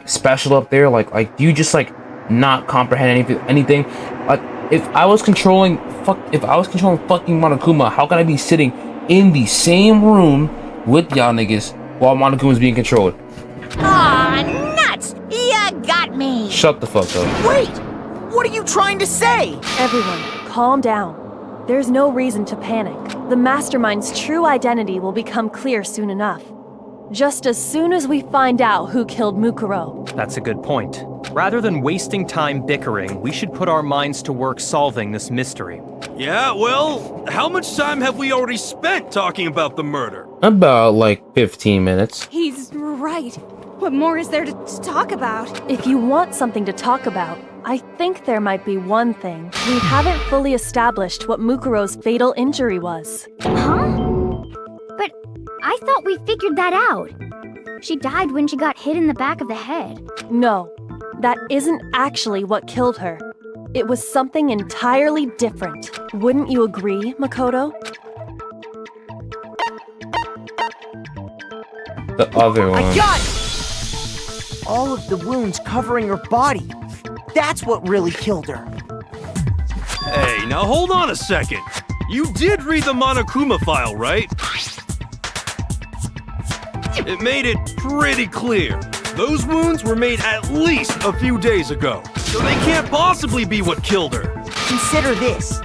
S4: special up there? Like do you just like not comprehend anything? Like if I was controlling fucking Monokuma, how can I be sitting in the same room with y'all niggas while Monokuma's being controlled?
S6: Aw, nuts! You got me!
S4: Shut the fuck up.
S14: Wait! What are you trying to say?
S5: Everyone, calm down. There's no reason to panic. The mastermind's true identity will become clear soon enough. Just as soon as we find out who killed Mukuro.
S9: That's a good point. Rather than wasting time bickering, we should put our minds to work solving this mystery.
S10: Yeah, well, how much time have we already spent talking about the murder?
S4: About like 15 minutes.
S15: He's right. What more is there to talk about?
S5: If you want something to talk about, I think there might be one thing. We haven't fully established what Mukuro's fatal injury was.
S8: Huh? But I thought we figured that out. She died when she got hit in the back of the head.
S5: No, that isn't actually what killed her. It was something entirely different. Wouldn't you agree, Makoto?
S4: The other one.
S14: I got it! All of the wounds covering her body. That's what really killed her.
S10: Hey, now hold on a second. You did read the Monokuma file, right? It made it pretty clear. Those wounds were made at least a few days ago, so they can't possibly be what killed her.
S14: Consider this.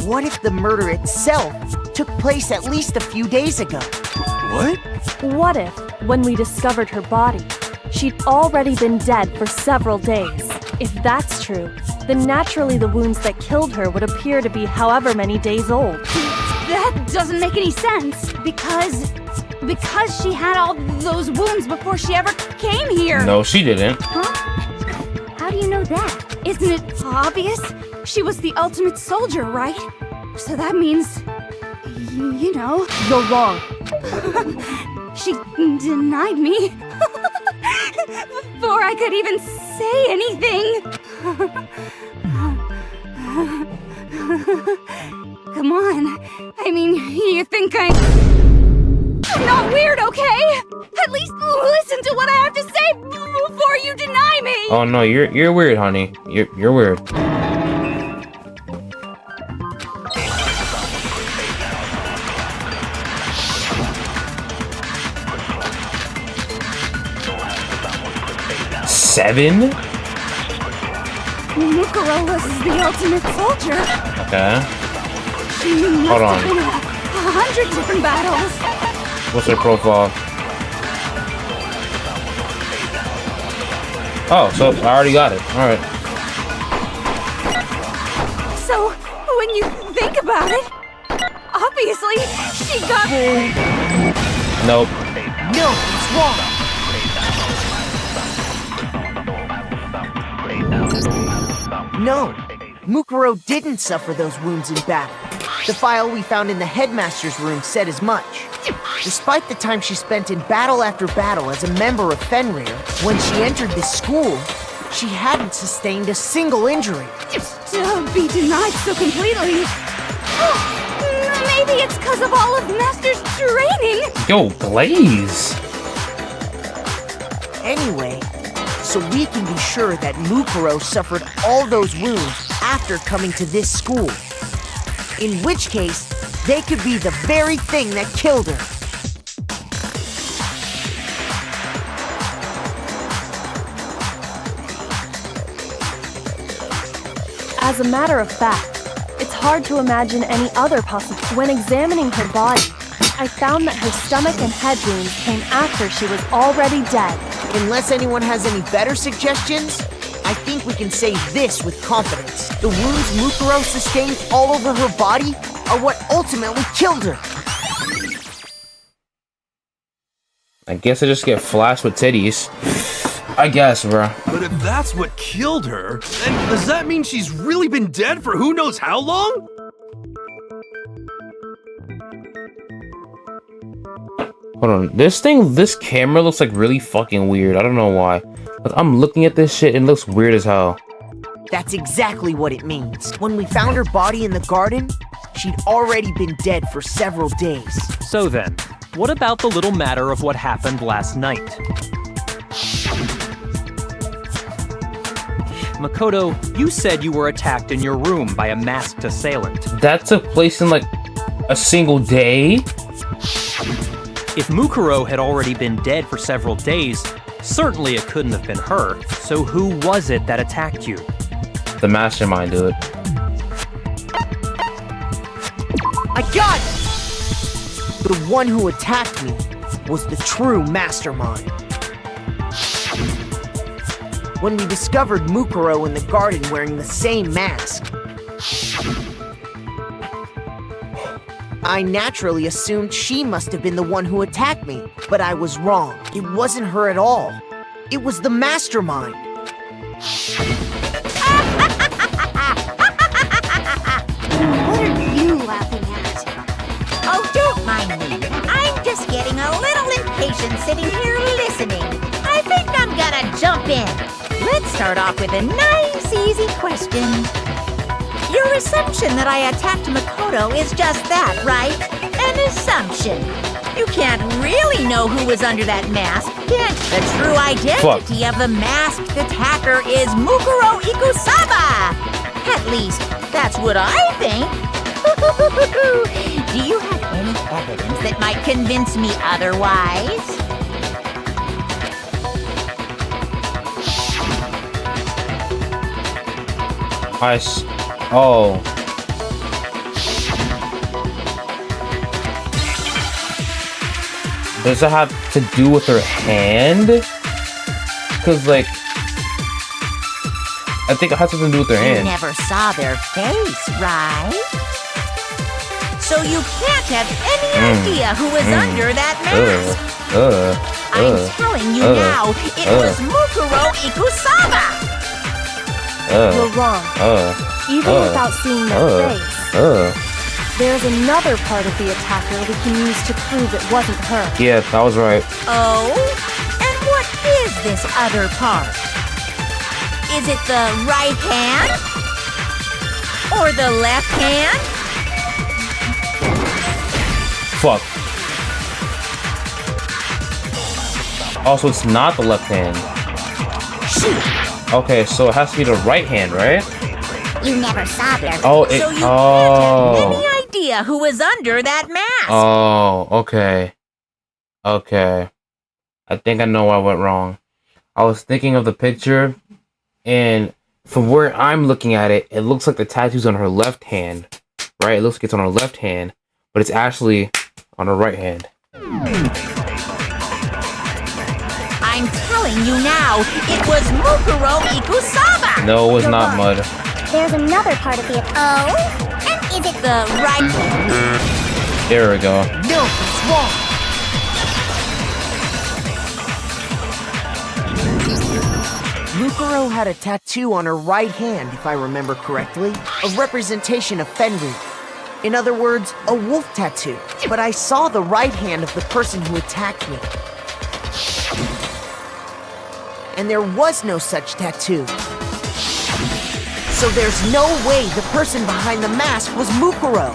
S14: What if the murder itself took place at least a few days ago?
S10: What?
S5: What if, when we discovered her body, she'd already been dead for several days? If that's true, then naturally the wounds that killed her would appear to be however many days old.
S15: That doesn't make any sense, because she had all those wounds before she ever came here.
S4: No, she didn't.
S8: Huh? How do you know that?
S15: Isn't it obvious? She was the ultimate soldier, right? So that means, you know...
S5: You're wrong.
S15: She denied me. Before I could even say anything. Come on. I mean, you think I'm not weird, okay? At least listen to what I have to say before you deny me.
S4: Oh no, you're weird, honey. You're weird. Seven?
S15: Mukuro was the ultimate soldier.
S4: Okay.
S15: She must
S4: Hold on.
S15: have been in 100 different battles.
S4: What's her profile? Oh, so I already got it. Alright.
S15: So, when you think about it, obviously, she got...
S4: Nope.
S14: No, it's wrong. No, Mukuro didn't suffer those wounds in battle. The file we found in the headmaster's room said as much. Despite the time she spent in battle after battle as a member of Fenrir, when she entered this school, she hadn't sustained a single injury.
S15: To be denied so completely... Maybe it's because of all of Master's training!
S4: Yo, Glaze!
S14: Anyway, so we can be sure that Mukuro suffered all those wounds after coming to this school. In which case, they could be the very thing that killed her.
S5: As a matter of fact, it's hard to imagine any other possible. When examining her body, I found that her stomach and head wounds came after she was already dead.
S14: Unless anyone has any better suggestions, I think we can say this with confidence. The wounds Mukuro sustained all over her body are what ultimately killed her.
S4: I guess I just get flashed with titties. I guess, bro.
S10: But if that's what killed her, then does that mean she's really been dead for who knows how long?
S4: Hold on. This camera looks like really fucking weird. I don't know why. But I'm looking at this shit and it looks weird as hell.
S14: That's exactly what it means. When we found her body in the garden, she'd already been dead for several days.
S9: So then, what about the little matter of what happened last night? Makoto, you said you were attacked in your room by a masked assailant.
S4: That took place in like a single day?
S9: If Mukuro had already been dead for several days, certainly it couldn't have been her. So who was it that attacked you?
S4: The mastermind, dude.
S14: I got it! The one who attacked me was the true mastermind. When we discovered Mukuro in the garden wearing the same mask, I naturally assumed she must have been the one who attacked me, but I was wrong. It wasn't her at all. It was the mastermind.
S8: What are you laughing at?
S6: Oh, don't mind me. I'm just getting a little impatient sitting here listening. I think I'm gonna jump in. Let's start off with a nice, easy question. Your assumption that I attacked Makoto is just that, right? An assumption. You can't really know who was under that mask, can you? The true identity of the masked attacker is Mukuro Ikusaba! At least, that's what I think. Do you have any evidence that might convince me otherwise?
S4: Oh. Does it have to do with her hand? Because, like, I think it has something to do with her hand.
S6: You never saw their face, right? So you can't have any idea who was under that mask. I'm telling you now, it was Mukuro Ikusaba!
S5: You're wrong. Even without seeing their face. There's another part of the attacker we can use to prove it wasn't her.
S4: Yeah, that was right.
S6: Oh? And what is this other part? Is it the right hand? Or the left hand?
S4: Fuck. Also, it's not the left hand. Okay, so it has to be the right hand, right?
S8: You never saw their face.
S4: Oh,
S6: So you can't have any idea who was under that mask.
S4: Oh, okay. Okay. I think I know where I went wrong. I was thinking of the picture, and from where I'm looking at it, it looks like the tattoo's on her left hand, right? It looks like it's on her left hand, but it's actually on her right hand.
S6: I'm telling you now, it was Mukuro Ikusaba!
S4: No, it was not Mud.
S8: There's another part of the... Oh? And is it
S6: the right...
S4: There we go.
S14: No, it's wrong. Mukuro had a tattoo on her right hand, if I remember correctly. A representation of Fenrir. In other words, a wolf tattoo. But I saw the right hand of the person who attacked me. And there was no such tattoo. So there's no way the person behind the mask was Mukuro.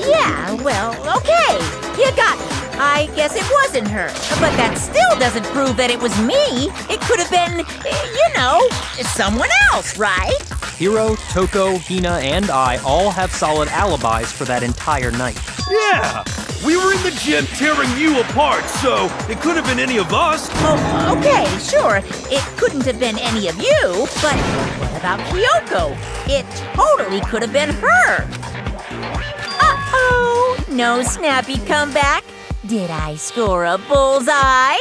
S6: Yeah, well, okay. You got me. I guess it wasn't her. But that still doesn't prove that it was me. It could have been, you know, someone else, right?
S9: Hiro, Toko, Hina, and I all have solid alibis for that entire night.
S10: Yeah! We were in the gym tearing you apart, so it could have been any of us.
S6: Oh, okay, sure. It couldn't have been any of you, but what about Kyoko? It totally could have been her. Uh-oh! No snappy comeback? Did I score a bullseye?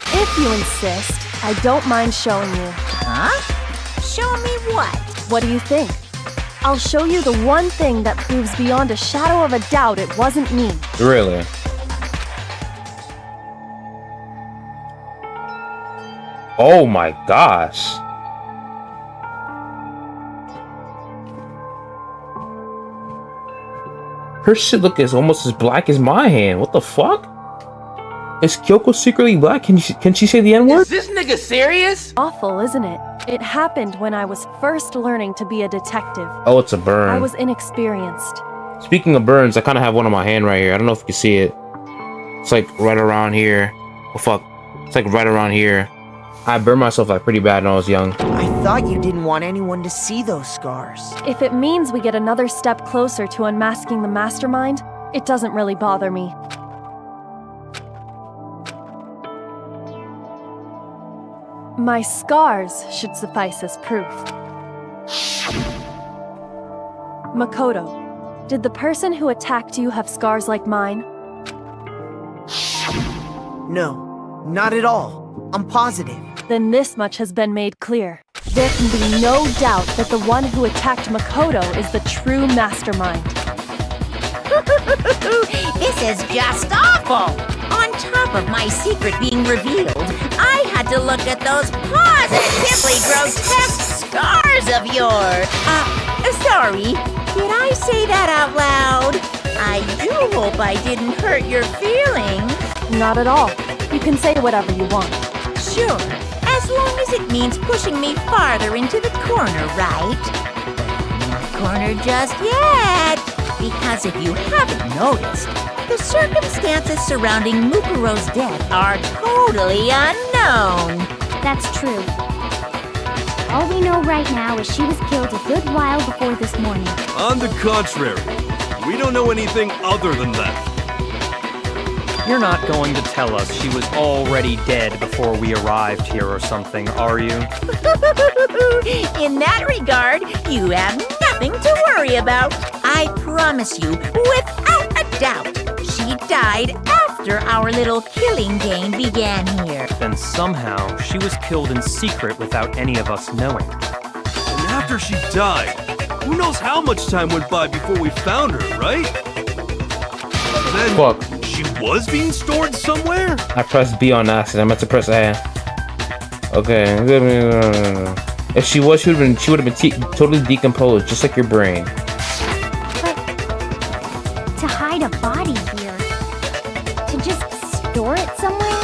S5: If you insist, I don't mind showing you.
S6: Huh? show me what?
S5: What do you think? I'll show you the one thing that proves beyond a shadow of a doubt it wasn't me.
S4: Really? Oh my gosh. Her shit look is almost as black as my hand. What the fuck? Is Kyoko secretly black? Can she say the N-word?
S17: Is this nigga serious?
S5: Awful, isn't it? It happened when I was first learning to be a detective.
S4: Oh, it's a burn.
S5: I was inexperienced.
S4: Speaking of burns, I kind of have one on my hand right here. I don't know if you can see it. It's like right around here. Oh fuck. It's like right around here. I burned myself like pretty bad when I was young.
S14: I thought you didn't want anyone to see those scars.
S5: If it means we get another step closer to unmasking the mastermind, it doesn't really bother me. My scars should suffice as proof. Makoto, did the person who attacked you have scars like mine?
S14: No, not at all. I'm positive.
S5: Then this much has been made clear. There can be no doubt that the one who attacked Makoto is the true mastermind.
S6: This is just awful! On top of my secret being revealed, I had to look at those positively grotesque scars of yours. Sorry, did I say that out loud? I do hope I didn't hurt your feelings.
S5: Not at all. You can say whatever you want.
S6: Sure, as long as it means pushing me farther into the corner, right? Not corner just yet, because if you haven't noticed, the circumstances surrounding Mukuro's death are totally unknown.
S8: That's true. All we know right now is she was killed a good while before this morning.
S10: On the contrary, we don't know anything other than that.
S9: You're not going to tell us she was already dead before we arrived here or something, are you?
S6: In that regard, you have nothing to worry about. I promise you, without a doubt, she died after our little killing game began here.
S9: Then somehow she was killed in secret without any of us knowing.
S10: And after she died, who knows how much time went by before we found her, right? Then
S4: Fuck.
S10: She was being stored somewhere?
S4: I pressed B on accident. I meant to press A. Okay. If she was, she would have been totally decomposed, just like your brain.
S8: But to hide a body here, to just store it somewhere?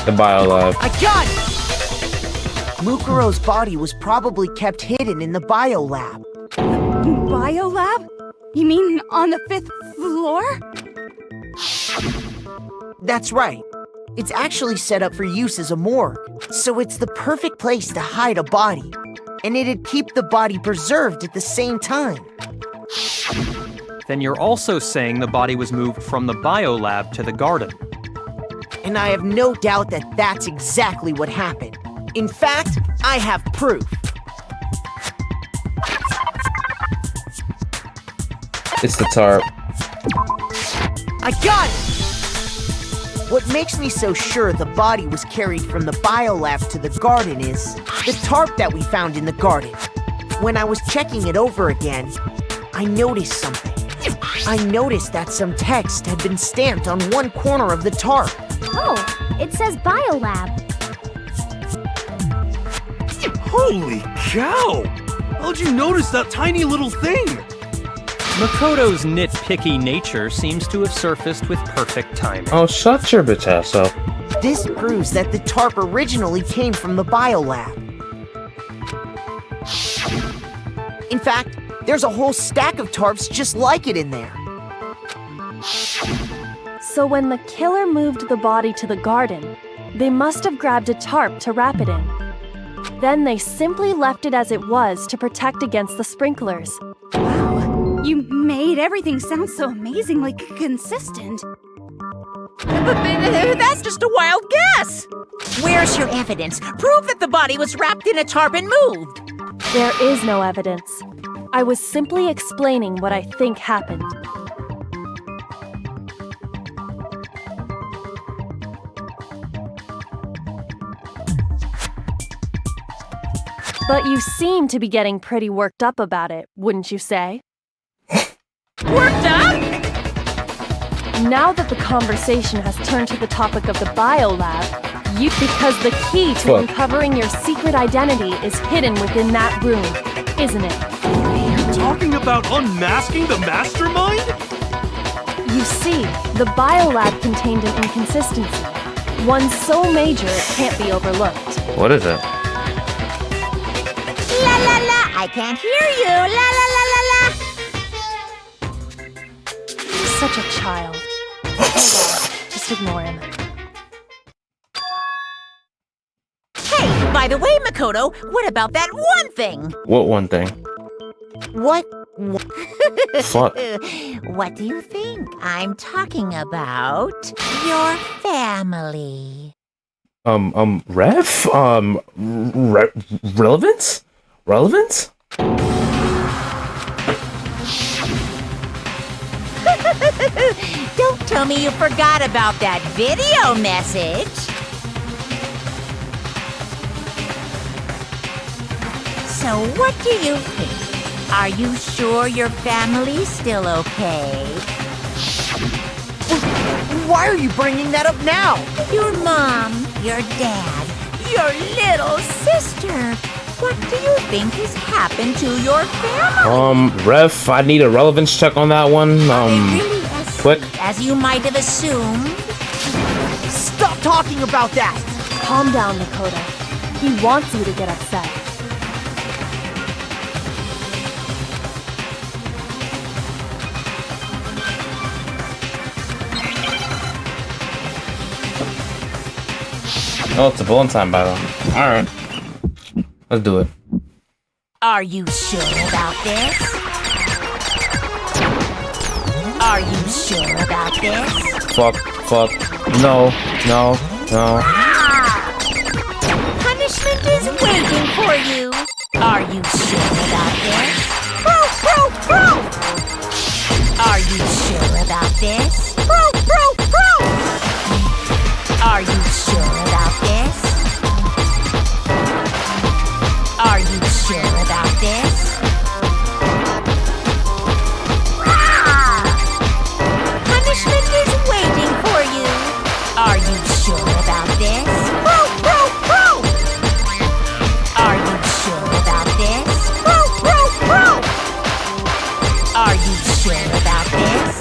S4: The biolab.
S14: I got it! Mukuro's body was probably kept hidden in the biolab.
S15: Biolab? You mean on the 5th floor?
S14: That's right. It's actually set up for use as a morgue, so it's the perfect place to hide a body. And it'd keep the body preserved at the same time.
S9: Then you're also saying the body was moved from the biolab to the garden.
S14: And I have no doubt that that's exactly what happened. In fact, I have proof.
S4: It's the tarp.
S14: I got it! What makes me so sure the body was carried from the biolab to the garden is the tarp that we found in the garden. When I was checking it over again, I noticed something. I noticed that some text had been stamped on one corner of the tarp.
S8: Oh, it says biolab.
S10: Holy cow! How'd you notice that tiny little thing?
S9: Makoto's nitpicky nature seems to have surfaced with perfect timing.
S4: Oh, shut your bitch ass up.
S14: This proves that the tarp originally came from the biolab. In fact, there's a whole stack of tarps just like it in there.
S5: So when the killer moved the body to the garden, they must have grabbed a tarp to wrap it in. Then they simply left it as it was to protect against the sprinklers.
S15: Wow, you made everything sound so amazingly consistent.
S6: That's just a wild guess! Where's your evidence? Prove that the body was wrapped in a tarp and moved!
S5: There is no evidence. I was simply explaining what I think happened. But you seem to be getting pretty worked up about it, wouldn't you say?
S6: Worked up?
S5: Now that the conversation has turned to the topic of the biolab, because the key to uncovering your secret identity is hidden within that room, isn't it?
S10: You're talking about unmasking the mastermind?
S5: You see, the biolab contained an inconsistency. One so major it can't be overlooked.
S4: What is it?
S6: La la la, I can't hear you. La la la la la.
S5: Such a child. Just ignore him.
S6: Hey, by the way, Makoto, what about that one thing?
S4: What one thing?
S6: What?
S4: Fuck.
S6: What do you think? I'm talking about your family.
S4: Ref? Relevance? Relevance?
S6: Don't tell me you forgot about that video message. So what do you think? Are you sure your family's still okay?
S14: Why are you bringing that up now?
S6: Your mom, your dad, your little sister. What do you think has happened to your family?
S4: Ref, I need a relevance check on that one. Quick.
S6: As you might have assumed.
S14: Stop talking about that!
S5: Calm down, Makoto. He wants you to get upset.
S4: Oh, it's a bullet time battle. Alright. Let's do it.
S6: Are you sure about this? Are you sure about this?
S4: Fuck. No.
S6: Punishment is waiting for you. Are you sure about this? Are you sure about this? Are you sure about this? Are you sure about this? Punishment is waiting for you. Are you sure about this? Are you sure about this? Are you sure about this?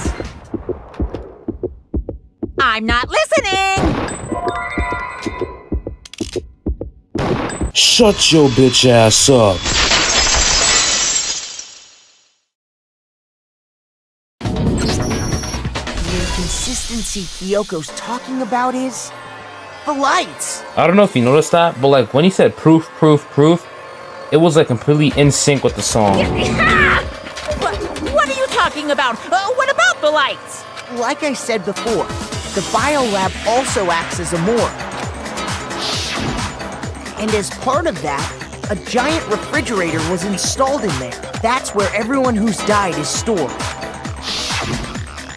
S6: I'm not listening!
S4: Shut your bitch ass up.
S14: The inconsistency Kyoko's talking about is the lights.
S4: I don't know if you noticed that, but like when he said proof, it was like completely in sync with the song.
S6: What are you talking about? What about the lights?
S14: Like I said before, the biolab also acts as a morgue. And as part of that, a giant refrigerator was installed in there. That's where everyone who's died is stored.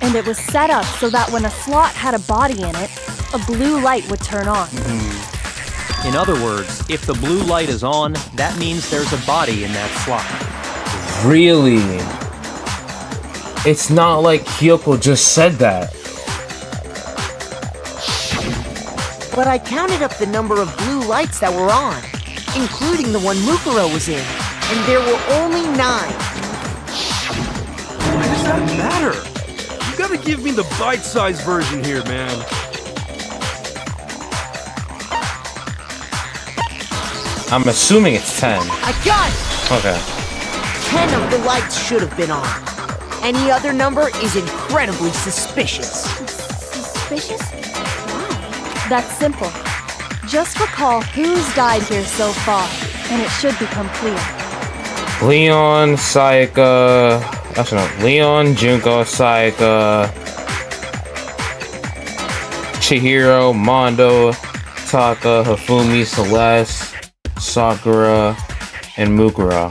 S5: And it was set up so that when a slot had a body in it, a blue light would turn on.
S9: In other words, if the blue light is on, that means there's a body in that slot.
S4: Really? It's not like Kyoko just said that.
S14: But I counted up the number of blue lights that were on, including the one Mukuro was in, and there were only 9.
S10: Why does that matter? You gotta give me the bite-sized version here, man.
S4: I'm assuming it's 10.
S14: I got it!
S4: Okay.
S14: 10 of the lights should have been on. Any other number is incredibly suspicious.
S5: Suspicious? That's simple. Just recall who's died here so far, and it should become clear.
S4: Leon, Sayaka... Actually, no. Leon, Junko, Sayaka... Chihiro, Mondo, Taka, Hifumi, Celeste, Sakura, and Mukuro.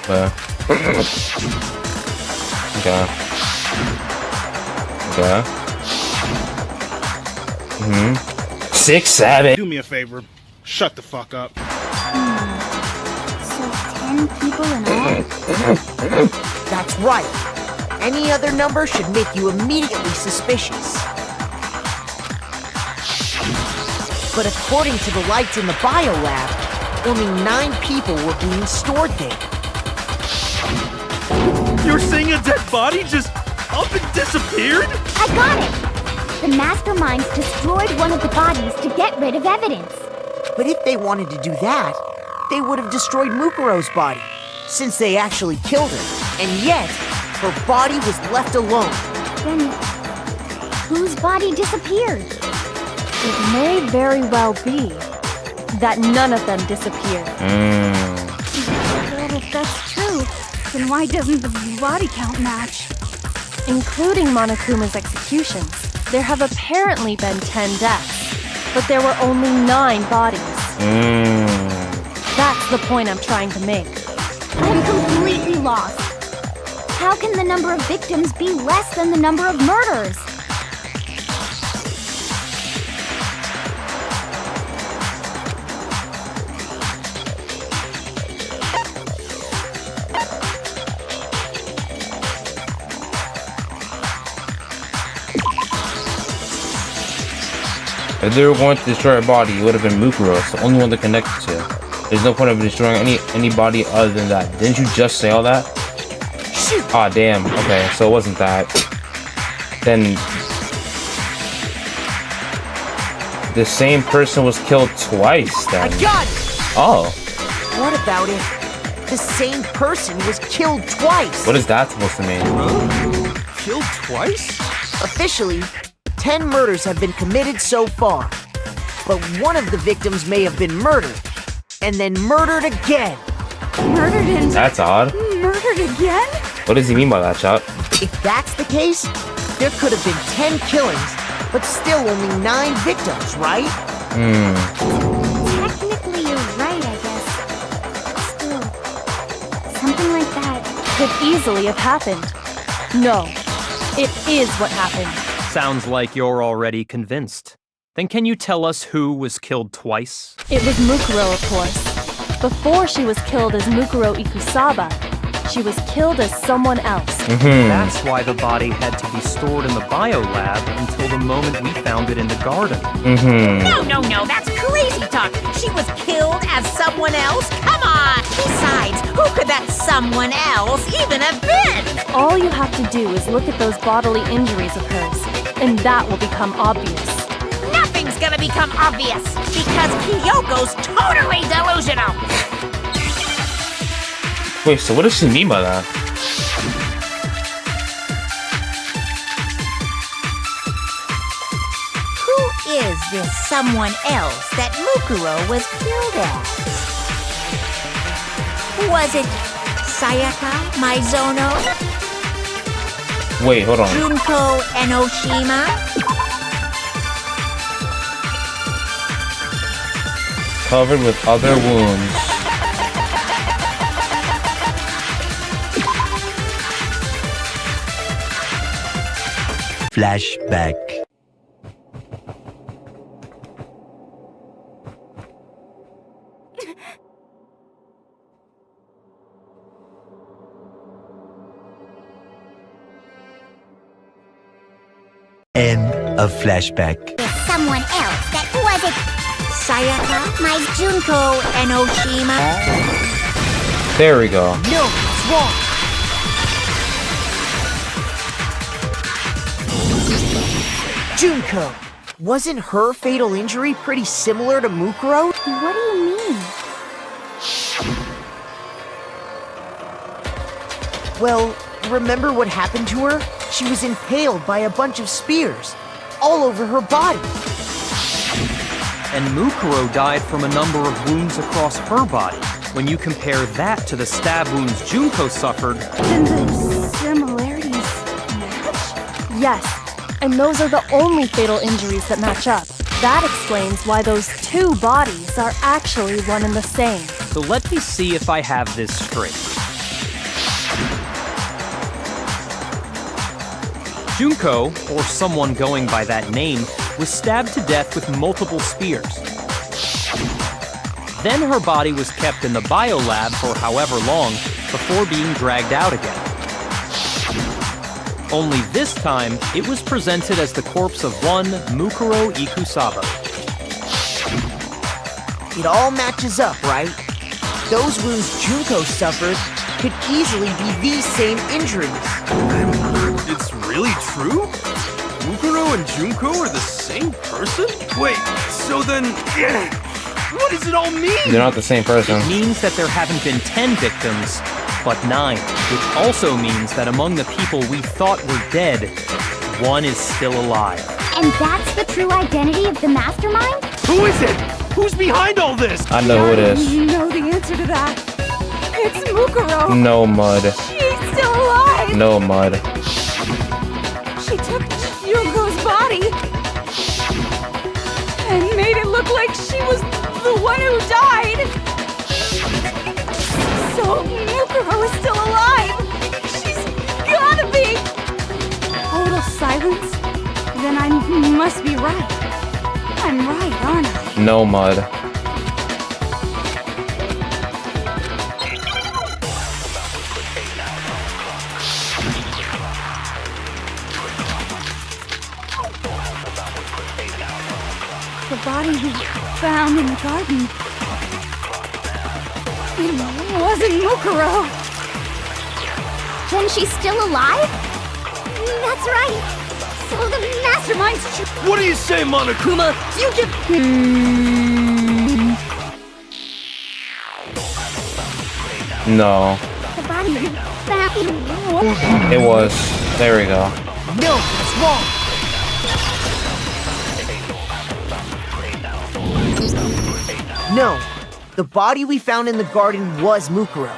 S4: Okay. Okay. 6, 7.
S17: Do me a favor. Shut the fuck up.
S8: So 10 people in all?
S14: That's right. Any other number should make you immediately suspicious. But according to the lights in the biolab, only 9 people were being stored there.
S10: You're saying a dead body just up and disappeared?
S8: I got it! The masterminds destroyed one of the bodies to get rid of evidence.
S14: But if they wanted to do that, they would have destroyed Mukuro's body, since they actually killed her. And yet, her body was left alone.
S8: Then, whose body disappeared?
S5: It may very well be that none of them disappeared.
S15: But if that's true, then why doesn't the body count match?
S5: Including Monokuma's executions, there have apparently been 10 deaths, but there were only 9 bodies. That's the point I'm trying to make.
S8: I'm completely lost. How can the number of victims be less than the number of murders?
S4: If they were going to destroy a body, it would have been Mukuro. It's the only one to connect to. There's no point of destroying any body other than that. Didn't you just say all that? Ah, damn. Okay, so it wasn't that. Then the same person was killed twice then.
S14: I got it!
S4: Oh.
S14: What about if the same person was killed twice?
S4: What is that supposed to mean?
S10: Huh? Killed twice?
S14: Officially, 10 murders have been committed so far. But one of the victims may have been murdered, and then murdered again.
S15: Murdered and...
S4: That's odd.
S15: Murdered again?
S4: What does he mean by that, Chop?
S14: If that's the case, there could have been 10 killings, but still only 9 victims, right?
S8: Technically, you're right, I guess. Still, something like that
S5: could easily have happened. No, it is what happened.
S9: Sounds like you're already convinced. Then can you tell us who was killed twice?
S5: It was Mukuro, of course. Before she was killed as Mukuro Ikusaba, she was killed as someone else.
S9: That's why the body had to be stored in the biolab until the moment we found it in the garden.
S6: No, that's crazy talk. She was killed as someone else? Come on! Besides, who could that someone else even have been?
S5: All you have to do is look at those bodily injuries of hers, and that will become obvious.
S6: Nothing's gonna become obvious, because Kyoko's totally delusional!
S4: Wait, so what does she mean by that?
S6: Who is this someone else that Mukuro was killed as? Was it Sayaka Maizono?
S4: Wait, hold on.
S6: Junko Enoshima?
S4: Covered with other wounds.
S18: Flashback. End of flashback.
S8: There's someone else that wasn't
S6: Sayaka, my Junko Enoshima.
S4: There we go.
S14: No, it's wrong. Junko, wasn't her fatal injury pretty similar to Mukuro?
S8: What do you mean?
S14: Well, remember what happened to her? She was impaled by a bunch of spears, all over her body.
S9: And Mukuro died from a number of wounds across her body. When you compare that to the stab wounds Junko suffered...
S15: Then the similarities match?
S5: Yes. And those are the only fatal injuries that match up. That explains why those 2 bodies are actually one and the same.
S9: So let me see if I have this straight. Junko, or someone going by that name, was stabbed to death with multiple spears. Then her body was kept in the biolab for however long before being dragged out again. Only this time, it was presented as the corpse of one Mukuro Ikusaba.
S14: It all matches up, right? Those wounds Junko suffered could easily be these same injuries.
S10: It's really true? Mukuro and Junko are the same person? Wait, so then... what does it all mean?
S4: They're not the same person.
S9: It means that there haven't been 10 victims, but 9. Which also means that among the people we thought were dead, one is still alive.
S8: And that's the true identity of the mastermind?
S10: Who is it? Who's behind all this?
S4: I know who it is.
S15: You know the answer to that. It's Mukuro.
S4: No mud.
S15: She's still alive.
S4: No mud.
S15: She took Junko's body and made it look like she was the one who died. So Mukuro is still alive. She's gotta be. Total silence? Then I must be right. I'm right, aren't I?
S4: No mud.
S15: The body we found in the garden. It wasn't Mukuro.
S8: Then she's still alive? That's right. So the mastermind's true.
S10: What do you say, Monokuma?
S15: You just...
S4: No.
S8: The body we found.
S4: It was. There we go.
S14: No, it's wrong. No, the body we found in the garden was Mukuro.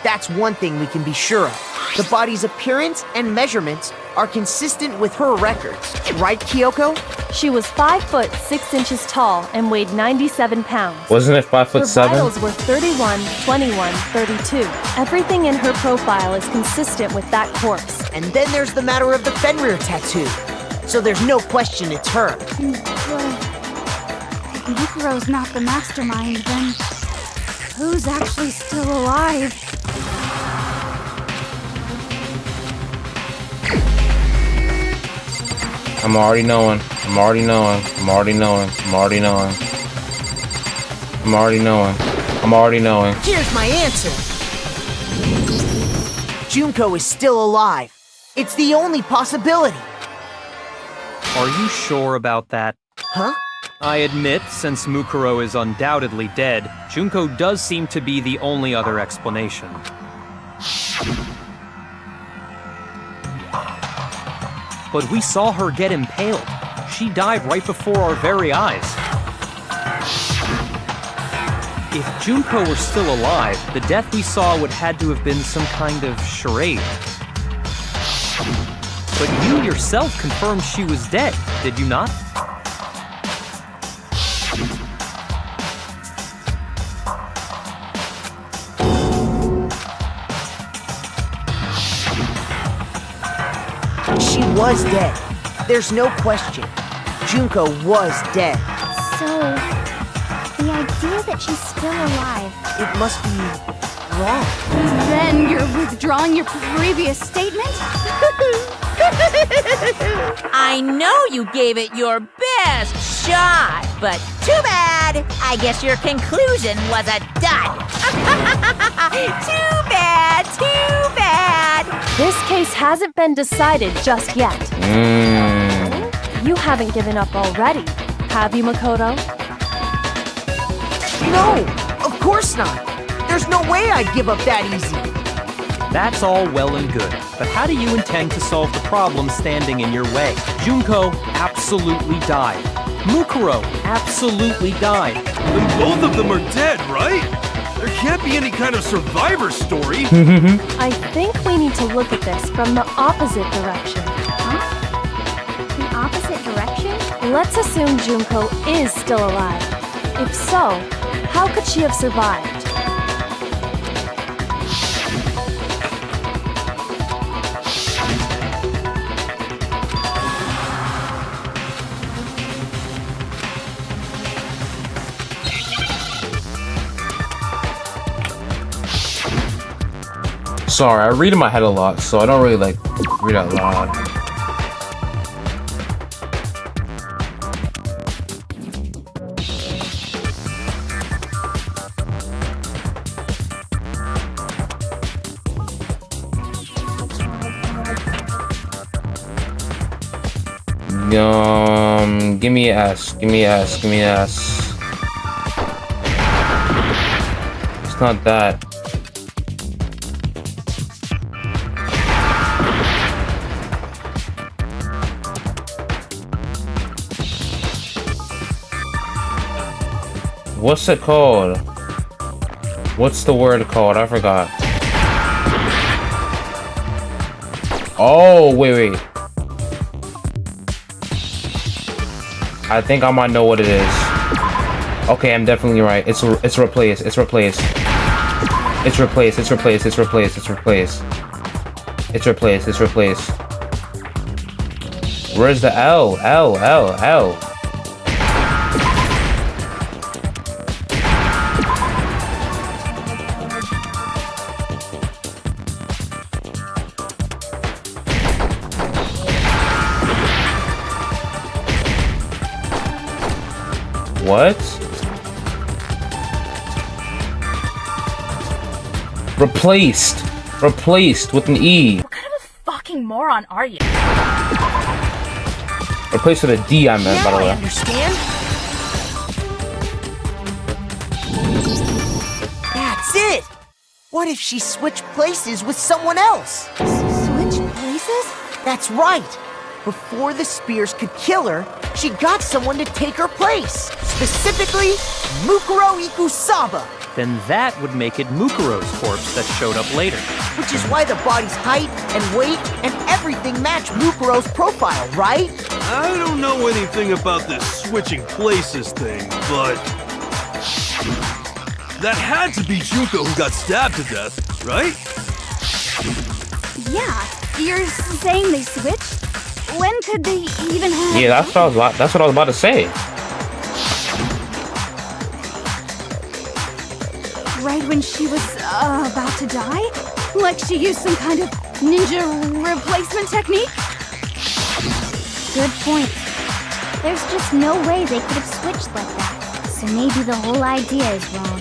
S14: That's one thing we can be sure of. The body's appearance and measurements are consistent with her records. Right, Kyoko?
S5: She was 5 foot 6 inches tall and weighed 97 pounds.
S4: Wasn't it 5 foot
S5: Her
S4: 7?
S5: vitals were 31, 21, 32. Everything in her profile is consistent with that corpse.
S14: And then there's the matter of the Fenrir tattoo. So there's no question it's her.
S15: But if Mukuro's not the mastermind, then who's actually still alive?
S4: I'm already knowing. I'm already knowing. I'm already knowing. I'm already knowing. I'm already knowing. I'm already knowing.
S14: Here's my answer. Junko is still alive. It's the only possibility.
S9: Are you sure about that?
S14: Huh?
S9: I admit, since Mukuro is undoubtedly dead, Junko does seem to be the only other explanation. But we saw her get impaled. She died right before our very eyes. If Junko were still alive, the death we saw would had to have been some kind of charade. But you yourself confirmed she was dead, did you not?
S14: She was dead. There's no question. Junko was dead.
S8: So, the idea that she's still alive.
S14: It must be wrong.
S15: Then you're withdrawing your previous statement?
S6: I know you gave it your best shot, but too bad. I guess your conclusion was a dud. Too bad, too bad.
S5: This case hasn't been decided just yet. You haven't given up already, have you, Makoto?
S14: No, of course not. There's no way I'd give up that easy.
S9: That's all well and good, but how do you intend to solve the problem standing in your way? Junko absolutely died. Mukuro absolutely died.
S10: Then both of them are dead, right? There can't be any kind of survivor story.
S5: I think we need to look at this from the opposite direction.
S8: Huh? The opposite direction?
S5: Let's assume Junko is still alive. If so, how could she have survived?
S4: sorry, I read in my head a lot, so I don't really like read out loud. Give me S, give me S, give me S. It's not that. What's it called? What's the word called? I forgot. Oh, wait. I think I might know what it is. Okay, I'm definitely right. It's replace. It's replace. It's replace. It's replace. It's replace. It's replace. It's replace. It's replace. Where's the L? L. What? Replaced. Replaced with an E.
S15: What kind of a fucking moron are you?
S4: Replaced with a D, I meant, by the way.
S14: I understand. That's it! What if she switched places with someone else?
S15: Switch places?
S14: That's right! Before the spears could kill her, she got someone to take her place. Specifically, Mukuro Ikusaba.
S9: Then that would make it Mukuro's corpse that showed up later.
S14: Which is why the body's height and weight and everything match Mukuro's profile, right?
S10: I don't know anything about this switching places thing, but that had to be Junko who got stabbed to death, right?
S15: Yeah, you're saying they switched? When could they even have...
S4: Yeah, that's what I was about to say.
S15: Right when she was about to die? Like she used some kind of ninja replacement technique?
S8: Good point. There's just no way they could have switched like that. So maybe the whole idea is wrong.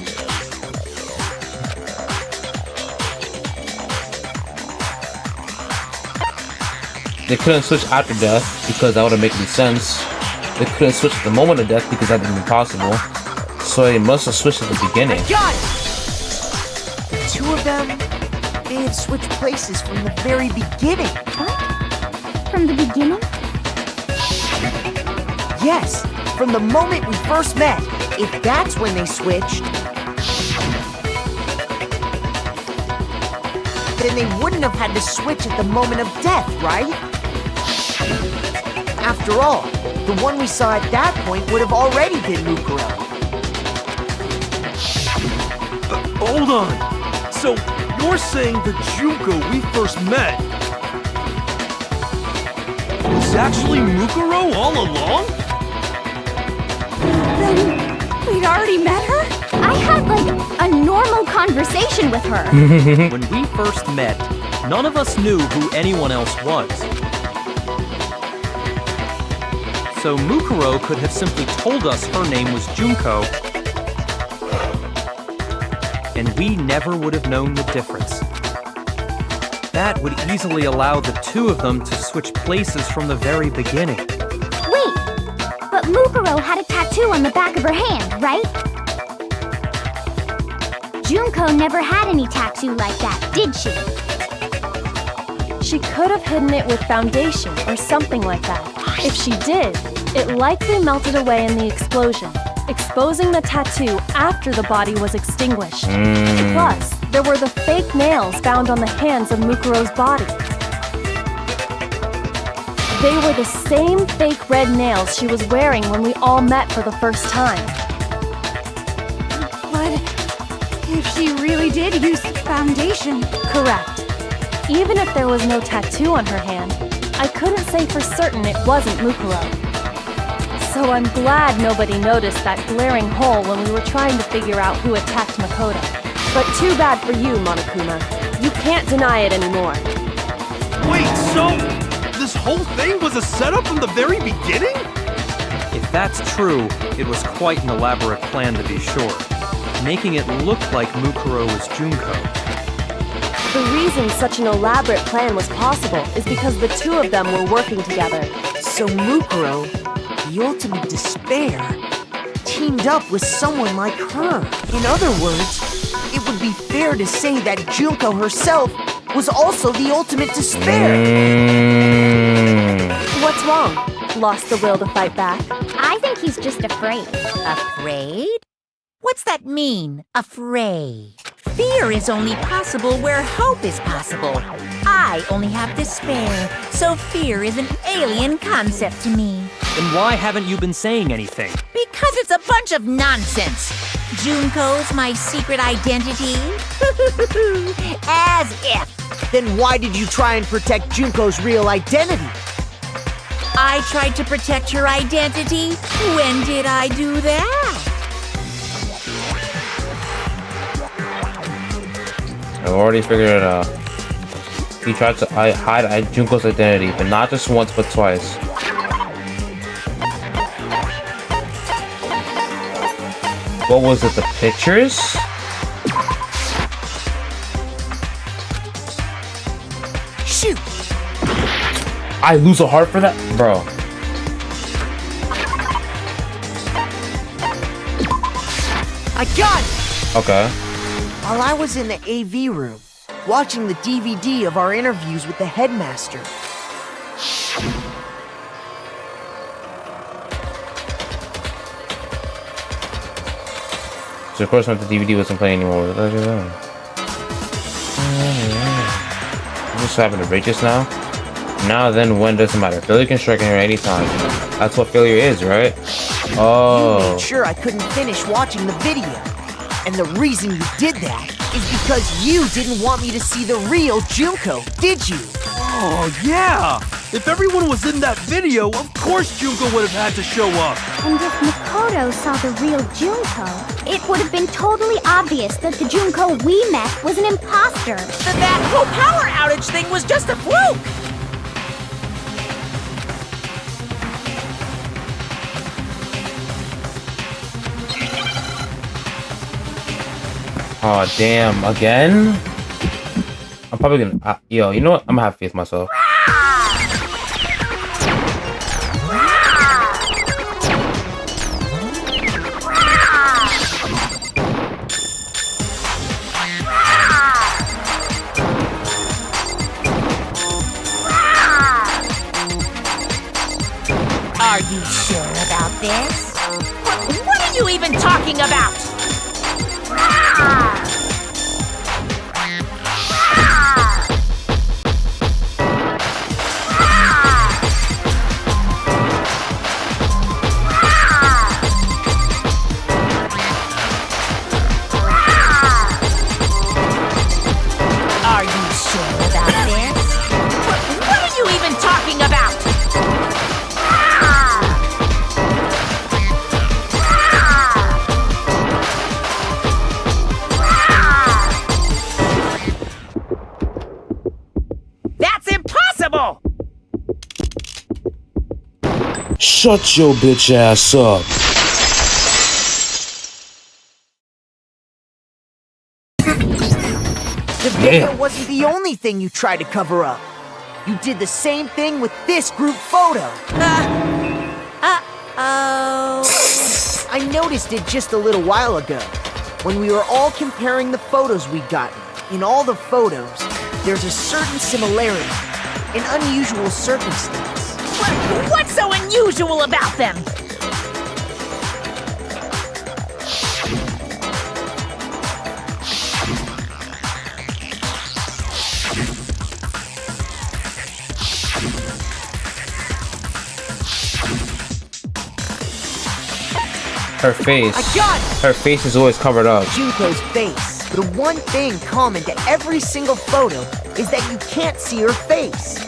S4: They couldn't switch after death because that wouldn't make any sense. They couldn't switch at the moment of death because that wouldn't be possible. So they must have switched at the beginning.
S14: I got it! The two of them, they had switched places from the very beginning.
S8: What? From the beginning?
S14: Yes, from the moment we first met. If that's when they switched, then they wouldn't have had to switch at the moment of death, right? After all, the one we saw at that point would have already been Mukuro.
S10: Hold on. So, you're saying the Junko we first met was actually Mukuro all along?
S15: Then we'd already met her?
S8: I had, like, a normal conversation with her.
S9: When we first met, none of us knew who anyone else was. So Mukuro could have simply told us her name was Junko, and we never would have known the difference. That would easily allow the two of them to switch places from the very beginning.
S8: Wait, but Mukuro had a tattoo on the back of her hand, right? Junko never had any tattoo like that, did she?
S5: She could have hidden it with foundation or something like that. If she did, it likely melted away in the explosion, exposing the tattoo after the body was extinguished. Plus, there were the fake nails found on the hands of Mukuro's body. They were the same fake red nails she was wearing when we all met for the first time.
S15: But if she really did use foundation...
S5: Correct. Even if there was no tattoo on her hand, I couldn't say for certain it wasn't Mukuro. So I'm glad nobody noticed that glaring hole when we were trying to figure out who attacked Makoto. But too bad for you, Monokuma. You can't deny it anymore.
S10: Wait, so this whole thing was a setup from the very beginning?
S9: If that's true, it was quite an elaborate plan to be sure, making it look like Mukuro was Junko.
S5: The reason such an elaborate plan was possible is because the two of them were working together.
S14: So Mukuro, the ultimate despair, teamed up with someone like her. In other words, it would be fair to say that Junko herself was also the ultimate despair.
S5: What's wrong? Lost the will to fight back?
S8: I think he's just afraid.
S6: Afraid? What's that mean, afraid? Fear is only possible where hope is possible. I only have despair, so fear is an alien concept to me.
S9: Then why haven't you been saying anything?
S6: Because it's a bunch of nonsense. Junko's my secret identity? As if.
S14: Then why did you try and protect Junko's real identity?
S6: I tried to protect her identity? When did I do that?
S4: I've already figured it out. He tried to hide Junko's identity, but not just once, but twice. What was it, the pictures?
S14: Shoot!
S4: I lose a heart for that? Bro.
S14: I got it!
S4: Okay.
S14: While I was in the AV room, watching the DVD of our interviews with the headmaster,
S4: So of course not the DVD wasn't playing anymore. What did I do? I'm just having to break this now. Now then when doesn't matter. Failure can strike here anytime. That's what failure is, right?
S14: you
S4: Oh.
S14: made sure I couldn't finish watching the video. And the reason you did that is because you didn't want me to see the real Junko, did you?
S10: Oh, yeah! If everyone was in that video, of course Junko would have had to show up.
S8: And if Makoto saw the real Junko, it would have been totally obvious that the Junko we met was an imposter.
S6: That whole power outage thing was just a fluke!
S4: Oh damn, again? I'm probably gonna yo, you know what? I'm gonna have faith in myself.
S6: Are you sure about this? What are you even talking about? Are you sure about this? What are you even talking about? That's impossible!
S3: Shut your bitch ass up.
S14: The video wasn't the only thing you tried to cover up. You did the same thing with this group photo.
S6: Uh-oh.
S14: I noticed it just a little while ago, when we were all comparing the photos we'd gotten. In all the photos, there's a certain similarity, an unusual circumstance.
S6: What's so unusual about them?
S4: Her face.
S14: I got it!
S4: Her face is always covered up.
S14: Junko's face. The one thing common to every single photo is that you can't see her face.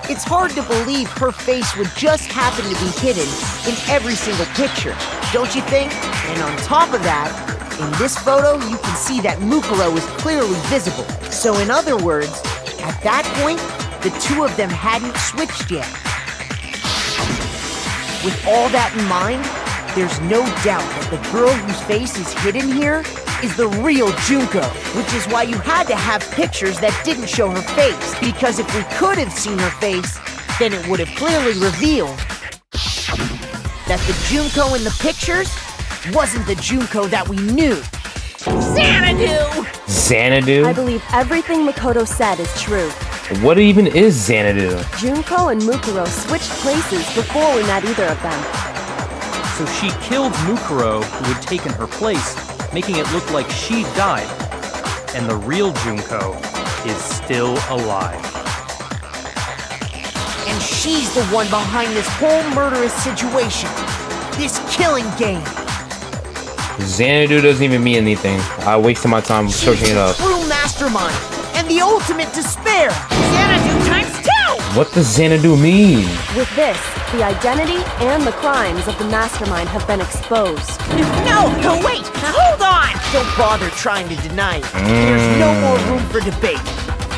S14: It's hard to believe her face would just happen to be hidden in every single picture, don't you think? And on top of that, in this photo, you can see that Mukuro is clearly visible. So in other words, at that point, the two of them hadn't switched yet. With all that in mind, there's no doubt that the girl whose face is hidden here is the real Junko, which is why you had to have pictures that didn't show her face, because if we could have seen her face, then it would have clearly revealed that the Junko in the pictures wasn't the Junko that we knew.
S6: Xanadu!
S4: Xanadu?
S5: I believe everything Makoto said is true.
S4: What even is Xanadu?
S5: Junko and Mukuro switched places before we met either of them.
S9: So she killed Mukuro, who had taken her place, making it look like she died. And the real Junko is still alive.
S14: And she's the one behind this whole murderous situation. This killing game.
S4: Xanadu doesn't even mean anything. I wasted my time searching it up.
S14: True mastermind and the ultimate despair. Xanadu times 2!
S4: What does Xanadu mean?
S5: With this, the identity and the crimes of the mastermind have been exposed.
S6: No, wait! Hold on!
S14: Don't bother trying to deny it. There's no more room for debate.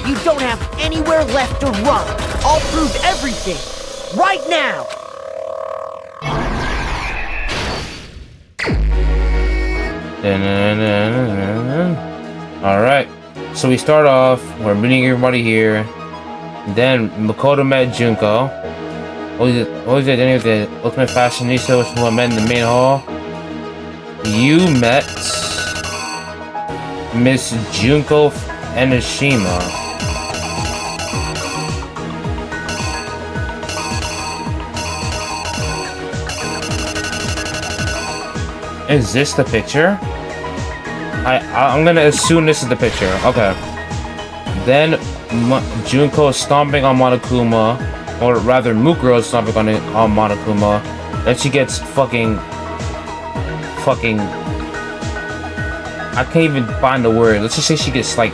S14: You don't have anywhere left to run. I'll prove everything. Right now!
S4: Alright, so we start off, we're meeting everybody here. Then Makoto met Junko. What was the identity of the ultimate fashionista, which was met in the main hall? You met Miss Junko Enoshima. Is this the picture? I'm gonna assume this is the picture. Okay. Then Junko is stomping on Monokuma, or rather Mukuro is stomping on Monokuma. Then she gets fucking. I can't even find the word. Let's just say she gets like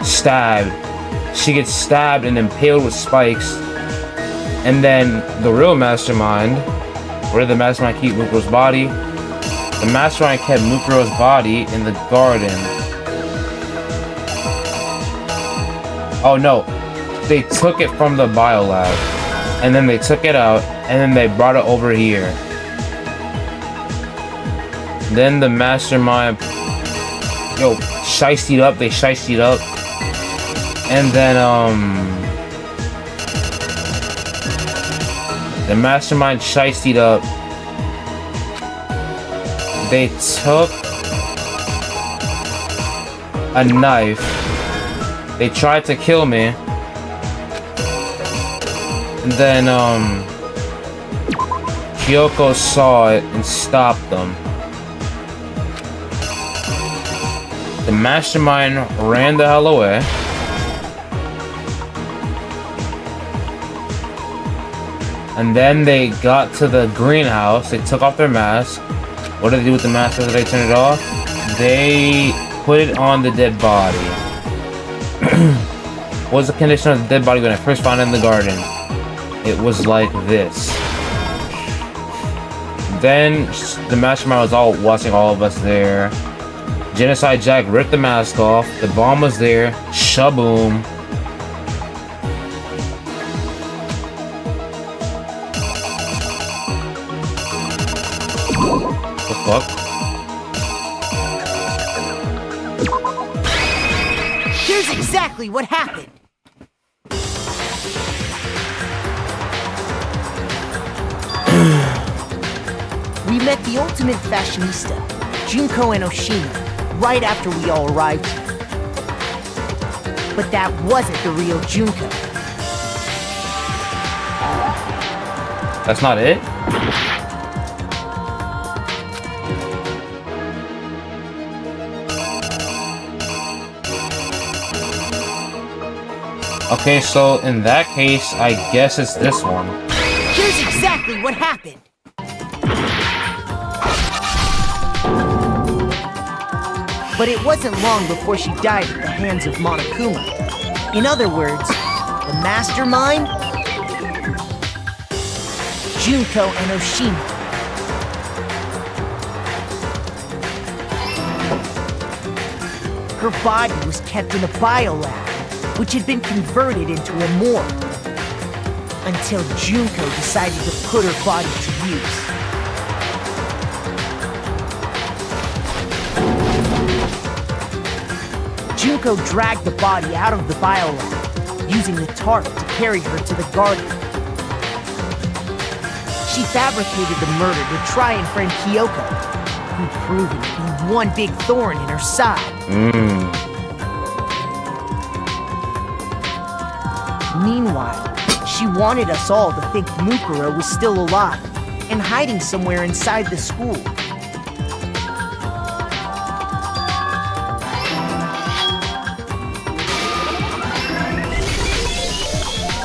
S4: stabbed. She gets stabbed and impaled with spikes. And then the real mastermind, where did the mastermind keep Mukuro's body? The mastermind kept Mukuro's body in the garden. Oh no, they took it from the biolab, and then they took it out, and then they brought it over here. Then the mastermind, shiced up, they shiced it up, and then the mastermind shiced it up. They took a knife. They tried to kill me. And then, Kyoko saw it and stopped them. The mastermind ran the hell away. And then they got to the greenhouse. They took off their mask. What did they do with the mask after they turned it off? They put it on the dead body. What was the condition of the dead body when I first found it in the garden? It was like this. Then the mastermind was all watching all of us there. Genocide Jack ripped the mask off. The bomb was there. Shaboom. The fuck?
S14: Here's exactly what happened. We met the ultimate fashionista, Junko Enoshima, right after we all arrived. But that wasn't the real Junko.
S4: That's not it? Okay, so in that case, I guess it's this one.
S14: Here's exactly what happened. But it wasn't long before she died at the hands of Monokuma. In other words, the mastermind Junko and Oshima. Her body was kept in a biolab, which had been converted into a morgue, until Junko decided to put her body to use. Junko dragged the body out of the biolab, using the tarp to carry her to the garden. She fabricated the murder to try and friend Kyoko, who proved to be one big thorn in her side. Meanwhile, she wanted us all to think Mukuro was still alive and hiding somewhere inside the school.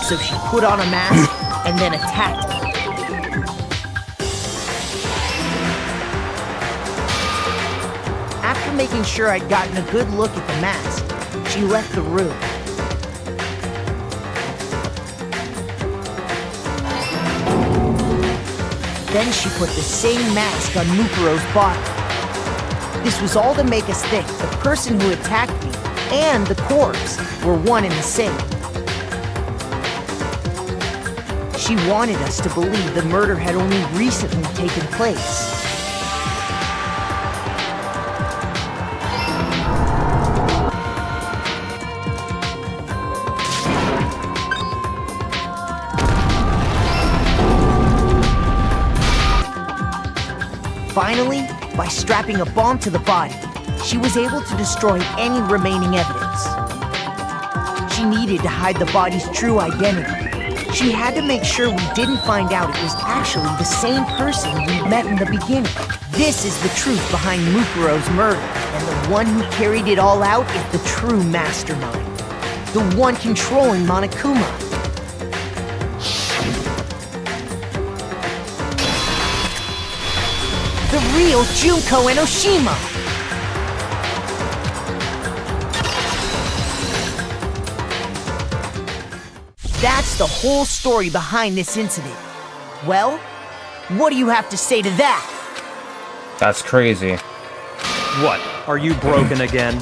S14: So she put on a mask and then attacked me. After making sure I'd gotten a good look at the mask, she left the room. Then she put the same mask on Mukuro's body. This was all to make us think the person who attacked me and the corpse were one and the same. She wanted us to believe the murder had only recently taken place. Finally, by strapping a bomb to the body, she was able to destroy any remaining evidence. She needed to hide the body's true identity. She had to make sure we didn't find out it was actually the same person we met in the beginning. This is the truth behind Mukuro's murder, and the one who carried it all out is the true mastermind. The one controlling Monokuma. The real Junko and Oshima! That's the whole story behind this incident. Well, what do you have to say to that?
S4: That's crazy.
S9: What? Are you broken again?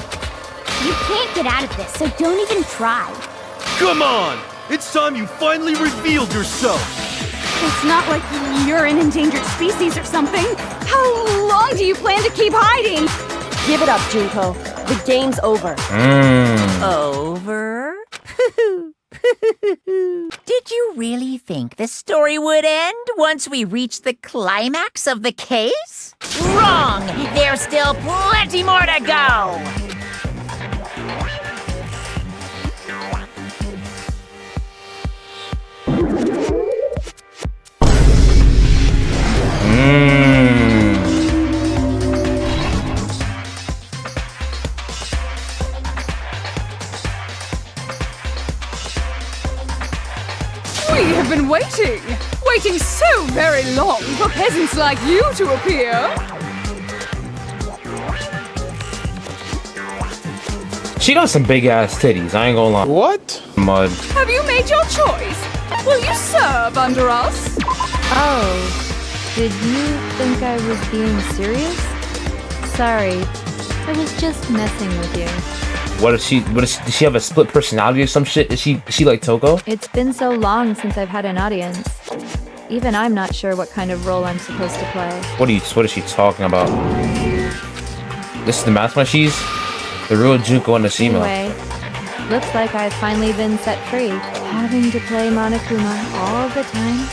S8: You can't get out of this, so don't even try.
S10: Come on! It's time you finally revealed yourself!
S15: It's not like you're an endangered species or something. How long do you plan to keep hiding?
S5: Give it up, Junko. The game's over.
S6: Over? Did you really think the story would end once we reached the climax of the case? Wrong! There's still plenty more to go!
S15: We have been waiting so very long for peasants like you to appear.
S4: She got some big ass titties, I ain't gonna lie.
S17: What?
S4: Mud.
S15: Have you made your choice? Will you serve under us?
S19: Oh, did you think I was being serious? Sorry, I was just messing with you.
S4: Does she have a split personality or some shit? Is she like Toko?
S19: It's been so long since I've had an audience. Even I'm not sure what kind of role I'm supposed to play.
S4: What is she talking about? This is the mastermind. She's the real Junko and Oshima.
S19: Anyway, looks like I've finally been set free. Having to play Monokuma all the time,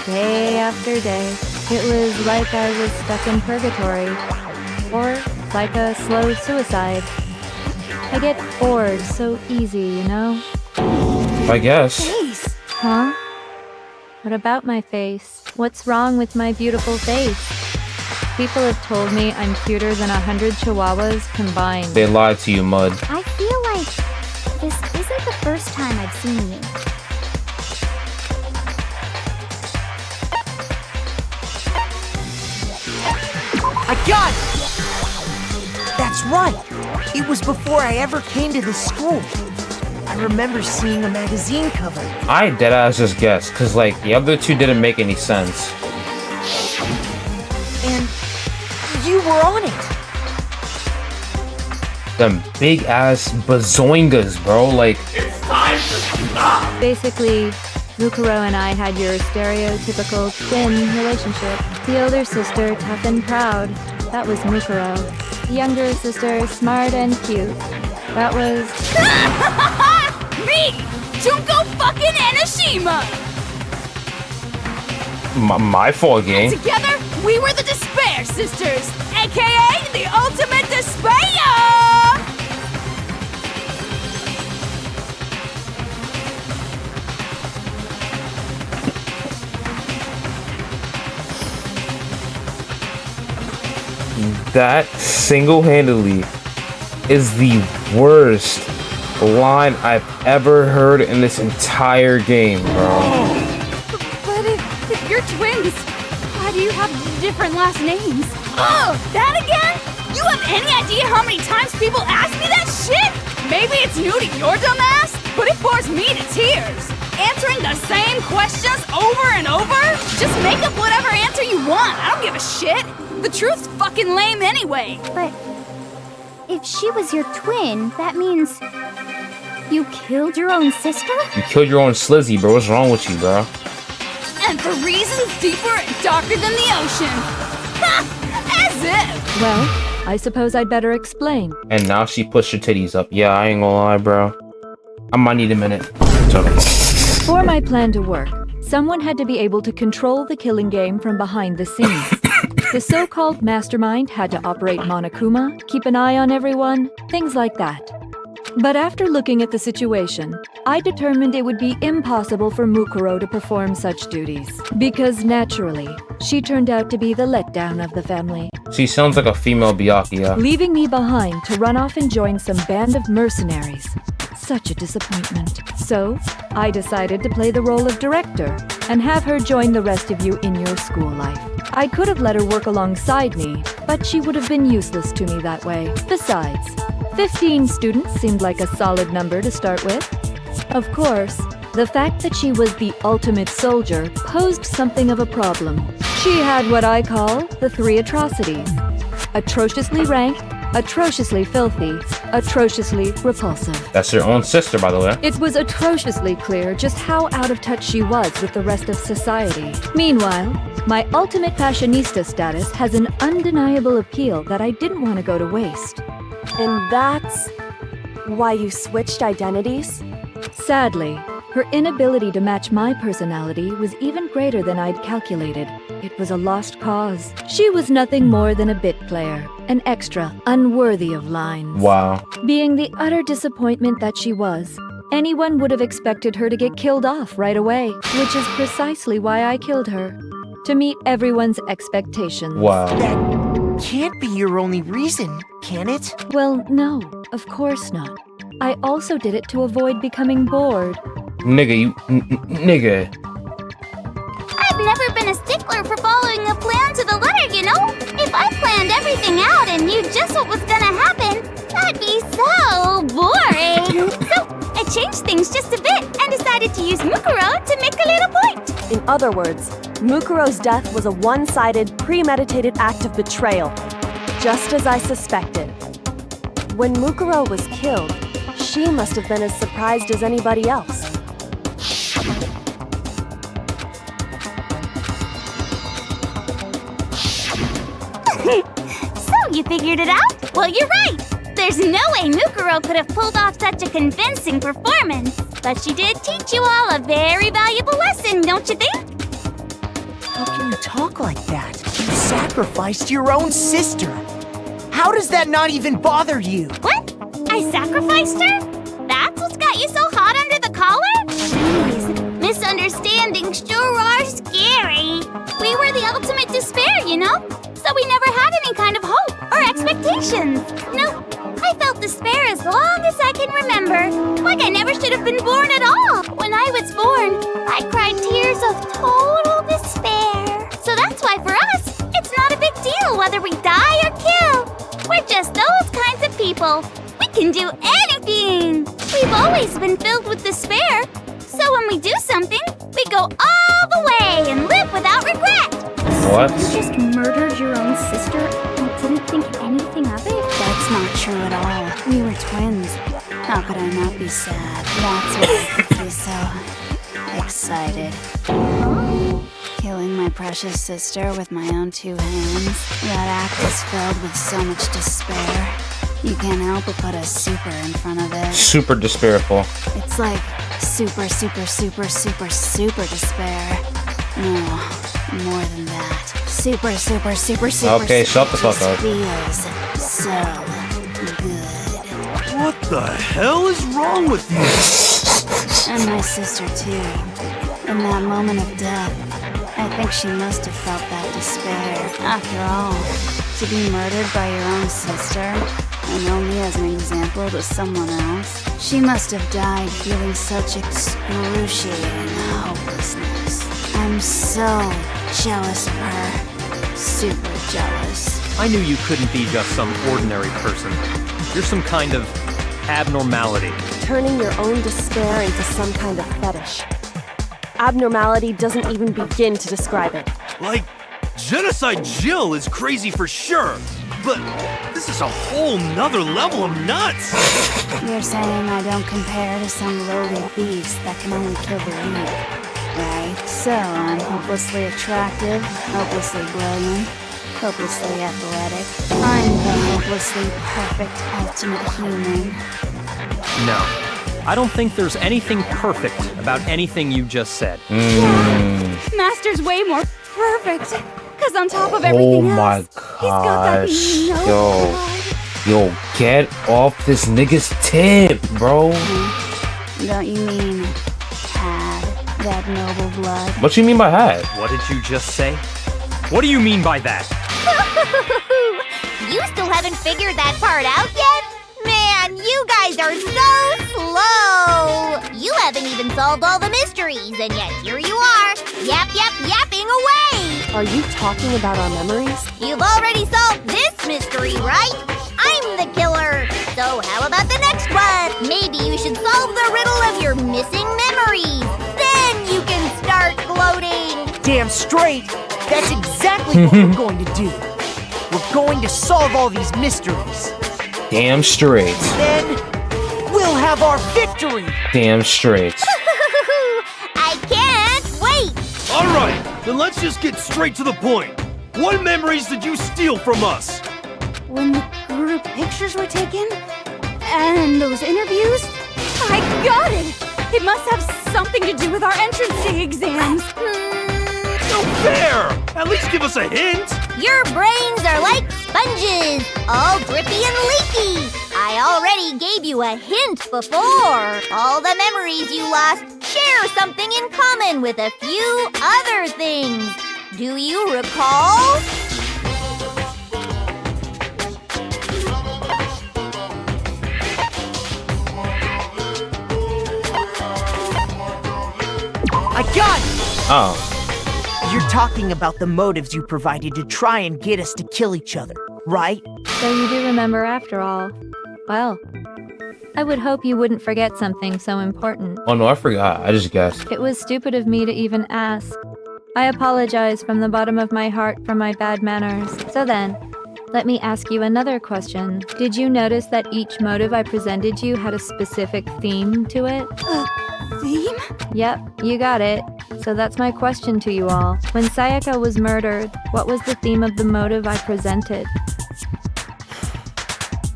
S19: day after day. It was like I was stuck in purgatory. Or like a slow suicide. I get bored so easy, you know?
S4: I guess.
S19: Huh? What about my face? What's wrong with my beautiful face? People have told me I'm cuter than 100 chihuahuas combined.
S4: They lied to you, Mud.
S8: I feel like this isn't the first time I've seen you.
S14: I got it! That's right! It was before I ever came to this school. I remember seeing a magazine cover.
S4: I deadass just guessed, cause like the other two didn't make any sense.
S14: And you were on it.
S4: Them big ass bazoingas, bro. Like,
S2: It's time to stop.
S19: Basically, Mukuro and I had your stereotypical twin relationship. The older sister, tough and proud. That was Mukuro. The younger sister, smart and cute. That was...
S15: Me! Junko fucking Enoshima!
S4: my fault, gang.
S15: Together, we were the Despair Sisters, aka the Ultimate Despair!
S4: That single-handedly is the worst line I've ever heard in this entire game, bro.
S15: But if you're twins, why do you have different last names? Oh, that again? You have any idea how many times people ask me that shit? Maybe it's new to your dumb ass, but it bores me to tears. Answering the same questions over and over? Just make up whatever answer you want. I don't give a shit. The truth's fucking lame anyway.
S8: But if she was your twin, that means you killed your own sister?
S4: You killed your own Slizzy, bro. What's wrong with you, bro?
S15: And for reasons deeper and darker than the ocean. Ha! As if!
S5: Well, I suppose I'd better explain.
S4: And now she pushed her titties up. Yeah, I ain't gonna lie, bro. I might need a minute. Sorry.
S5: For my plan to work, someone had to be able to control the killing game from behind the scenes. The so-called mastermind had to operate Monokuma, keep an eye on everyone, things like that. But after looking at the situation, I determined it would be impossible for Mukuro to perform such duties. Because naturally, she turned out to be the letdown of the family.
S4: She sounds like a female Byakuya.
S5: Leaving me behind to run off and join some band of mercenaries. Such a disappointment. So, I decided to play the role of director and have her join the rest of you in your school life. I could have let her work alongside me, but she would have been useless to me that way. Besides, 15 students seemed like a solid number to start with. Of course, the fact that she was the ultimate soldier posed something of a problem. She had what I call the 3 atrocities. Atrociously rank, atrociously filthy, atrociously repulsive.
S4: That's her own sister, by the way.
S5: It was atrociously clear just how out of touch she was with the rest of society. Meanwhile, my ultimate fashionista status has an undeniable appeal that I didn't want to go to waste.
S20: And that's why you switched identities?
S5: Sadly, her inability to match my personality was even greater than I'd calculated. It was a lost cause. She was nothing more than a bit player, an extra, unworthy of lines.
S4: Wow.
S5: Being the utter disappointment that she was, anyone would have expected her to get killed off right away, which is precisely why I killed her. To meet everyone's expectations.
S4: Wow.
S14: That can't be your only reason, can it?
S5: Well, no, of course not. I also did it to avoid becoming bored.
S4: Nigga, nigga.
S8: I've never been a stickler for following a plan to the letter, you know? If I planned everything out and knew just what was gonna happen, that'd be so boring. So I changed things just a bit and decided to use Mukuro to make a little point.
S20: In other words, Mukuro's death was a one-sided, premeditated act of betrayal, just as I suspected. When Mukuro was killed, she must have been as surprised as anybody else.
S8: So you figured it out? Well, you're right. There's no way Mukuro could have pulled off such a convincing performance. But she did teach you all a very valuable lesson, don't you think?
S14: How can you talk like that? You sacrificed your own sister. How does that not even bother you?
S8: What? I sacrificed her? That's what's got you so hot under the collar? Jeez, misunderstandings sure are scary. We were the ultimate despair, you know? So we never had any kind of hope or expectations. No, I felt despair as long as I can remember. Like I never should have been born at all. When I was born, I cried tears of total despair. So that's why for us, it's not a big deal whether we die or kill. We're just those kinds of people. We can do anything. We've always been filled with despair. So when we do something, we go all the way and live without regret.
S4: What?
S15: You just murdered your own sister and didn't think anything of it?
S21: That's not true at all. We were twins. How could I not be sad? That's why I could be so excited. Killing my precious sister with my own two hands. That act is filled with so much despair. You can't help but put a super in front of it.
S4: Super despairful.
S21: It's like super, super, super, super, super despair. No, more than that. Super, super, super, super.
S4: Okay,
S21: super
S4: shut the fuck up.
S21: Feels so good.
S10: What the hell is wrong with you?
S21: And my sister too. In that moment of death, I think she must have felt that despair. After all, to be murdered by your own sister, and only as an example to someone else, she must have died feeling such excruciating hopelessness. I'm so jealous of her. Super jealous.
S9: I knew you couldn't be just some ordinary person. You're some kind of abnormality.
S20: Turning your own despair into some kind of fetish. Abnormality doesn't even begin to describe it.
S10: Like, Genocide Jill is crazy for sure, but this is a whole nother level of nuts!
S21: You're saying I don't compare to some lowly beast that can only kill the weak, right? So I'm hopelessly attractive, hopelessly brilliant, hopelessly athletic. I'm the hopelessly perfect ultimate human.
S9: No. I don't think there's anything perfect about anything you just said.
S15: Master's way more perfect. Because on top of everything else, he's got that
S4: Yo, get off this nigga's tip, bro.
S21: Don't you mean had that noble blood?
S4: What you mean by had?
S9: What did you just say? What do you mean by that?
S8: You still haven't figured that part out yet? Man, you guys are so slow! You haven't even solved all the mysteries, and yet here you are, yapping away!
S20: Are you talking about our memories?
S8: You've already solved this mystery, right? I'm the killer! So how about the next one? Maybe you should solve the riddle of your missing memories. Then you can start gloating!
S14: Damn straight! That's exactly what we're going to do. We're going to solve all these mysteries.
S4: Damn straight.
S14: Then we'll have our victory.
S4: Damn straight.
S8: I can't wait!
S10: Alright, then let's just get straight to the point. What memories did you steal from us?
S15: When the group pictures were taken, and those interviews, I got it! It must have something to do with our entrancing exams.
S10: No fair! At least give us a hint!
S8: Your brains are like sponges, all drippy and leaky. I already gave you a hint before. All the memories you lost share something in common with a few other things. Do you recall?
S14: I got it!
S4: Oh.
S14: You're talking about the motives you provided to try and get us to kill each other, right?
S19: So you do remember after all. Well, I would hope you wouldn't forget something so important.
S4: Oh no, I forgot. I just guessed.
S19: It was stupid of me to even ask. I apologize from the bottom of my heart for my bad manners. So then, let me ask you another question. Did you notice that each motive I presented you had a specific theme to it?
S15: Theme?
S19: Yep, you got it. So that's my question to you all. When Sayaka was murdered, what was the theme of the motive I presented?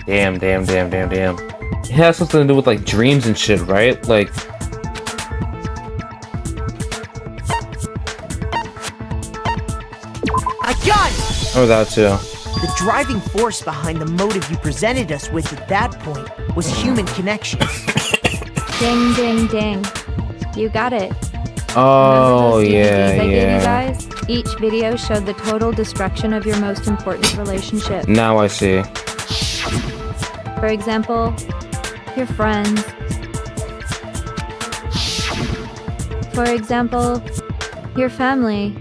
S4: Damn. It has something to do with like dreams and shit, right? Like...
S14: I got it!
S4: Or that too.
S14: The driving force behind the motive you presented us with at that point was human connection.
S19: Ding, ding, ding. You got it.
S4: Oh, yeah.
S19: I gave you guys? Each video showed the total destruction of your most important relationship.
S4: Now I see.
S19: For example, your friends. For example, your family.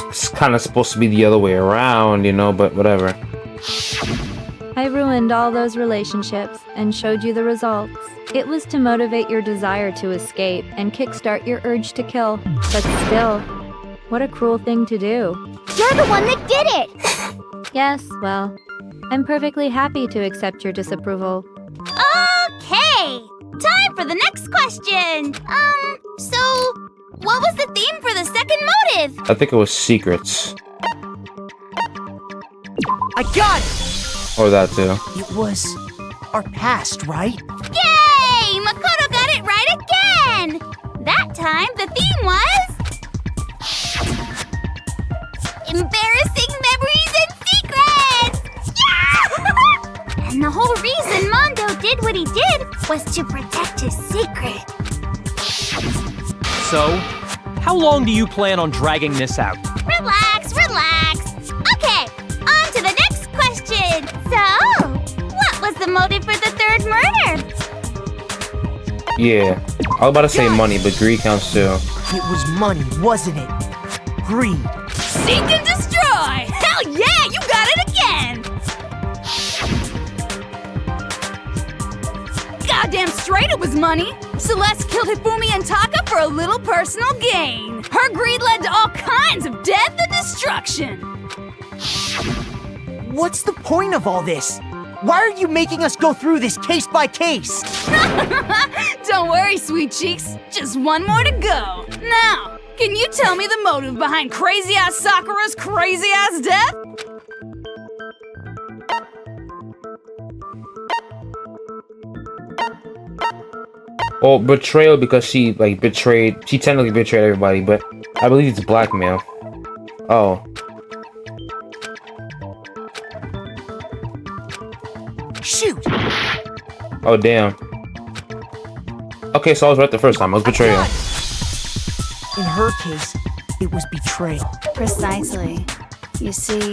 S4: It's kind of supposed to be the other way around, you know, but whatever.
S19: I ruined all those relationships and showed you the results. It was to motivate your desire to escape and kickstart your urge to kill. But still, what a cruel thing to do.
S8: You're the one that did it!
S19: Yes, well, I'm perfectly happy to accept your disapproval.
S8: Okay! Time for the next question! So, what was the theme for the second motive?
S4: I think it was secrets.
S14: I got it!
S4: Or that too.
S14: It was our past, right?
S8: Yay! Makoto got it right again! That time, the theme was... embarrassing memories and secrets! Yeah! And the whole reason Mondo did what he did was to protect his secret.
S9: So, how long do you plan on dragging this out?
S8: Relax, relax. Okay, on to the next question. So, what was the motive for the third murder?
S4: Yeah, I was about to say money, but greed counts too.
S14: It was money, wasn't it? Greed.
S15: Seek and destroy! Hell yeah, you got it again! Goddamn straight it was money! Celeste killed Hifumi and Taka for a little personal gain. Her greed led to all kinds of death and destruction.
S14: What's the point of all this? Why are you making us go through this case by case?
S15: Don't worry, sweet cheeks. Just one more to go. Now, can you tell me the motive behind crazy-ass Sakura's crazy-ass death?
S4: Well, betrayal because she technically betrayed everybody, but I believe it's blackmail. Oh.
S14: Shoot!
S4: Oh, damn. Okay, so I was right the first time. It was betrayal.
S14: In her case, it was betrayal.
S21: Precisely. You see,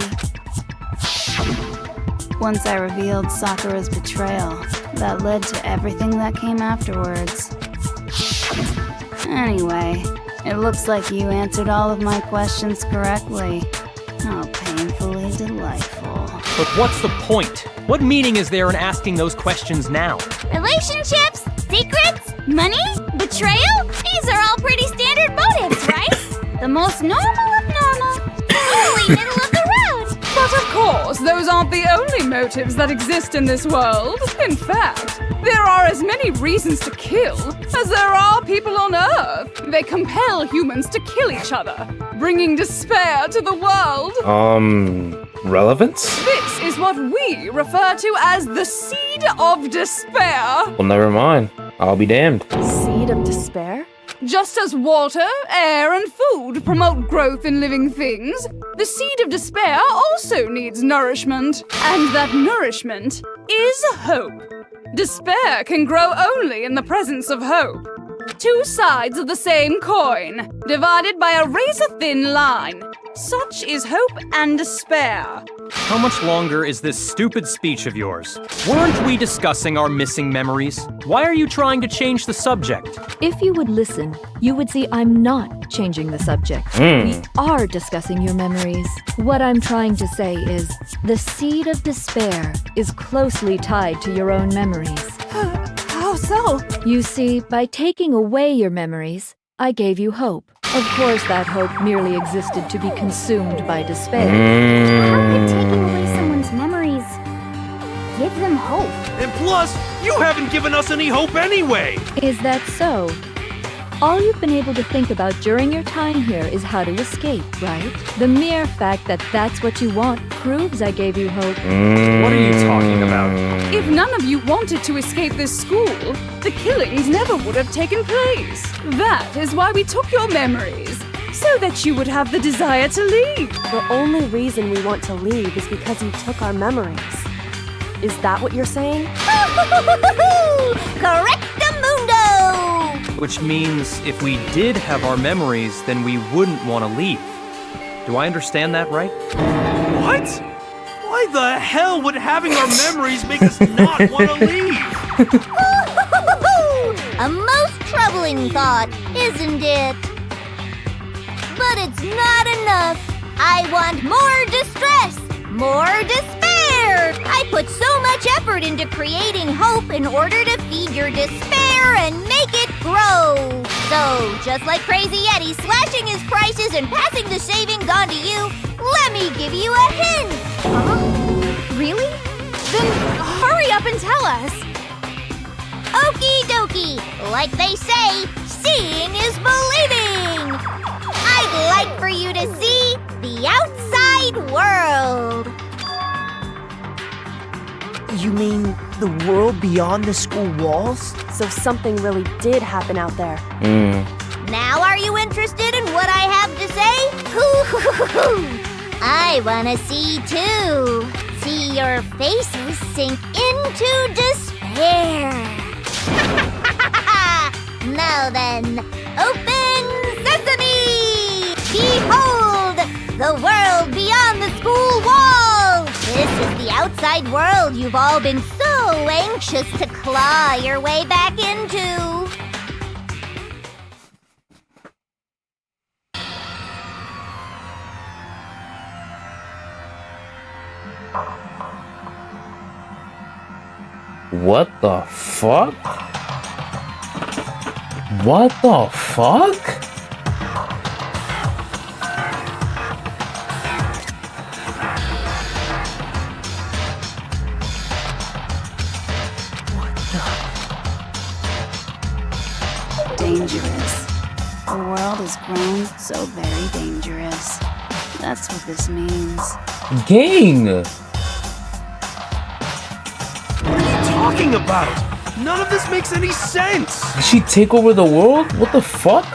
S21: once I revealed Sakura's betrayal, that led to everything that came afterwards. Anyway, it looks like you answered all of my questions correctly. How painfully delightful.
S9: But what's the point? What meaning is there in asking those questions now?
S8: Relationships? Secrets? Money? Betrayal? These are all pretty standard motives, right? The most normal of normal. Totally middle of the road.
S15: But of course, those aren't the only motives that exist in this world. In fact, there are as many reasons to kill as there are people on Earth. They compel humans to kill each other, bringing despair to the world.
S4: Relevance?
S15: This is what we refer to as the seed of despair.
S4: Well, never mind. I'll be damned.
S20: Seed of despair?
S15: Just as water, air, and food promote growth in living things, the seed of despair also needs nourishment. And that nourishment is hope. Despair can grow only in the presence of hope. Two sides of the same coin, divided by a razor-thin line. Such is hope and despair.
S9: How much longer is this stupid speech of yours? Weren't we discussing our missing memories? Why are you trying to change the subject?
S19: If you would listen, you would see I'm not changing the subject. We are discussing your memories. What I'm trying to say is, the seed of despair is closely tied to your own memories.
S15: How so?
S19: You see, by taking away your memories, I gave you hope. Of course, that hope merely existed to be consumed by despair.
S8: How could taking away someone's memories give them hope?
S10: And plus, you haven't given us any hope anyway!
S19: Is that so? All you've been able to think about during your time here is how to escape, right? The mere fact that that's what you want proves I gave you hope.
S9: What are you talking about?
S15: If none of you wanted to escape this school, the killings never would have taken place. That is why we took your memories, so that you would have the desire to leave.
S20: The only reason we want to leave is because you took our memories. Is that what you're saying?
S8: Correctamundo!
S9: Which means if we did have our memories, then we wouldn't want to leave. Do I understand that right?
S10: What? Why the hell would having our memories make us not want to leave?
S8: A most troubling thought, isn't it? But it's not enough. I want more distress, more despair. I put so much effort into creating hope in order to feed your despair. fire and make it grow. So, just like Crazy Yeti slashing his prices and passing the savings on to you, let me give you a hint.
S15: Huh? Really? Then hurry up and tell us.
S8: Okie dokie. Like they say, seeing is believing. I'd like for you to see the outside world.
S14: You mean the world beyond the school walls?
S20: So something really did happen out there.
S8: Now are you interested in what I have to say? I wanna see too. See your faces sink into despair. Now then, open sesame! Behold, the world beyond the school walls! This is the outside world you've all been so anxious to claw your way back into.
S4: What the fuck? What the fuck?
S21: Dangerous. The world has grown so very dangerous. That's what this means.
S4: Gang!
S10: What are you talking about? None of this makes any sense!
S4: Did she take over the world? What the fuck?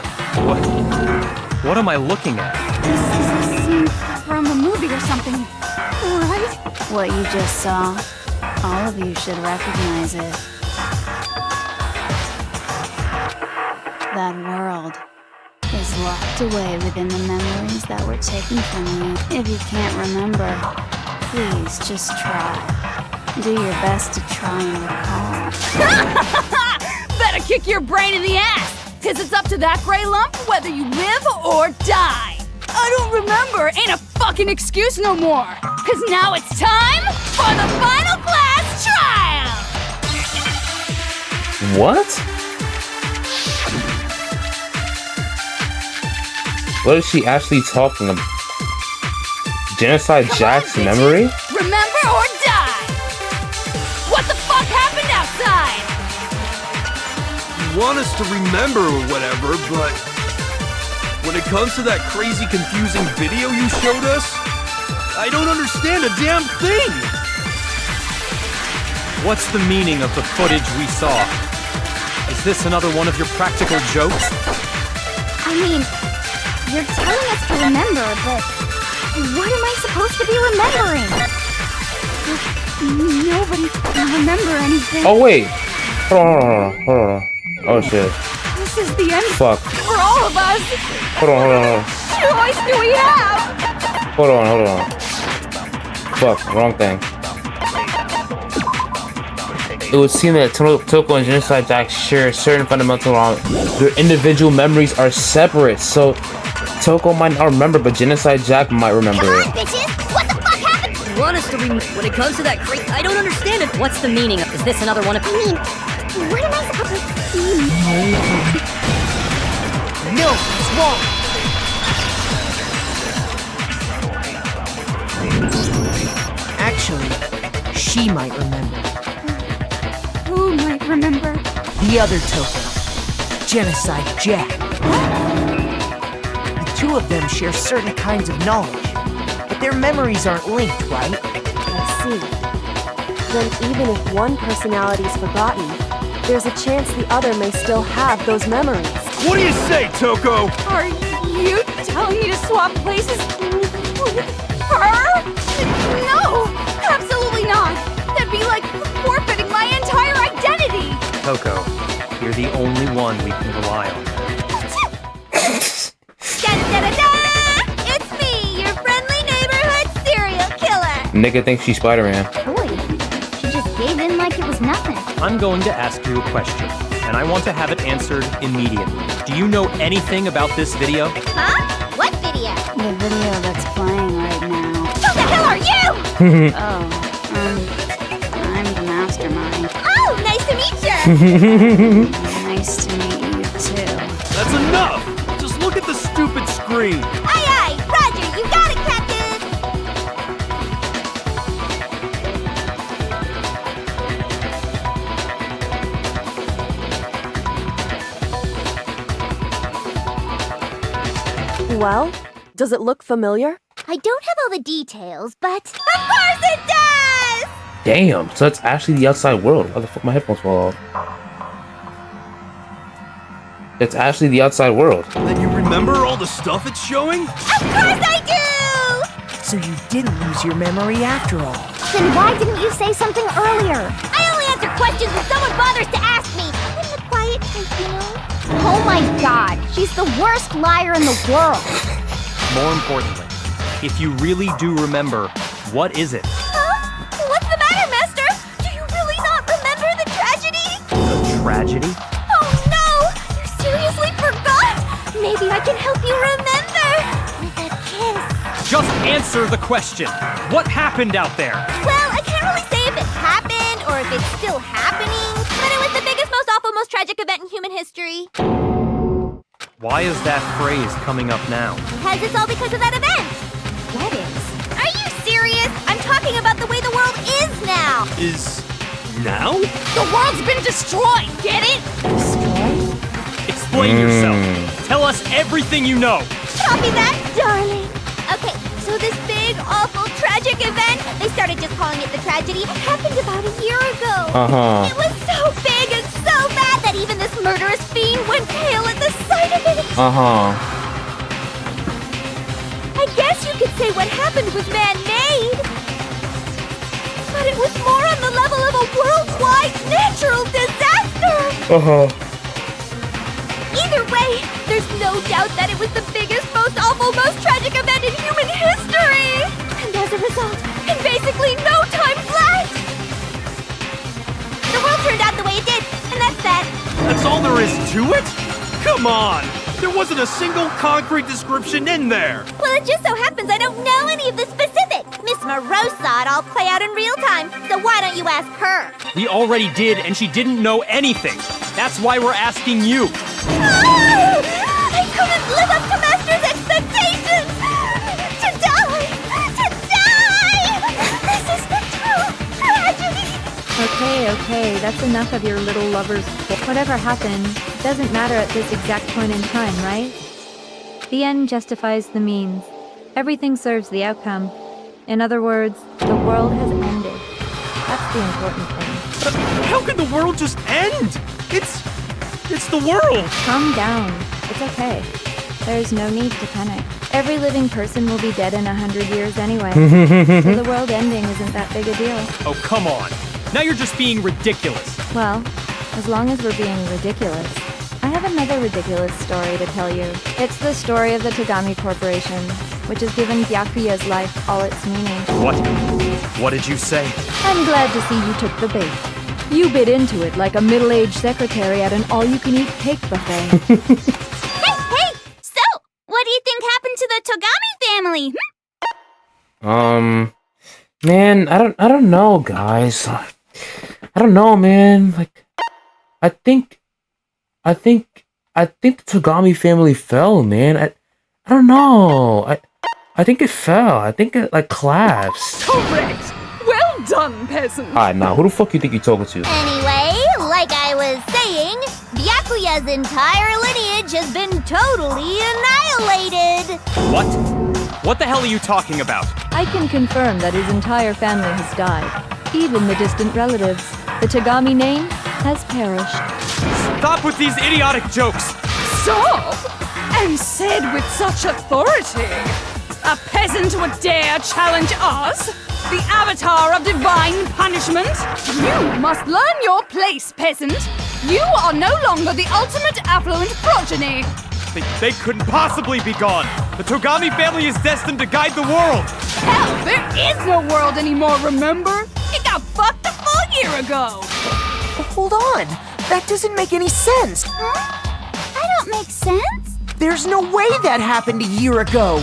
S9: What am I looking at?
S15: This is a scene from a movie or something, right?
S21: What you just saw, all of you should recognize it. That world is locked away within the memories that were taken from you. If you can't remember, please just try. Do your best to try and recall.
S15: Better kick your brain in the ass, because it's up to that gray lump whether you live or die. I don't remember ain't a fucking excuse no more, because now it's time for the final class trial!
S4: What? What is she actually talking about? Genocide Jack's memory?
S15: Remember or die! What the fuck happened outside?
S10: You want us to remember or whatever, but when it comes to that crazy confusing video you showed us, I don't understand a damn thing!
S9: What's the meaning of the footage we saw? Is this another one of your practical jokes?
S8: I mean, you're telling us to remember, but what am I supposed to be remembering?
S15: Nobody can remember anything.
S4: Oh wait! Hold on. Oh shit.
S15: This is the end
S4: Fuck.
S15: for all of us.
S4: Hold on.
S15: What choice do we have?
S4: Hold on. Fuck, wrong thing. It would seem that Toko and Genocide Jack share certain fundamental wrong. Their individual memories are separate, so Toko might not remember, but Genocide Jack might remember it.
S8: Bitches, what the fuck happened?
S1: You want us to when it comes to that I don't understand it. What's the meaning of? Is this another one of?
S8: I mean, what am I supposed to see?
S14: No, it's wrong. Actually, she might remember.
S15: Who might remember?
S14: The other Toko, Genocide Jack. The two of them share certain kinds of knowledge, but their memories aren't linked, right?
S20: I see. Then even if one personality's forgotten, there's a chance the other may still have those memories.
S10: What do you say, Toko?
S15: Are you telling me to swap places with her? No, absolutely not. That'd be like forfeiting my entire identity.
S9: Toko, you're the only one we can rely on.
S8: Da-da-da-da-da! It's me, your friendly neighborhood serial killer.
S4: Nigga thinks she's Spider-Man.
S8: Boy, she just gave in like it was nothing.
S9: I'm going to ask you a question, and I want to have it answered immediately. Do you know anything about this video?
S8: Huh? What video?
S21: The video that's playing right now.
S8: Who the hell are you?
S21: I'm the mastermind.
S8: Oh, nice to meet you.
S10: screen.
S8: Aye, aye! Roger, you got it, Captain!
S20: Well, does it look familiar?
S8: I don't have all the details, but... Of course it does!
S4: Damn, so that's actually the outside world. How the fuck my headphones fall off? It's actually the outside world.
S10: Then you remember all the stuff it's showing?
S8: Of course I do!
S14: So you didn't lose your memory after all.
S8: Then why didn't you say something earlier? I only answer questions when someone bothers to ask me. I'm the quiet type, you know? Oh my god, she's the worst liar in the world.
S9: More importantly, if you really do remember, what is it?
S8: Huh? What's the matter, Master? Do you really not remember the tragedy?
S9: The tragedy?
S8: Oh no! You seriously forgot? Maybe I can help you remember. With a kiss.
S9: Just answer the question. What happened out there?
S8: Well, I can't really say if it happened or if it's still happening, but it was the biggest, most awful, most tragic event in human history.
S9: Why is that phrase coming up now?
S8: Because it's all because of that event. What is? Are you serious? I'm talking about the way the world is now.
S10: Is now?
S15: The world's been destroyed, get it?
S9: Explain yourself. Tell us everything you know.
S8: Copy that, darling. Okay, so this big, awful, tragic event, they started just calling it the tragedy, happened about a year ago. It was so big and so bad that even this murderous fiend went pale at the sight of it. I guess you could say what happened was man-made. But it was more on the level of a worldwide natural disaster. Either way, there's no doubt that it was the biggest, most awful, most tragic event in human history! And as a result, in basically no time flat, the world turned out the way it did, and that's that.
S10: That's all there is to it? Come on! There wasn't a single concrete description in there!
S8: Well, it just so happens I don't know any of the specifics. Miss Moreau saw it all play out in real time, so why don't you ask her?
S9: We already did, and she didn't know anything. That's why we're asking you.
S8: Oh! I couldn't live up to Master's expectations! To die! To die! This is the true tragedy!
S19: Okay, that's enough of your little lover's... Whatever happened, doesn't matter at this exact point in time, right? The end justifies the means. Everything serves the outcome. In other words, the world has ended. That's the important thing.
S10: How could the world just end? It's the world!
S19: Calm down. It's okay. There's no need to panic. Every living person will be dead in 100 years anyway. So the world ending isn't that big a deal.
S9: Oh, come on. Now you're just being ridiculous.
S19: Well, as long as we're being ridiculous. I have another ridiculous story to tell you. It's the story of the Tagami Corporation, which has given Byakuya's life all its meaning.
S9: What? What did you say?
S19: I'm glad to see you took the bait. You bit into it like a middle-aged secretary at an all-you-can-eat cake buffet.
S8: Hey! So, what do you think happened to the Tagami family?
S4: Man, I don't know, guys. I don't know, man. Like, I think the Tagami family fell, man. I don't know. I think it fell. I think it like collapsed.
S15: Correct! Well done, peasant!
S4: Alright, now who the fuck you think you're talking to?
S8: Anyway, like I was saying, Byakuya's entire lineage has been totally annihilated!
S9: What? What the hell are you talking about?
S19: I can confirm that his entire family has died. Even the distant relatives. The Tagami name has perished.
S9: Stop with these idiotic jokes!
S15: Stop! And said with such authority! A peasant would dare challenge us? The avatar of divine punishment? You must learn your place, peasant! You are no longer the ultimate affluent progeny!
S9: They couldn't possibly be gone! The Tagami family is destined to guide the world!
S15: Hell, there is no world anymore, remember? It got fucked a full year ago!
S14: Hold on! That doesn't make any sense!
S8: I don't make sense?
S14: There's no way that happened a year ago!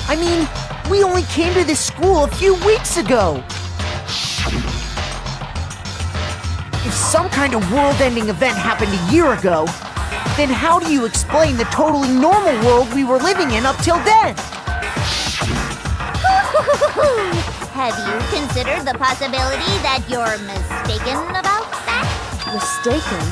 S14: I mean, we only came to this school a few weeks ago! If some kind of world-ending event happened a year ago, Then how do you explain the totally normal world we were living in up till then?
S8: Have you considered the possibility that you're mistaken about that?
S20: Mistaken?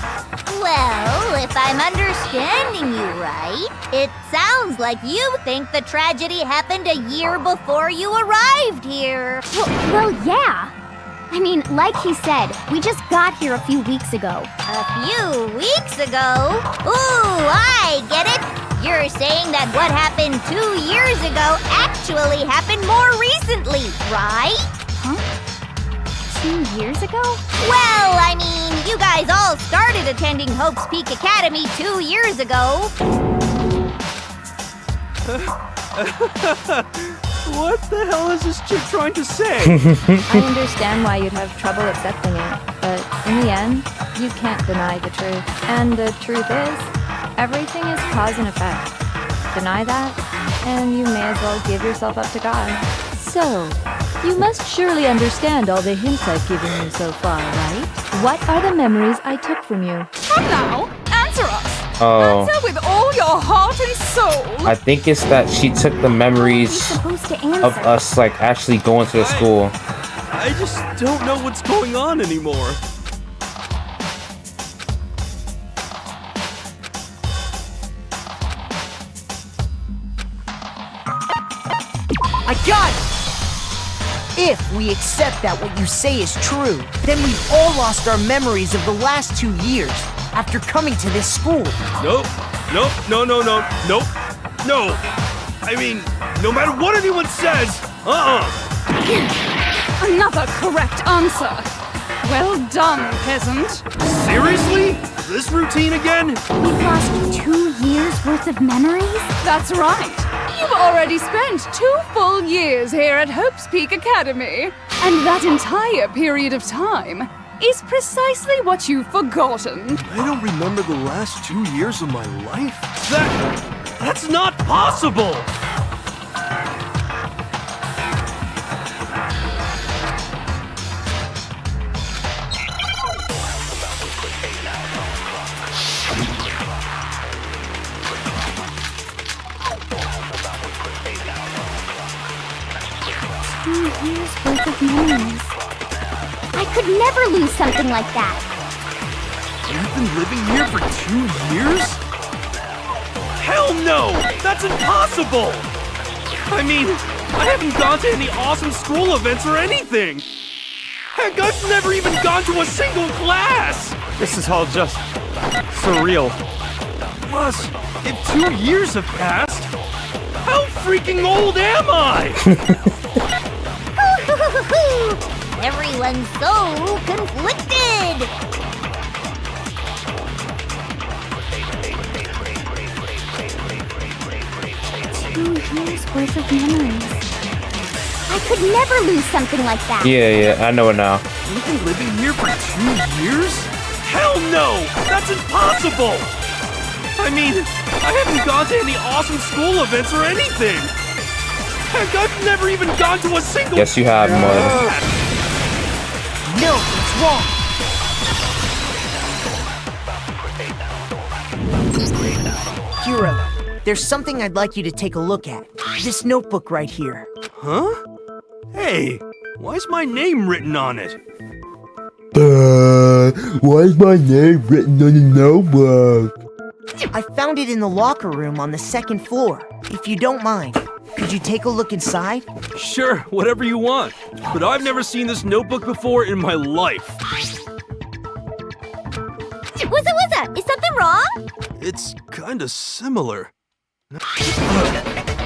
S8: Well, if I'm understanding you right, it sounds like you think the tragedy happened a year before you arrived here.
S7: Well, yeah. I mean, like he said, we just got here a few weeks ago.
S8: A few weeks ago? Ooh, I get it. You're saying that what happened 2 years ago actually happened more recently, right?
S7: Huh? 2 years ago?
S8: Well, I mean, you guys all started attending Hope's Peak Academy 2 years ago.
S10: What the hell is this chick trying to say?
S19: I understand why you'd have trouble accepting it, but in the end, you can't deny the truth. And the truth is, everything is cause and effect. Deny that, and you may as well give yourself up to God. So, you must surely understand all the hints I've given you so far, right? What are the memories I took from you?
S15: Come now, answer us.
S4: Oh.
S15: Answer with all your heart and soul.
S4: I think it's that she took the memories of us, like, actually going to the school.
S10: I just don't know what's going on anymore.
S14: I got it! If we accept that what you say is true, then we've all lost our memories of the last 2 years after coming to this school.
S10: Nope. No. I mean, no matter what anyone says,
S15: Another correct answer. Well done, peasant.
S10: Seriously? This routine again?
S7: We've lost 2 years worth of memories?
S15: That's right. You've already spent 2 full years here at Hope's Peak Academy. And that entire period of time is precisely what you've forgotten.
S10: I don't remember the last 2 years of my life? That's not possible!
S7: Years worth of memories. I could never lose something like that.
S10: You've been living here for 2 years? Hell no! That's impossible! I mean, I haven't gone to any awesome school events or anything! Heck, I've never even gone to a single class!
S9: This is all just surreal.
S10: Plus, if 2 years have passed, how freaking old am I?
S8: Everyone's so conflicted!
S7: 2 years worth of memories. I could never lose something like that.
S4: Yeah, I know it now.
S10: You've been living here for 2 years? Hell no! That's impossible! I mean, I haven't gone to any awesome school events or anything! Heck, I've never even gone to a single—
S4: Yes, you have, Mud.
S14: No, it's wrong! Hero, there's something I'd like you to take a look at. This notebook right here.
S10: Huh? Hey, why is my name written on it?
S12: Why is my name written on the notebook?
S14: I found it in the locker room on the 2nd floor. If you don't mind, could you take a look inside?
S10: Sure, whatever you want. But I've never seen this notebook before in my life.
S8: What's is something wrong?
S10: It's kinda similar.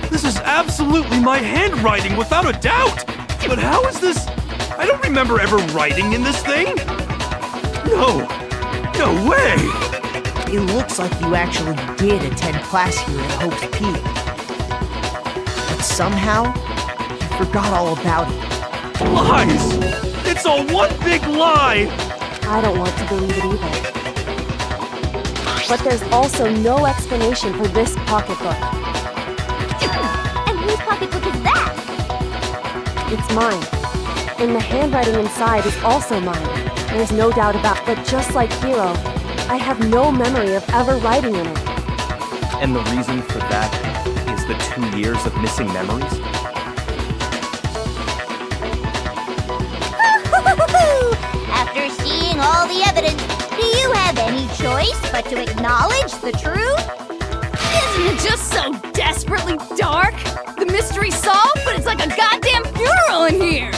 S10: This is absolutely my handwriting, without a doubt! But how is this? I don't remember ever writing in this thing! No way!
S14: It looks like you actually did attend class here at Hope's Peak. But somehow, you forgot all about it.
S10: Lies! It's all one big lie!
S20: I don't want to believe it either. But there's also no explanation for this pocketbook.
S8: And whose pocketbook is that?
S20: It's mine. And the handwriting inside is also mine. There's no doubt about it. But just like Hero, I have no memory of ever writing in it.
S9: And the reason for that is the 2 years of missing memories?
S8: After seeing all the evidence, do you have any choice but to acknowledge the truth?
S15: Isn't it just so desperately dark? The mystery's solved, but it's like a goddamn funeral in here!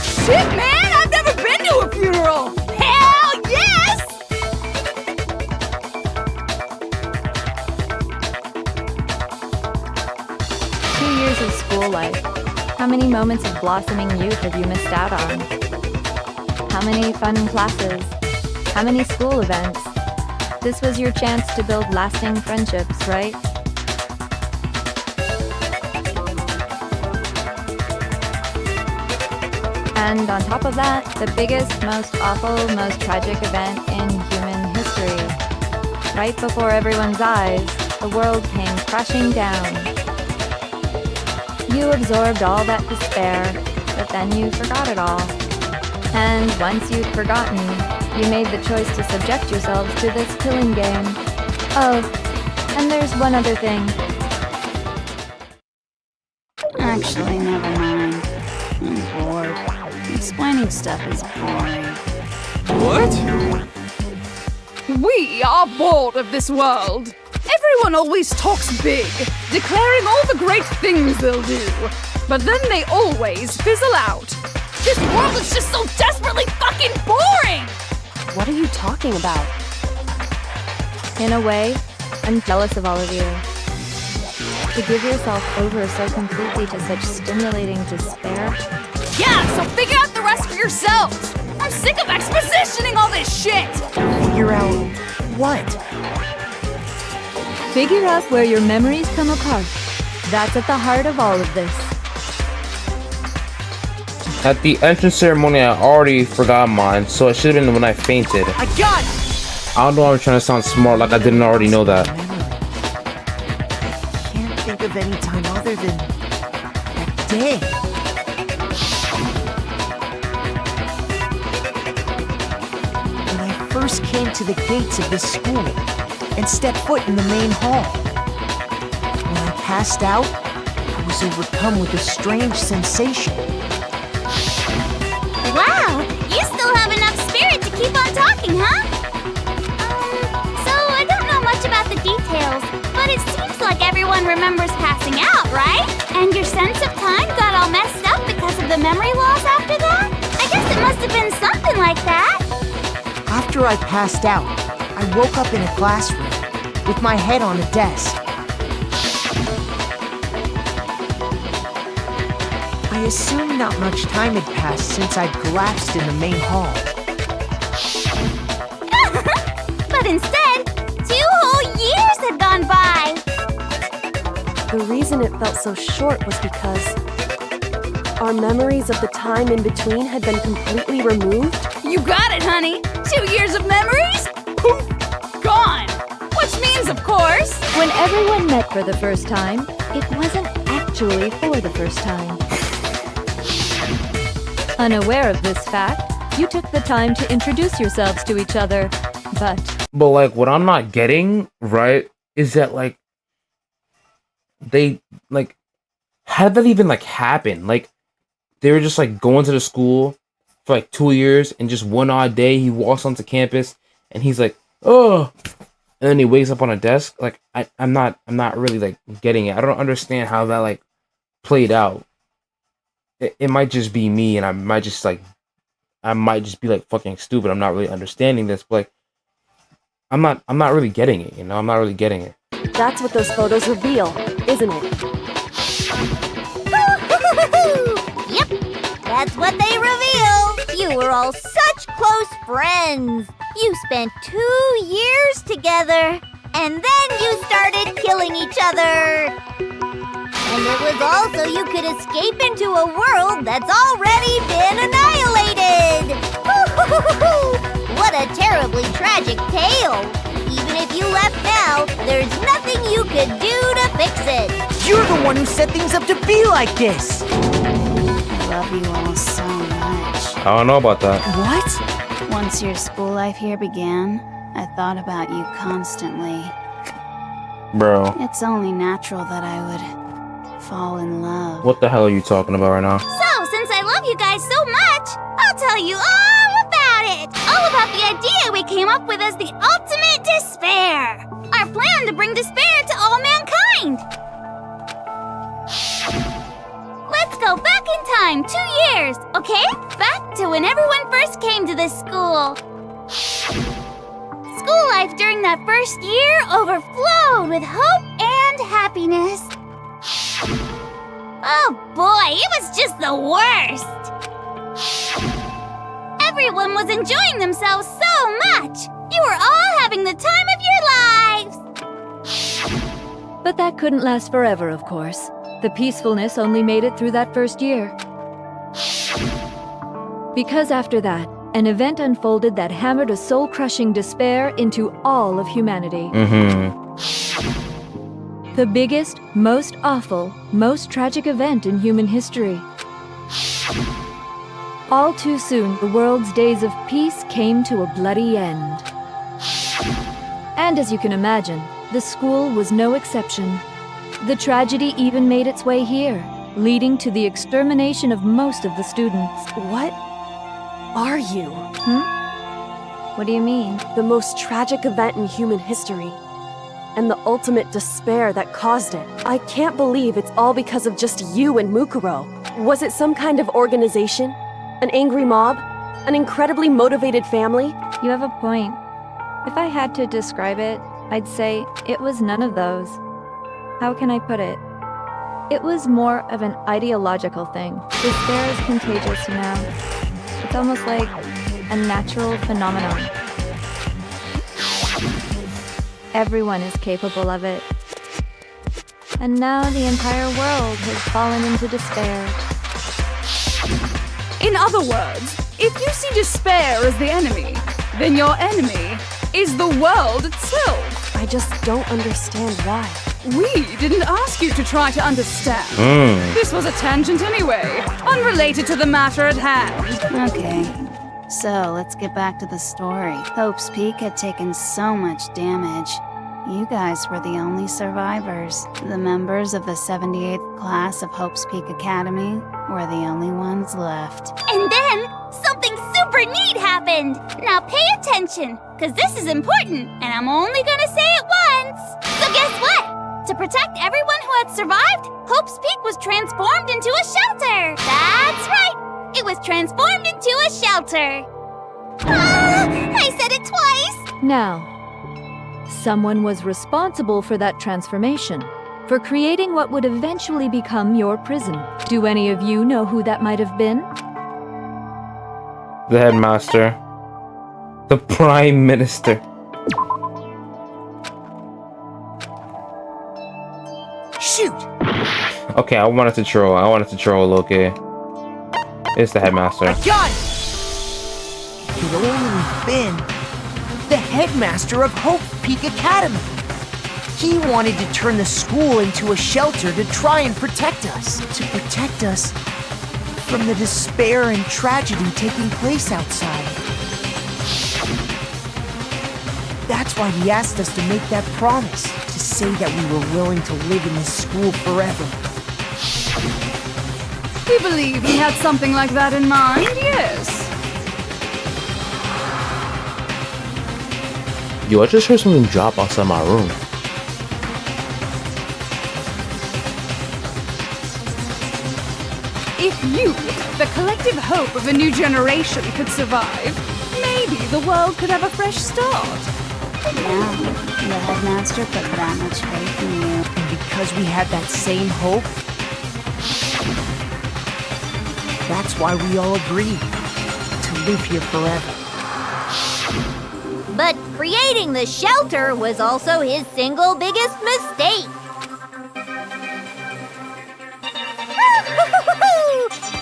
S15: Shit, man! I've never been to a funeral! Hell yes!
S19: 2 years of school life. How many moments of blossoming youth have you missed out on? How many fun classes? How many school events? This was your chance to build lasting friendships, right? And on top of that, the biggest, most awful, most tragic event in human history. Right before everyone's eyes, the world came crashing down. You absorbed all that despair, but then you forgot it all. And once you'd forgotten, you made the choice to subject yourselves to this killing game. Oh, and there's one other thing.
S21: Actually, never mind. I'm bored. Explaining stuff is boring.
S15: What? We are bored of this world. Everyone always talks big, declaring all the great things they'll do. But then they always fizzle out. This world is just so desperately fucking boring!
S20: What are you talking about?
S19: In a way, I'm jealous of all of you. To give yourself over so completely to such stimulating despair.
S15: Yeah, so figure out the rest for yourselves! I'm sick of expositioning all this shit!
S14: Figure out what?
S19: Figure out where your memories come apart. That's at the heart of all of this.
S4: At the entrance ceremony, I already forgot mine, so it should have been when I fainted.
S14: I got it!
S4: I don't know why I'm trying to sound smart like I didn't already know that.
S14: I can't think of any time other than that day. When I first came to the gates of this school and stepped foot in the main hall. When I passed out, I was overcome with a strange sensation.
S8: Wow, you still have enough spirit to keep on talking, huh? So I don't know much about the details, but it seems like everyone remembers passing out, right? And your sense of time got all messed up because of the memory loss after that? I guess it must have been something like that.
S14: After I passed out, I woke up in a classroom with my head on a desk. I assumed not much time had passed since I'd collapsed in the main hall.
S8: But instead, 2 whole years had gone by!
S20: The reason it felt so short was because our memories of the time in between had been completely removed.
S15: You got it, honey! 2 years of memories? Poof! Gone! Which means, of course...
S19: When everyone met for the first time, it wasn't actually for the first time. Unaware of this fact, you took the time to introduce yourselves to each other, but
S4: like, what I'm not getting, right, is that, like, they, like, how did that even, like, happen? Like, they were just, like, going to the school for, like, 2 years, and just one odd day, he walks onto campus, and he's like, oh, and then he wakes up on a desk. Like, I'm not really, like, getting it. I don't understand how that, like, played out. It might just be me, and I might just be like fucking stupid. I'm not really understanding this, but like, I'm not really getting it. You know, I'm not really getting it.
S20: That's what those photos reveal, isn't it?
S8: Yep, that's what they reveal. You were all such close friends. You spent 2 years together, and then you started killing each other. And it was all so you could escape into a world that's already been annihilated! What a terribly tragic tale! Even if you left now, there's nothing you could do to fix it!
S14: You're the one who set things up to be like this!
S21: I love you all so much.
S4: I don't know about that.
S14: What?
S21: Once your school life here began, I thought about you constantly.
S4: Bro,
S21: It's only natural that I would fall in love.
S4: what the hell are you talking about right now?
S8: So, since I love you guys so much, I'll tell you all about it. All about the idea we came up with as the ultimate despair. Our plan to bring despair to all mankind. Let's go back in time 2 years, okay? Back to when everyone first came to this school. School life during that first year overflowed with hope and happiness. Oh boy, it was just the worst. Everyone was enjoying themselves so much. You were all having the time of your lives.
S19: But that couldn't last forever, of course. The peacefulness only made it through that first year. Because after that, an event unfolded that hammered a soul-crushing despair into all of humanity. The biggest, most awful, most tragic event in human history. All too soon, the world's days of peace came to a bloody end. And as you can imagine, the school was no exception. The tragedy even made its way here, leading to the extermination of most of the students.
S20: What are you?
S19: What do you mean?
S20: The most tragic event in human history. And the ultimate despair that caused it. I can't believe it's all because of just you and Mukuro. Was it some kind of organization? An angry mob? An incredibly motivated family?
S19: You have a point. If I had to describe it, I'd say it was none of those. How can I put it? It was more of an ideological thing. Despair is contagious, you know. It's almost like a natural phenomenon. Everyone is capable of it. And now the entire world has fallen into despair.
S15: In other words, if you see despair as the enemy, then your enemy is the world itself.
S20: I just don't understand why.
S15: We didn't ask you to try to understand. This was a tangent anyway, unrelated to the matter at hand.
S21: Okay, so let's get back to the story. Hope's Peak had taken so much damage. You guys were the only survivors. The members of the 78th class of Hope's Peak Academy were the only ones left.
S8: And then, something super neat happened. Now pay attention, because this is important, and I'm only gonna say it once. So guess what? To protect everyone who had survived, Hope's Peak was transformed into a shelter. That's right. It was transformed into a shelter. I said it twice.
S19: Now, someone was responsible for that transformation, for creating what would eventually become your prison. Do any of you know who that might have been?
S4: The headmaster. The prime minister.
S14: Shoot!
S4: Okay, I wanted to troll, okay. It's the headmaster.
S14: I got it! It could only been the headmaster of Hope Peak Academy. He wanted to turn the school into a shelter to try and protect us. To protect us from the despair and tragedy taking place outside. That's why he asked us to make that promise. To say that we were willing to live in this school forever.
S15: We believe he had something like that in mind, yes.
S4: Yo, I just heard something drop outside my room.
S15: If you, the collective hope of a new generation, could survive, maybe the world could have a fresh start.
S21: Yeah, the headmaster put that much faith in you.
S14: And because we had that same hope, that's why we all agreed to live here forever.
S1: But creating the shelter was also his single biggest mistake.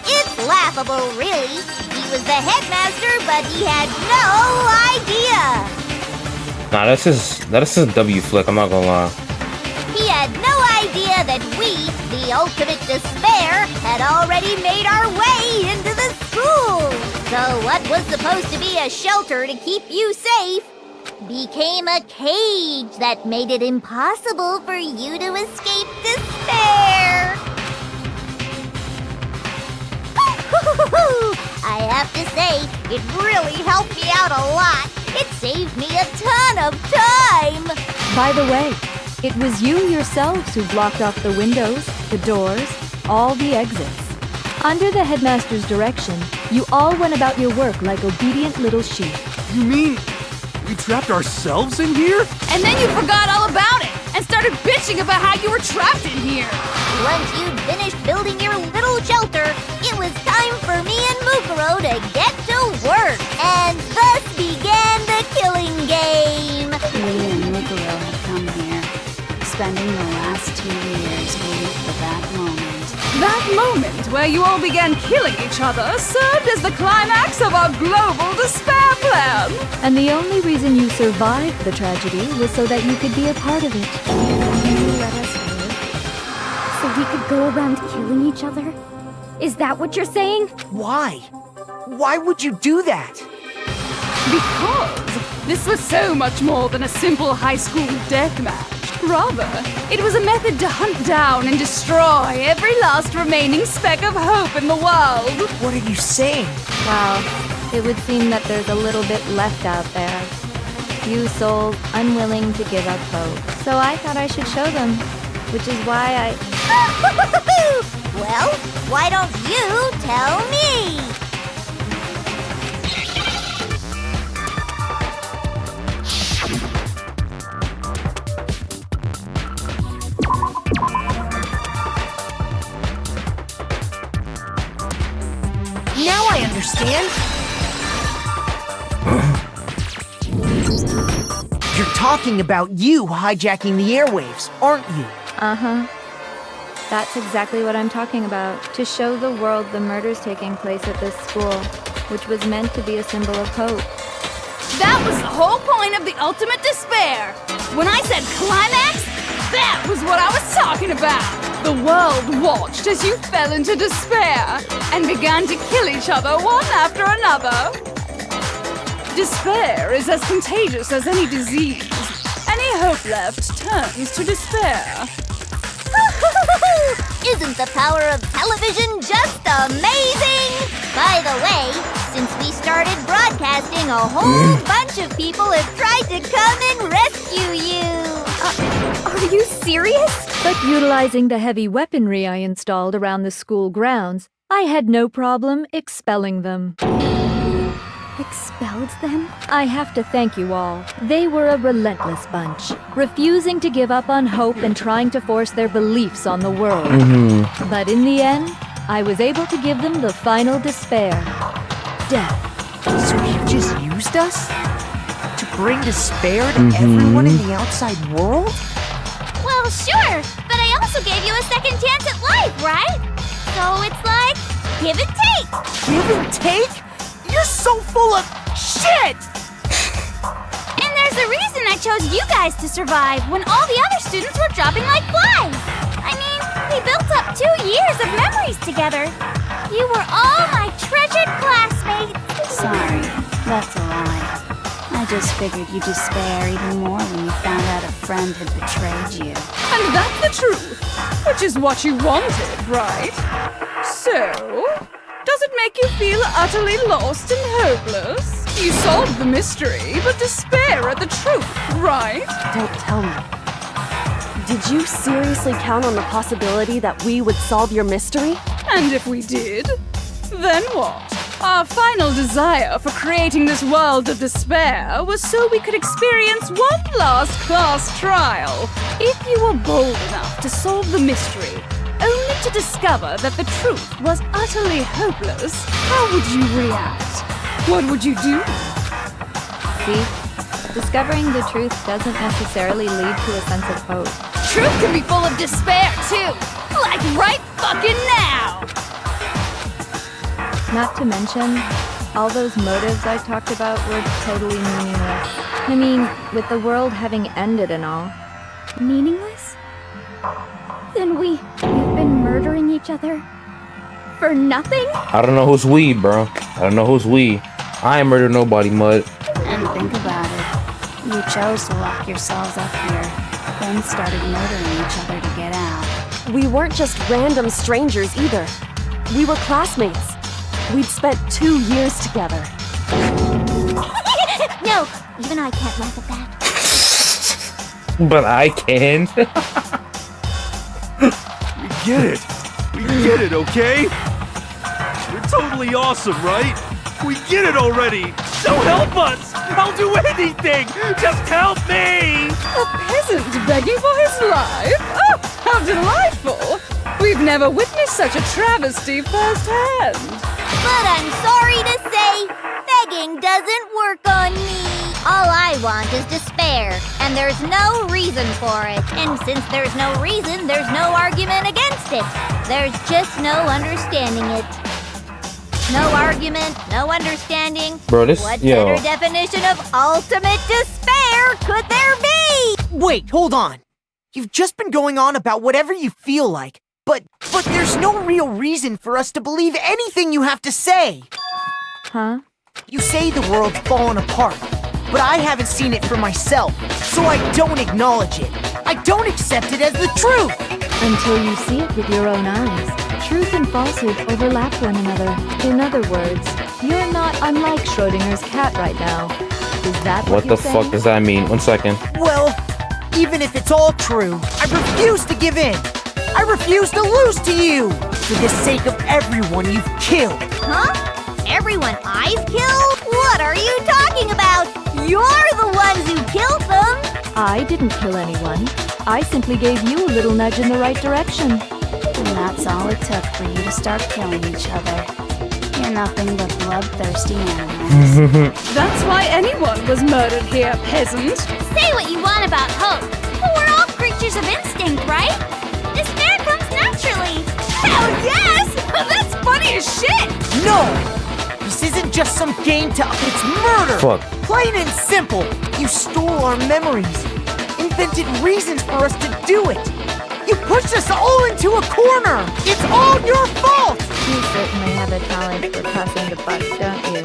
S1: It's laughable, really. He was the headmaster, but he had no idea.
S4: Nah, that's his W flick, I'm not gonna lie.
S1: He had no idea that we, the ultimate despair, had already made our way into the school. So what was supposed to be a shelter to keep you safe became a cage that made it impossible for you to escape despair. I have to say, it really helped me out a lot. It saved me a ton of time.
S19: By the way, it was you yourselves who blocked off the windows, the doors, all the exits. Under the headmaster's direction, you all went about your work like obedient little sheep.
S10: You mean we trapped ourselves in here?
S15: And then you forgot all about it and started bitching about how you were trapped in here.
S1: Once you'd finished building your little shelter, it was time for me and Mukuro to get to work. And thus began the killing game.
S21: Me and Mukuro had come here, spending the last 2 years waiting for that moment.
S15: That moment where you all began killing each other served as the climax of our global despair plan.
S19: And the only reason you survived the tragedy was so that you could be a part of it.
S7: You let us live so we could go around killing each other? Is that what you're saying?
S14: Why? Why would you do that?
S15: Because this was so much more than a simple high school deathmatch. Rather, it was a method to hunt down and destroy every last remaining speck of hope in the world.
S14: What are you saying?
S19: Well, it would seem that there's a little bit left out there. Few souls unwilling to give up hope. So I thought I should show them, which is why I...
S1: Well, why don't you tell me?
S14: Now I understand. You're talking about you hijacking the airwaves, aren't you?
S19: Uh-huh. That's exactly what I'm talking about. To show the world the murders taking place at this school, which was meant to be a symbol of hope.
S15: That was the whole point of the ultimate despair. When I said climax, that was what I was talking about. The world watched as you fell into despair and began to kill each other one after another. Despair is as contagious as any disease. Any hope left turns to despair.
S1: Isn't the power of television just amazing? By the way, since we started broadcasting, a whole bunch of people have tried to come and rescue you.
S7: Are you serious?
S19: But utilizing the heavy weaponry I installed around the school grounds, I had no problem expelling them.
S7: Expelled them?
S19: I have to thank you all. They were a relentless bunch, refusing to give up on hope and trying to force their beliefs on the world. But in the end, I was able to give them the final despair. Death.
S14: So you just used us? To bring despair to everyone in the outside world?
S8: Well, sure, but I also gave you a second chance at life, right? So it's like, give and take.
S14: Give and take? You're so full of shit!
S8: And there's a reason I chose you guys to survive when all the other students were dropping like flies. I mean, we built up 2 years of memories together. You were all my treasured classmates.
S21: Sorry, that's a lie. I just figured you'd despair even more when you found out a friend had betrayed you.
S15: And that's the truth, which is what you wanted, right? So, does it make you feel utterly lost and hopeless? You solved the mystery, but despair at the truth, right?
S20: Don't tell me. Did you seriously count on the possibility that we would solve your mystery?
S15: And if we did, then what? Our final desire for creating this world of despair was so we could experience one last class trial. If you were bold enough to solve the mystery, only to discover that the truth was utterly hopeless, how would you react? What would you do?
S19: See? Discovering the truth doesn't necessarily lead to a sense of hope.
S15: Truth can be full of despair, too! Like right fucking now!
S19: Not to mention, all those motives I talked about were totally meaningless. I mean, with the world having ended and all.
S7: Meaningless? Then we've been murdering each other for nothing?
S4: I don't know who's we, bro. I don't know who's we. I ain't murdered nobody, Mud.
S21: And think about it. You chose to lock yourselves up here, then started murdering each other to get out.
S20: We weren't just random strangers either. We were classmates. We'd spent 2 years together.
S1: No, even I can't laugh at that.
S4: But I can.
S10: We get it, okay? You're totally awesome, right? We get it already! So help us! I'll do anything! Just help me!
S15: A peasant begging for his life? Oh, how delightful! We've never witnessed such a travesty firsthand.
S1: But I'm sorry to say, begging doesn't work on me. All I want is despair, and there's no reason for it. And since there's no reason, there's no argument against it. There's just no understanding it. No argument, no understanding.
S4: Bro, this,
S1: what
S4: yo.
S1: better definition of ultimate despair could there be?
S14: Wait, hold on. You've just been going on about whatever you feel like, but there's no real reason for us to believe anything you have to say.
S19: Huh?
S14: You say the world's fallen apart, but I haven't seen it for myself, so I don't acknowledge it. I don't accept it as the truth.
S19: Until you see it with your own eyes. Truth and falsehood overlap one another. In other words, you're not unlike Schrodinger's cat right now. Is that
S4: What the fuck does that mean? 1 second.
S14: Well, even if it's all true, I refuse to give in. I refuse to lose to you. For the sake of everyone you've killed.
S1: Huh? Everyone I've killed? What are you talking about? You're the ones who killed them!
S19: I didn't kill anyone. I simply gave you a little nudge in the right direction.
S21: And that's all it took for you to start killing each other. You're nothing but bloodthirsty animals.
S15: That's why anyone was murdered here, peasant.
S8: Say what you want about hope, but we're all creatures of instinct, right? Despair comes naturally.
S15: Hell yes! That's funny as shit!
S14: No! This isn't just some game to... It's murder!
S4: Fuck.
S14: Plain and simple. You stole our memories. Invented reasons for us to do it. You pushed us all into a corner! It's all your fault!
S19: You certainly have a talent for passing the buck, don't you?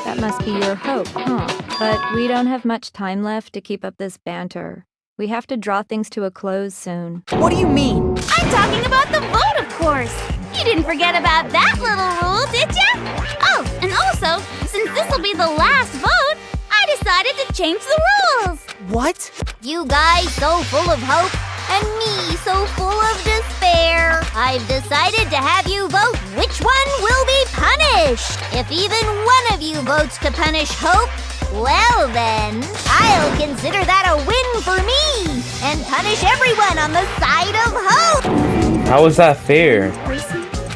S19: That must be your hope, huh? But we don't have much time left to keep up this banter. We have to draw things to a close soon.
S14: What do you mean?
S8: I'm talking about the vote, of course. You didn't forget about that little rule, did ya? Oh, and also, since this'll be the last vote, I decided to change the rules.
S14: What?
S1: You guys so full of hope, and me so full of despair. I've decided to have you vote which one will be punished. If even one of you votes to punish Hope, well then, I'll consider that a win for me and punish everyone on the side of Hope.
S4: How is that fair?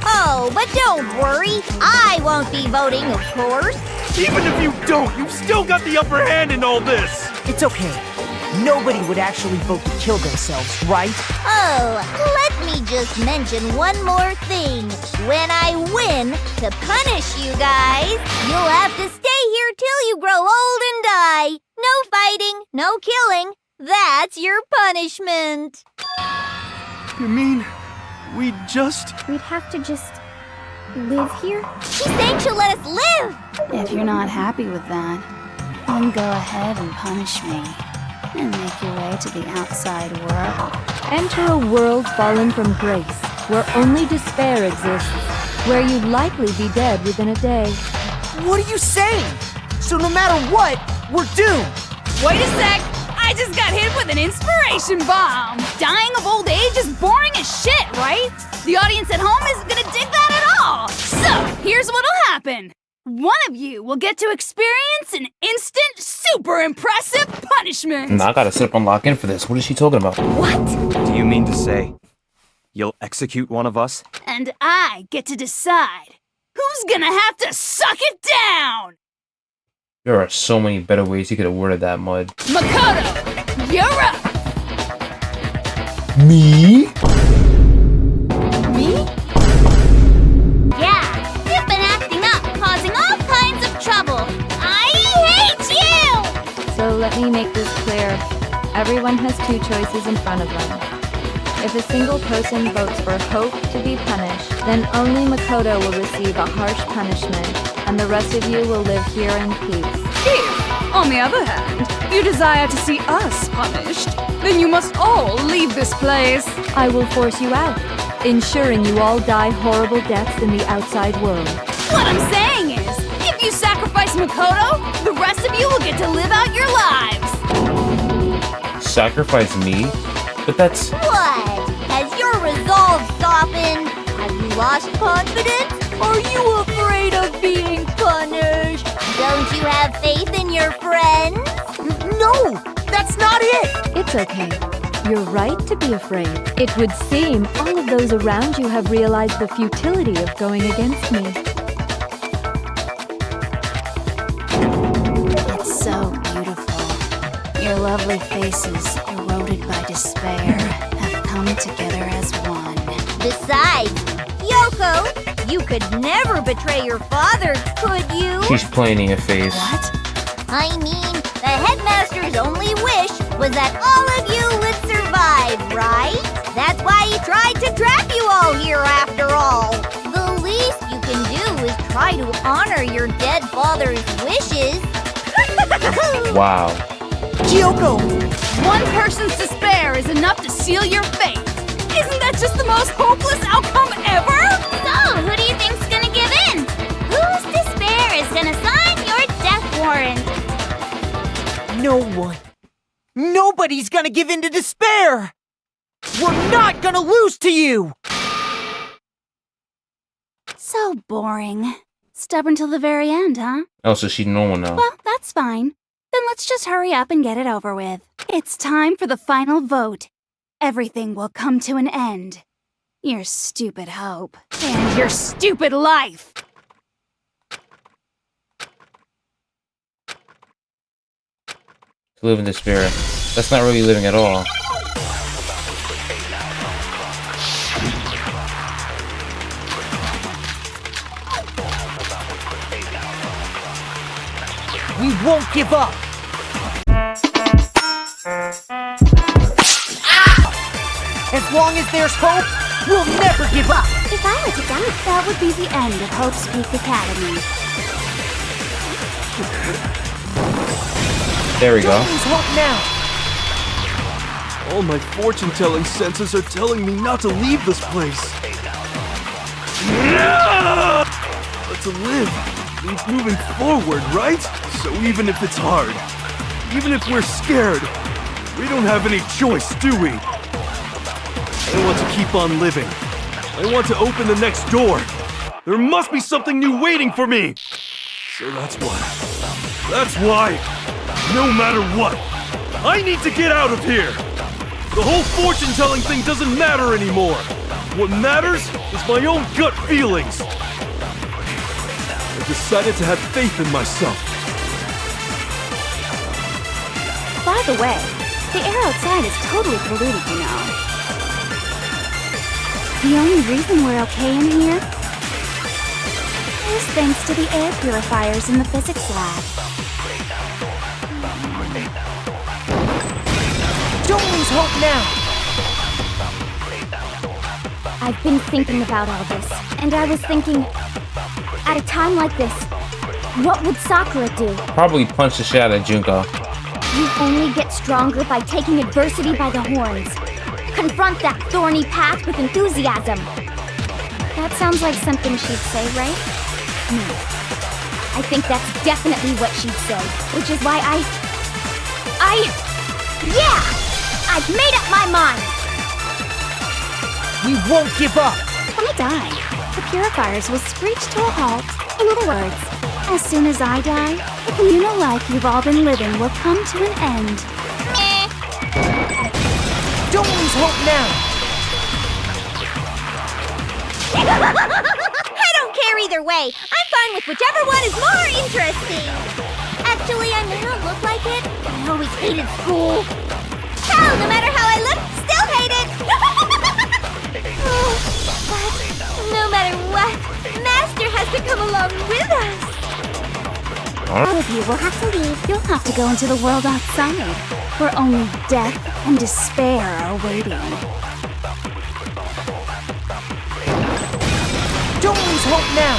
S1: Oh, but don't worry. I won't be voting, of course.
S10: Even if you don't, you've still got the upper hand in all this!
S14: It's okay. Nobody would actually vote to kill themselves, right?
S1: Oh, let me just mention one more thing. When I win, to punish you guys, you'll have to stay here till you grow old and die. No fighting, no killing. That's your punishment.
S10: You mean, we'd
S7: have to just live here?
S1: She's saying she'll let us live.
S21: If you're not happy with that, then go ahead and punish me. And make your way to the outside world.
S19: Enter a world fallen from grace, where only despair exists, where you'd likely be dead within a day.
S14: What are you saying? So no matter what, we're doomed.
S15: Wait a sec! I just got hit with an inspiration bomb! Dying of old age is boring as shit, right? The audience at home isn't gonna dig that at all! So, here's what'll happen. One of you will get to experience an instant, super impressive punishment!
S4: Nah, I gotta sit up and lock in for this. What is she talking about?
S1: What?
S9: Do you mean to say you'll execute one of us?
S15: And I get to decide who's gonna have to suck it down!
S4: There are so many better ways you could have worded that, Mud.
S15: Makoto, you're up!
S4: Me?
S14: Me?
S8: Yeah, you've been acting up, causing all kinds of trouble. I hate you!
S19: So let me make this clear. Everyone has two choices in front of them. If a single person votes for Hope to be punished, then only Makoto will receive a harsh punishment, and the rest of you will live here in peace.
S15: If, on the other hand, you desire to see us punished, then you must all leave this place.
S19: I will force you out, ensuring you all die horrible deaths in the outside world.
S15: What I'm saying is, if you sacrifice Makoto, the rest of you will get to live out your lives.
S4: Sacrifice me? But that's...
S1: What? Has your resolve softened? Have you lost confidence? Are you afraid of being punished? Don't you have faith in your friends?
S14: No! That's not it!
S19: It's okay. You're right to be afraid. It would seem all of those around you have realized the futility of going against me.
S21: It's so beautiful. Your lovely faces, eroded by despair, have come together as one.
S1: Besides, Yoko, you could never betray your father, could you?
S4: She's planting a face.
S1: What? I mean, the headmaster's only wish was that all of you would survive, right? That's why he tried to trap you all here after all. The least you can do is try to honor your dead father's wishes.
S4: Wow.
S14: Kyoko!
S15: One person's despair is enough to seal your fate. Isn't that just the most hopeless outcome ever?
S8: So, who do you think's gonna give in? Whose despair is gonna sign your death warrant?
S14: No one. Nobody's gonna give in to despair! We're not gonna lose to you!
S21: So boring. Stubborn till the very end, huh?
S4: Oh, so she's normal now.
S21: Well, that's fine. Then let's just hurry up and get it over with. It's time for the final vote. Everything will come to an end. Your stupid hope.
S15: And your stupid life!
S4: To live in despair. That's not really living at all.
S14: We won't give up! As long as there's hope, we'll never give up!
S21: If I were to die, that would be the end of Hope's Peak Academy.
S4: There we go.
S14: Don't lose hope now!
S10: All my fortune-telling senses are telling me not to leave this place. But to live means moving forward, right? So even if it's hard, even if we're scared, we don't have any choice, do we? I want to keep on living. I want to open the next door. There must be something new waiting for me. So that's why, no matter what, I need to get out of here. The whole fortune-telling thing doesn't matter anymore. What matters is my own gut feelings. I decided to have faith in myself.
S21: By the way, the air outside is totally polluted, you know. The only reason we're okay in here is thanks to the air purifiers in the physics lab.
S14: Don't lose hope now!
S7: I've been thinking about all this, and I was thinking, at a time like this, what would Sakura do?
S4: Probably punch the shit out of Junko.
S7: You only get stronger by taking adversity by the horns. Confront that thorny path with enthusiasm. That sounds like something she'd say, right? I think that's definitely what she'd say, which is why yeah! I've made up my mind!
S14: We won't give up!
S21: When I die, the purifiers will screech to a halt. In other words, as soon as I die, the communal life you've all been living will come to an end.
S14: Don't lose hope now!
S1: I don't care either way. I'm fine with whichever one is more interesting. Actually, I may not look like it, but I always hated school. Hell, no matter how I look, still hate it. But no matter what, Master has to come along with us.
S21: All of you will have to leave. You'll have to go into the world outside, where only death and despair are waiting.
S14: Don't lose hope now!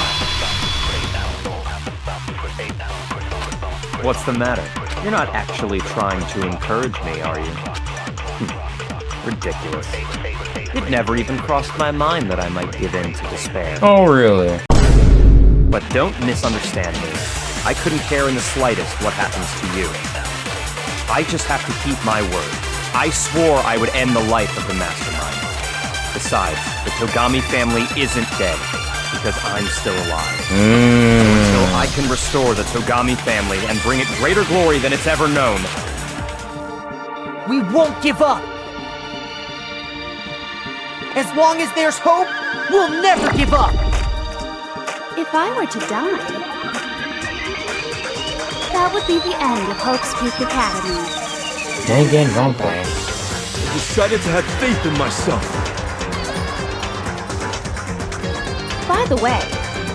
S9: What's the matter? You're not actually trying to encourage me, are you? Ridiculous. It never even crossed my mind that I might give in to despair.
S4: Oh, really?
S9: But don't misunderstand me. I couldn't care in the slightest what happens to you. I just have to keep my word. I swore I would end the life of the Mastermind. Besides, the Togami family isn't dead, because I'm still alive. Until I can restore the Togami family and bring it greater glory than it's ever known.
S14: We won't give up! As long as there's hope, we'll never give up!
S15: If I were to die, that would be the end of Hope's Peak Academy.
S4: Danganronpa.
S10: I decided to have faith in myself.
S15: By the way,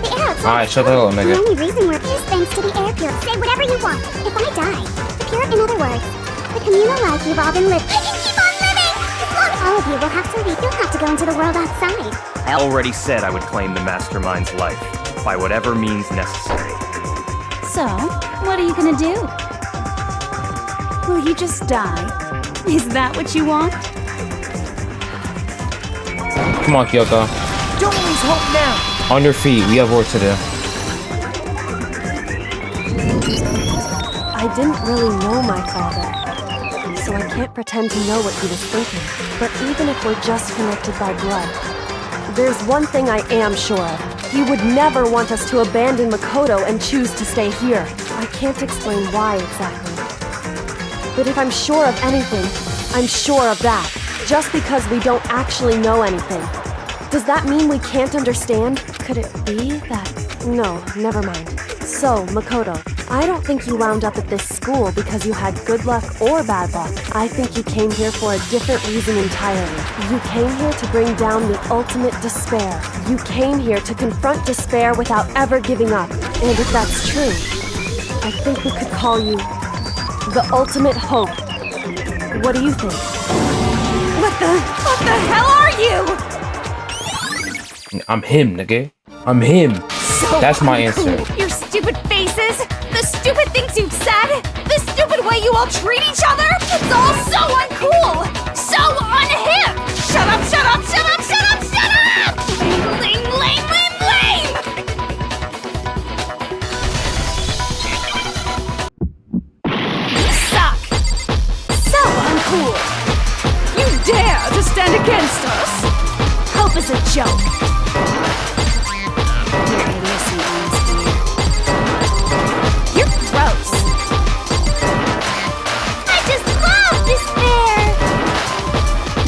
S8: The air outside
S4: Alright, shut the hell up,
S8: the
S4: nigga.
S8: only reason we're here is thanks to the air pure. Say whatever you want. If I die, the pure, in other words, the communal life you've all been living. I can keep on living! As long as all of you will have to leave, you'll have to go into the world outside.
S9: I already said I would claim the Mastermind's life, by whatever means necessary.
S15: so what are you gonna do? Will you just die? Is that what you want?
S4: Come on, Kyoko.
S14: Don't lose hope now!
S4: On your feet, we have work to do.
S20: I didn't really know my father, so I can't pretend to know what he was thinking. But even if we're just connected by blood, there's one thing I am sure of. He would never want us to abandon Makoto and choose to stay here. I can't explain why exactly. But if I'm sure of anything, I'm sure of that. Just because we don't actually know anything. Does that mean we can't understand? Could it be that... No, never mind. So, Makoto, I don't think you wound up at this school because you had good luck or bad luck. I think you came here for a different reason entirely. You came here to bring down the ultimate despair. You came here to confront despair without ever giving up. And if that's true, I think we could call you the ultimate hope. What do you think?
S15: What the hell are you?
S4: I'm him, nigga. I'm him.
S15: So
S4: That's my
S15: uncool.
S4: answer.
S15: Your stupid faces, the stupid things you've said, the stupid way you all treat each other, it's all so uncool, so unhip. Shut up, shut up, shut up, shut up, shut up! Lame, lame, lame, lame! You suck. So uncool. You dare to stand against us? Hope is a joke. You're gross.
S8: I just love despair!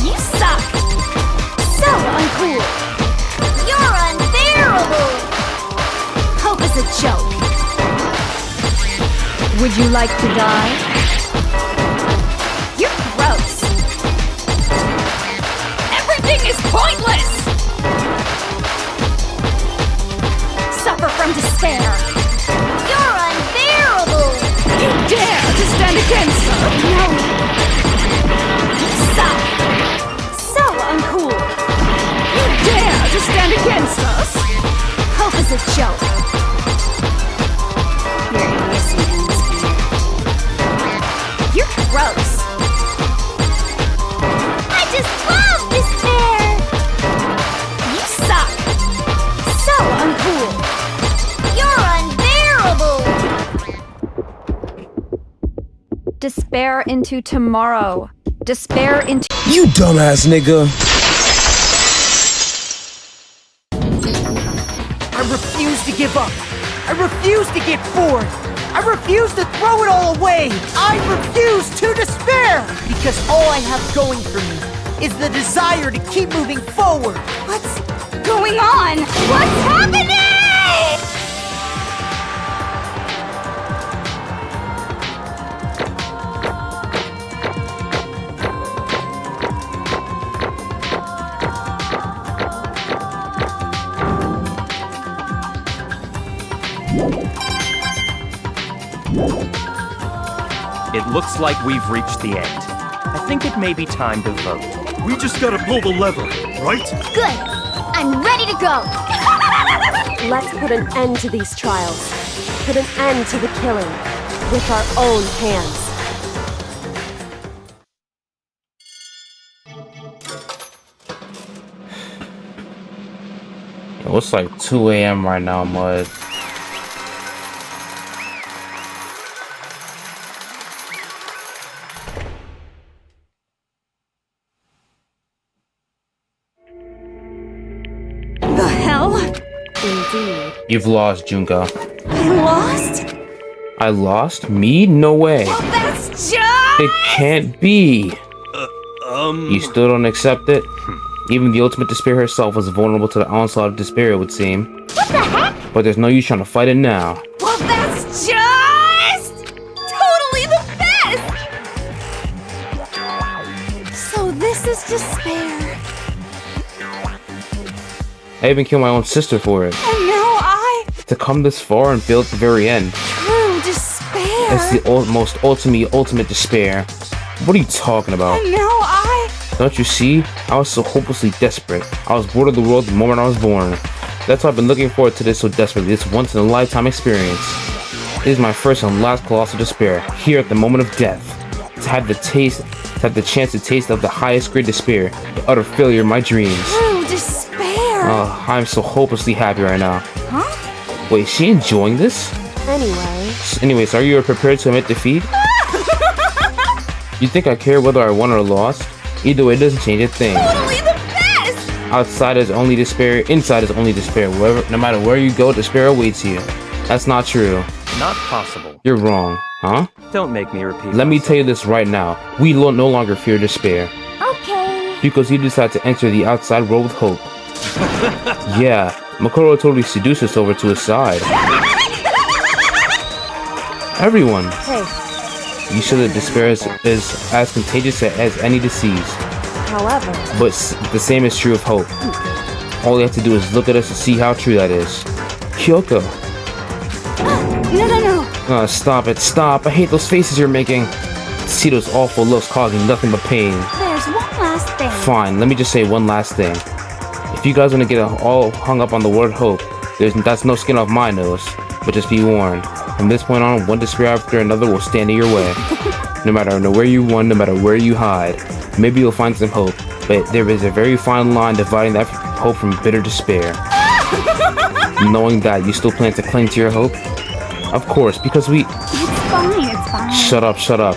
S15: You suck. So uncool.
S8: You're unbearable!
S15: Hope is a joke.
S19: Would you like to die?
S15: You're gross. Everything is pointless. Suffer from despair.
S8: You're unbearable!
S15: You dare to stand against her? No. You suck. So uncool. You dare to stand against us? Hope is a joke. Your idiocy ends here. You're gross.
S8: I just love despair!
S15: You suck. So uncool.
S8: You're unbearable!
S19: Despair into tomorrow. Despair into...
S13: You dumbass nigga.
S14: I refuse to give up. I refuse to get bored. I refuse to throw it all away. I refuse to despair. Because all I have going for me is the desire to keep moving forward.
S15: What's going on? What's happening?
S9: It looks like we've reached the end. I think it may be time to vote.
S10: We just gotta pull the lever, right?
S8: Good! I'm ready to go!
S20: Let's put an end to these trials. Put an end to the killing. with our own hands.
S4: It's like 2 a.m. right now, Mud.
S15: The hell?
S20: Indeed.
S4: You've lost, Junka.
S15: I lost?
S4: I lost? Me? No way.
S15: Well, that's just...
S4: It can't be. You still don't accept it? Even the ultimate despair herself was vulnerable to the onslaught of despair, it would seem.
S8: What the heck?
S4: But there's no use trying to fight it now.
S15: Well, that's just... totally the best! So this is despair.
S4: I even killed my own sister for it.
S15: And now I...
S4: To come this far and fail at the very end.
S15: True despair.
S4: That's the most ultimate despair. What are you talking about?
S15: And now I...
S4: Don't you see? I was so hopelessly desperate. I was bored of the world the moment I was born. That's why I've been looking forward to this so desperately, this once-in-a-lifetime experience. It is my first and last colossal despair, here at the moment of death. To have the chance to taste of the highest grade despair, the utter failure of my dreams.
S15: True despair.
S4: I'm so hopelessly happy right now.
S15: Huh?
S4: Wait, is she enjoying this? Anyways, are you prepared to admit defeat? You think I care whether I won or lost? Either way, it doesn't change a thing.
S15: Totally the best!
S4: Outside is only despair, inside is only despair. No matter where you go, despair awaits you. That's not true.
S9: Not possible.
S4: You're wrong, huh?
S9: Don't make me repeat.
S4: Let me tell you this right now. We no longer fear despair.
S8: Okay.
S4: Because you decide to enter the outside world with hope. Yeah, Makoro totally seduced us over to his side. Everyone.
S20: Hey.
S4: You said that despair is as contagious as any disease.
S20: However.
S4: But the same is true of hope. All you have to do is look at us to see how true that is. Kyoko.
S15: No.
S4: Stop it. Stop. I hate those faces you're making. See those awful looks causing nothing but pain.
S8: There's one last thing.
S4: Fine, let me just say one last thing. If you guys want to get all hung up on the word hope, that's no skin off my nose. But just be warned. From this point on, one despair after another will stand in your way. No matter where you run, no matter where you hide. Maybe you'll find some hope, but there is a very fine line dividing that hope from bitter despair. Knowing that, you still plan to cling to your hope? Of course, because we...
S8: It's fine.
S4: Shut up.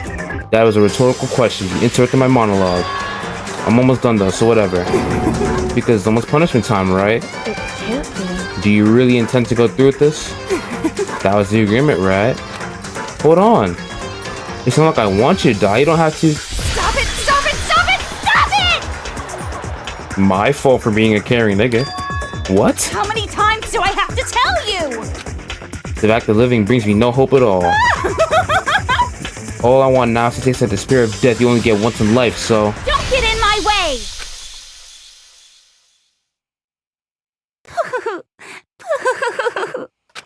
S4: That was a rhetorical question. You interrupted my monologue. I'm almost done though, so whatever. Because it's almost punishment time, right?
S20: It can't be.
S4: Do you really intend to go through with this? That was the agreement, right? Hold on. It's not like I want you to die. You don't have to...
S8: Stop it!
S4: My fault for being a caring nigga. What?
S15: How many times do I have to tell you?
S4: The fact of living brings me no hope at all. All I want now is to taste that despair of death you only get once in life, so...
S8: Don't get in my way!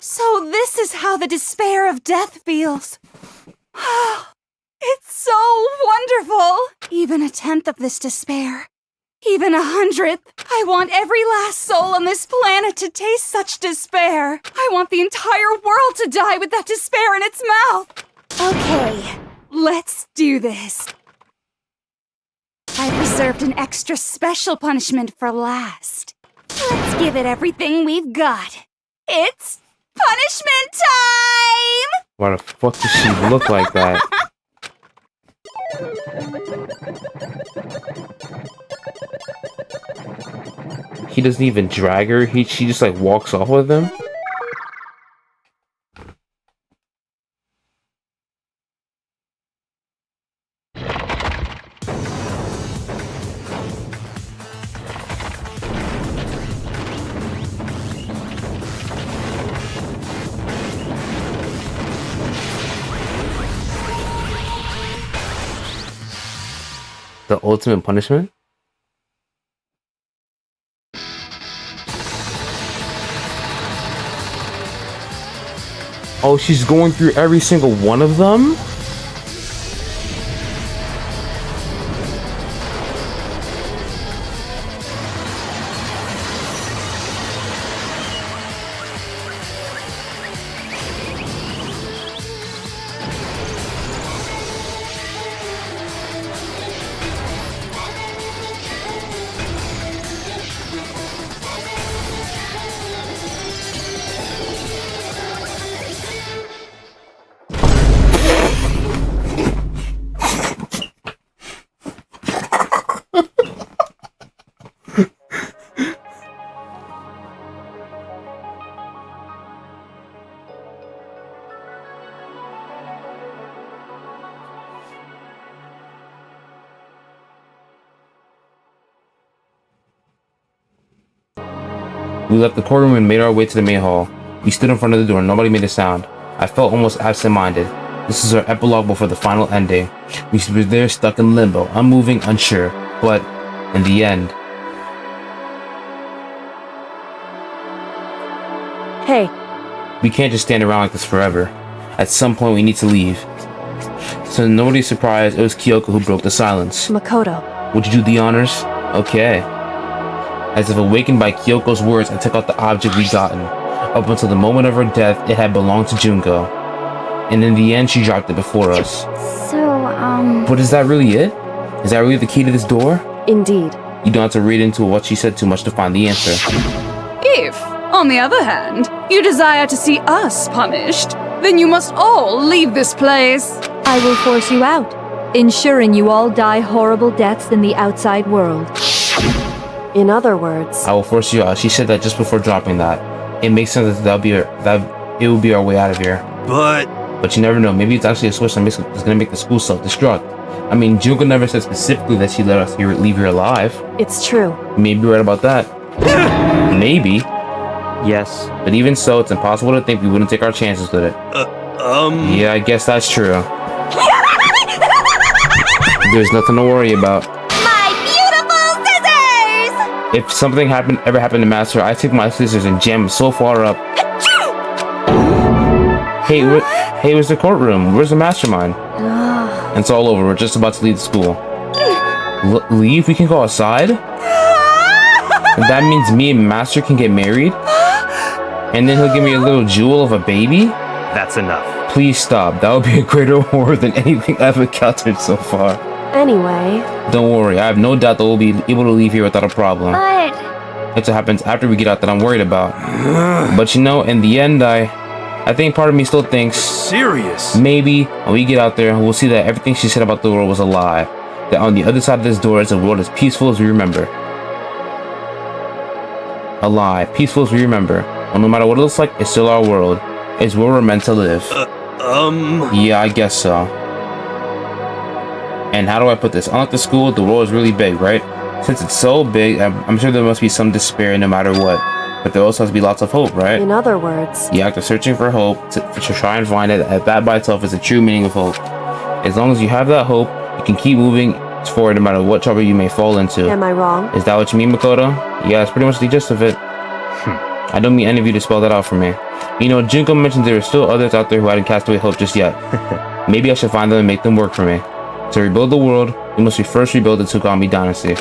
S15: So this is how the despair of death feels. It's so wonderful! Even a tenth of this despair. Even 100th. I want every last soul on this planet to taste such despair. I want the entire world to die with that despair in its mouth. Okay, let's do this. I've reserved an extra special punishment for last. Let's give it everything we've got. It's punishment time!
S4: Why the fuck does she look like that? He doesn't even drag her. She just like walks off with him. The ultimate punishment? Oh, she's going through every single one of them? We left the courtroom and made our way to the main hall. We stood in front of the door and nobody made a sound. I felt almost absent-minded. This is our epilogue before the final ending. We were there stuck in limbo, unmoving, unsure. But, in the end...
S20: Hey.
S4: We can't just stand around like this forever. At some point we need to leave. So nobody's surprised it was Kyoko who broke the silence.
S20: Makoto.
S4: Would you do the honors? Okay. As if awakened by Kyoko's words, I took out the object we'd gotten. Up until the moment of her death, it had belonged to Junko. And in the end, she dropped it before us.
S7: But
S4: is that really it? Is that really the key to this door?
S20: Indeed.
S4: You don't have to read into what she said too much to find the answer.
S15: If, on the other hand, you desire to see us punished, then you must all leave this place.
S19: I will force you out, ensuring you all die horrible deaths in the outside world.
S20: In other words...
S4: I will force you out. She said that just before dropping that. It makes sense that it will be our way out of here. But you never know. Maybe it's actually a switch that's going to make the school self-destruct. I mean, Junko never said specifically that she let us leave here alive.
S20: It's true.
S4: You may be right about that. Maybe.
S9: Yes.
S4: But even so, it's impossible to think we wouldn't take our chances with it. Yeah, I guess that's true. There's nothing to worry about.
S1: My beautiful scissors!
S4: If something ever happened to Master, I take my scissors and jam them so far up. Hey, where's the courtroom? Where's the mastermind? And it's all over. We're just about to leave the school. Leave? We can go outside? And that means me and Master can get married? And then he'll give me a little jewel of a baby?
S9: That's enough.
S4: Please stop. That would be a greater horror than anything I've encountered so far.
S20: Anyway...
S4: Don't worry. I have no doubt that we'll be able to leave here without a problem.
S7: But...
S4: It's what happens after we get out that I'm worried about. But you know, in the end, I think part of me still thinks...
S10: Serious?
S4: Maybe, when we get out there, we'll see that everything she said about the world was a lie. That on the other side of this door is a world as peaceful as we remember. A lie. Peaceful as we remember. Well, no matter what it looks like, it's still our world. It's where we're meant to live. Yeah, I guess so. And how do I put this? Unlike the school, the world is really big, right? Since it's so big, I'm sure there must be some despair no matter what. But there also has to be lots of hope, right?
S20: In other words...
S4: You have to searching for hope to try and find it. That by itself is the true meaning of hope. As long as you have that hope, you can keep moving forward no matter what trouble you may fall into.
S20: Am I wrong?
S4: Is that what you mean, Makoto? Yeah, that's pretty much the gist of it. I don't mean any of you to spell that out for me. You know, Junko mentioned there are still others out there who hadn't cast away hope just yet. Maybe I should find them and make them work for me. To rebuild the world, we must first rebuild the Tsugami dynasty.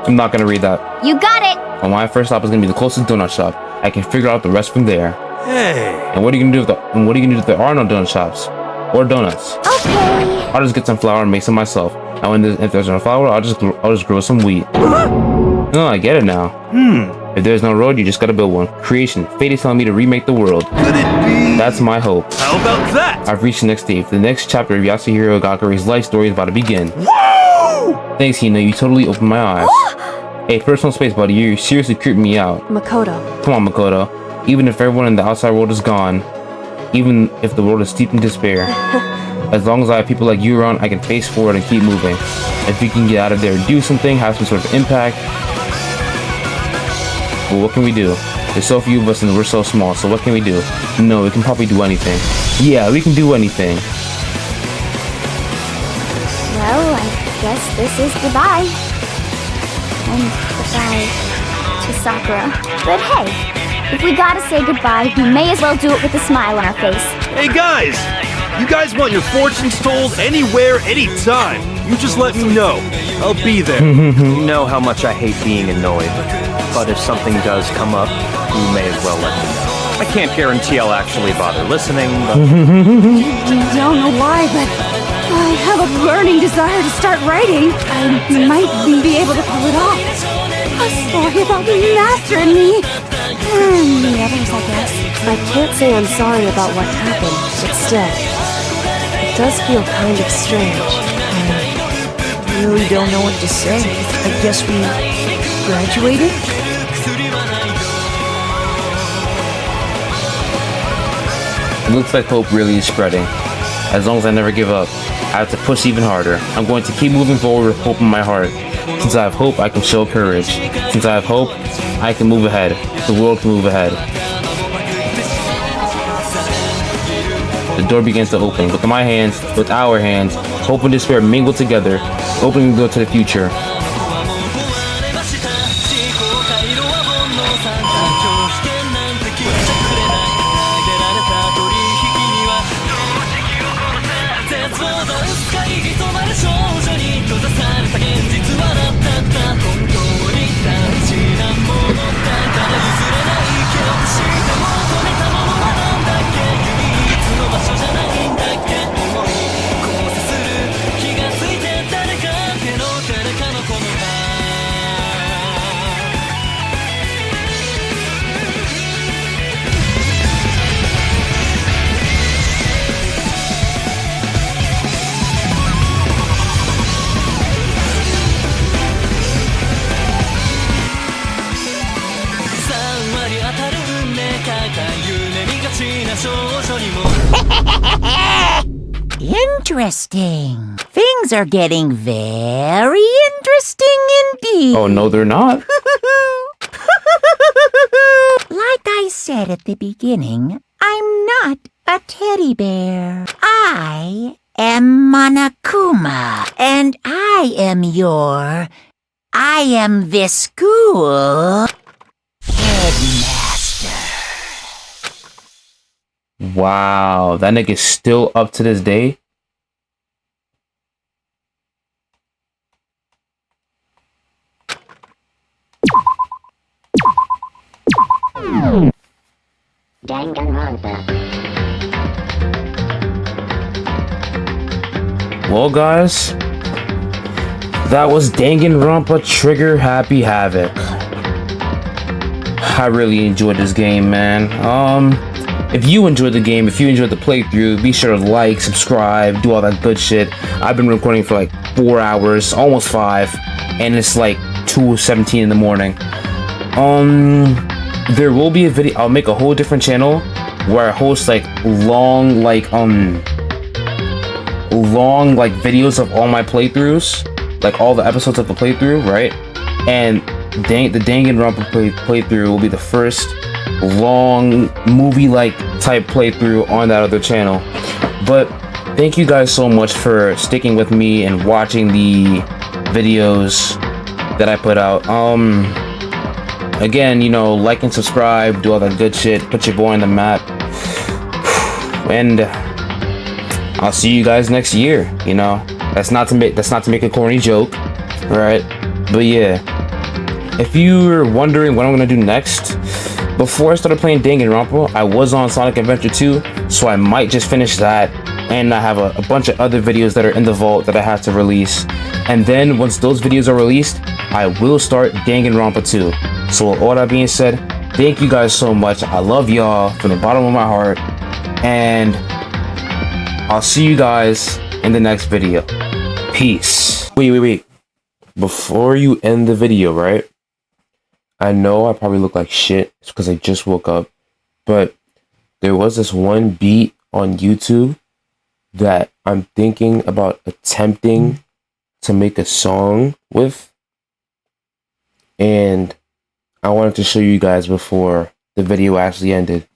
S4: I'm not gonna read that.
S1: You got it!
S4: Well, my first stop is gonna be the closest donut shop. I can figure out the rest from there.
S10: Hey!
S4: And what are you gonna do if there are no donut shops? Or donuts?
S1: Okay.
S4: I'll just get some flour and make some myself. And if there's no flour, I'll just grow some wheat. No, I get it now. If there's no road, you just gotta build one. Creation. Fate is telling me to remake the world.
S10: Could it be?
S4: That's my hope.
S10: How about that?
S4: I've reached the next stage. The next chapter of Yasuhiro Gakure's life story is about to begin.
S10: Whoa!
S4: Thanks, Hina. You totally opened my eyes. Hey, personal space, buddy. You're seriously creeping me out.
S20: Makoto.
S4: Come on, Makoto. Even if everyone in the outside world is gone, even if the world is steeped in despair, as long as I have people like you around, I can face forward and keep moving. If we can get out of there and do something, have some sort of impact, well, what can we do? There's so few of us and we're so small, so what can we do? No, we can probably do anything. Yeah, we can do anything.
S7: Well, I guess this is goodbye. And goodbye to Sakura. But hey, if we gotta say goodbye, we may as well do it with a smile on our face.
S10: Hey guys! You guys want your fortunes told anywhere, anytime. You just let me know. I'll be there.
S9: You know how much I hate being annoyed. But if something does come up, you may as well let me know. I can't guarantee I'll actually bother listening, but...
S15: I don't know why, but I have a burning desire to start writing. I might be able to pull it off. A story about the Master and me. And the others, I guess.
S20: I can't say I'm sorry about what happened, but still, it does feel kind of strange.
S14: I really don't know what to say. I guess we graduated?
S4: It looks like hope really is spreading. As long as I never give up. I have to push even harder. I'm going to keep moving forward with hope in my heart. Since I have hope, I can show courage. Since I have hope, I can move ahead. The world can move ahead. The door begins to open. With my hands, with our hands, hope and despair mingle together, opening the door to the future.
S6: Interesting. Things are getting very interesting indeed.
S4: Oh, no, they're not.
S6: Like I said at the beginning, I'm not a teddy bear. I am Monokuma, and I am this school headmaster.
S4: Wow, that nigga's still up to this day.
S13: Danganronpa.
S4: Well, guys, that was Danganronpa Trigger Happy Havoc. I really enjoyed this game, man. If you enjoyed the game, if you enjoyed the playthrough, be sure to like, subscribe, do all that good shit. I've been recording for like 4 hours, almost 5, and it's like 2:17 in the morning. There will be a video. I'll make a whole different channel where I host like long videos of all my playthroughs, like all the episodes of the playthrough, right? And the Danganronpa playthrough will be the first long movie-like type playthrough on that other channel. But thank you guys so much for sticking with me and watching the videos that I put out. Again, you know, like and subscribe, do all that good shit, put your boy on the map, and I'll see you guys next year. You know, that's not to make a corny joke, right? But yeah, if you're wondering what I'm gonna do next, before I started playing Danganronpa, I was on Sonic Adventure 2, so I might just finish that, and I have a bunch of other videos that are in the vault that I have to release. And then once those videos are released, I will start Danganronpa 2. So with all that being said, thank you guys so much. I love y'all from the bottom of my heart, and I'll see you guys in the next video. Peace. Wait. Before you end the video, right? I know I probably look like shit. It's because I just woke up. But there was this one beat on YouTube that I'm thinking about attempting to make a song with. And I wanted to show you guys before the video actually ended.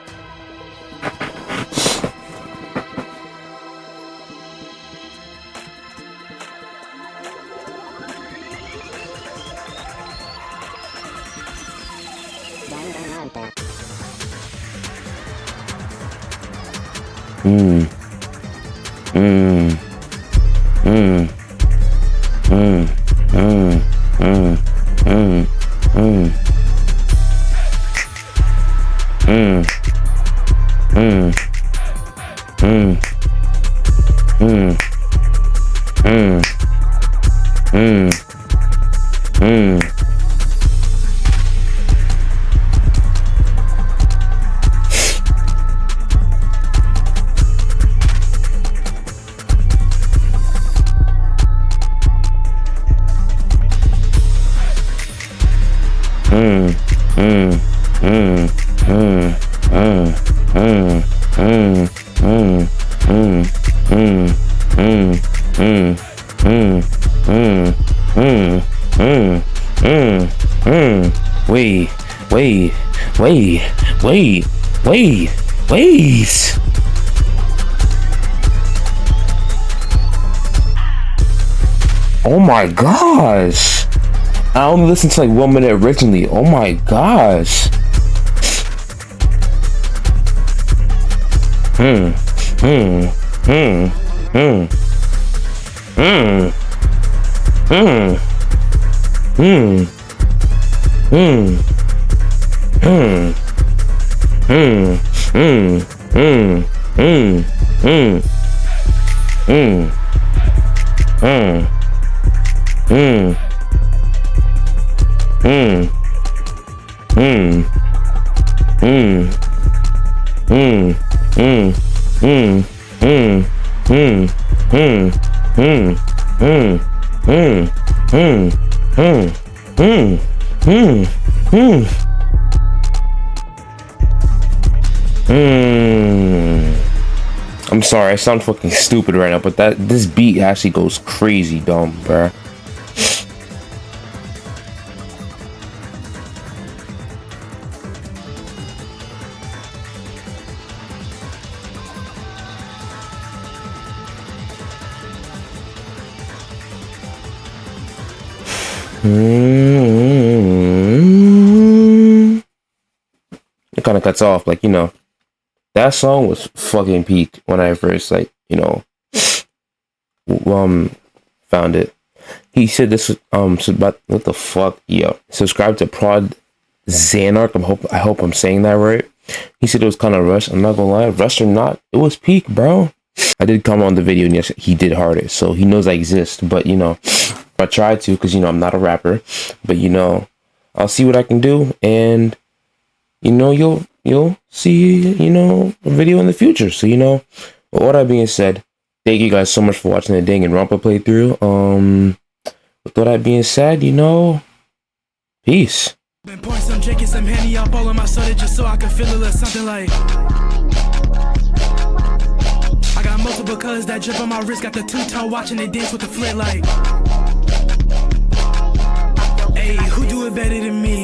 S4: Wait. Oh my gosh. I only listened to like 1 minute originally. Oh my gosh. I'm sorry, I sound fucking stupid right now, but this beat actually goes crazy dumb, bruh. It kind of cuts off, like, you know, that song was fucking peak when I first, like, you know, found it. He said this was, about, what the fuck, yo, subscribe to Prod Xanarch, I hope I'm saying that right. He said it was kind of rushed. I'm not gonna lie, rushed or not, it was peak, bro. I did comment on the video, and yes, he did hard it, so he knows I exist, but, you know, I tried to, because, you know, I'm not a rapper, but, you know, I'll see what I can do, and, you know, you'll see, you know, a video in the future. So, you know, with all that being said, thank you guys so much for watching the Danganronpa playthrough. With all that being said, you know, peace.
S11: Been pouring some drinking, some Henny up all in my soda just so I can feel a little something like. I got multiple colors that drip on my wrist, got the two-tone watching they dance with the flit like. Hey, who do it better than me?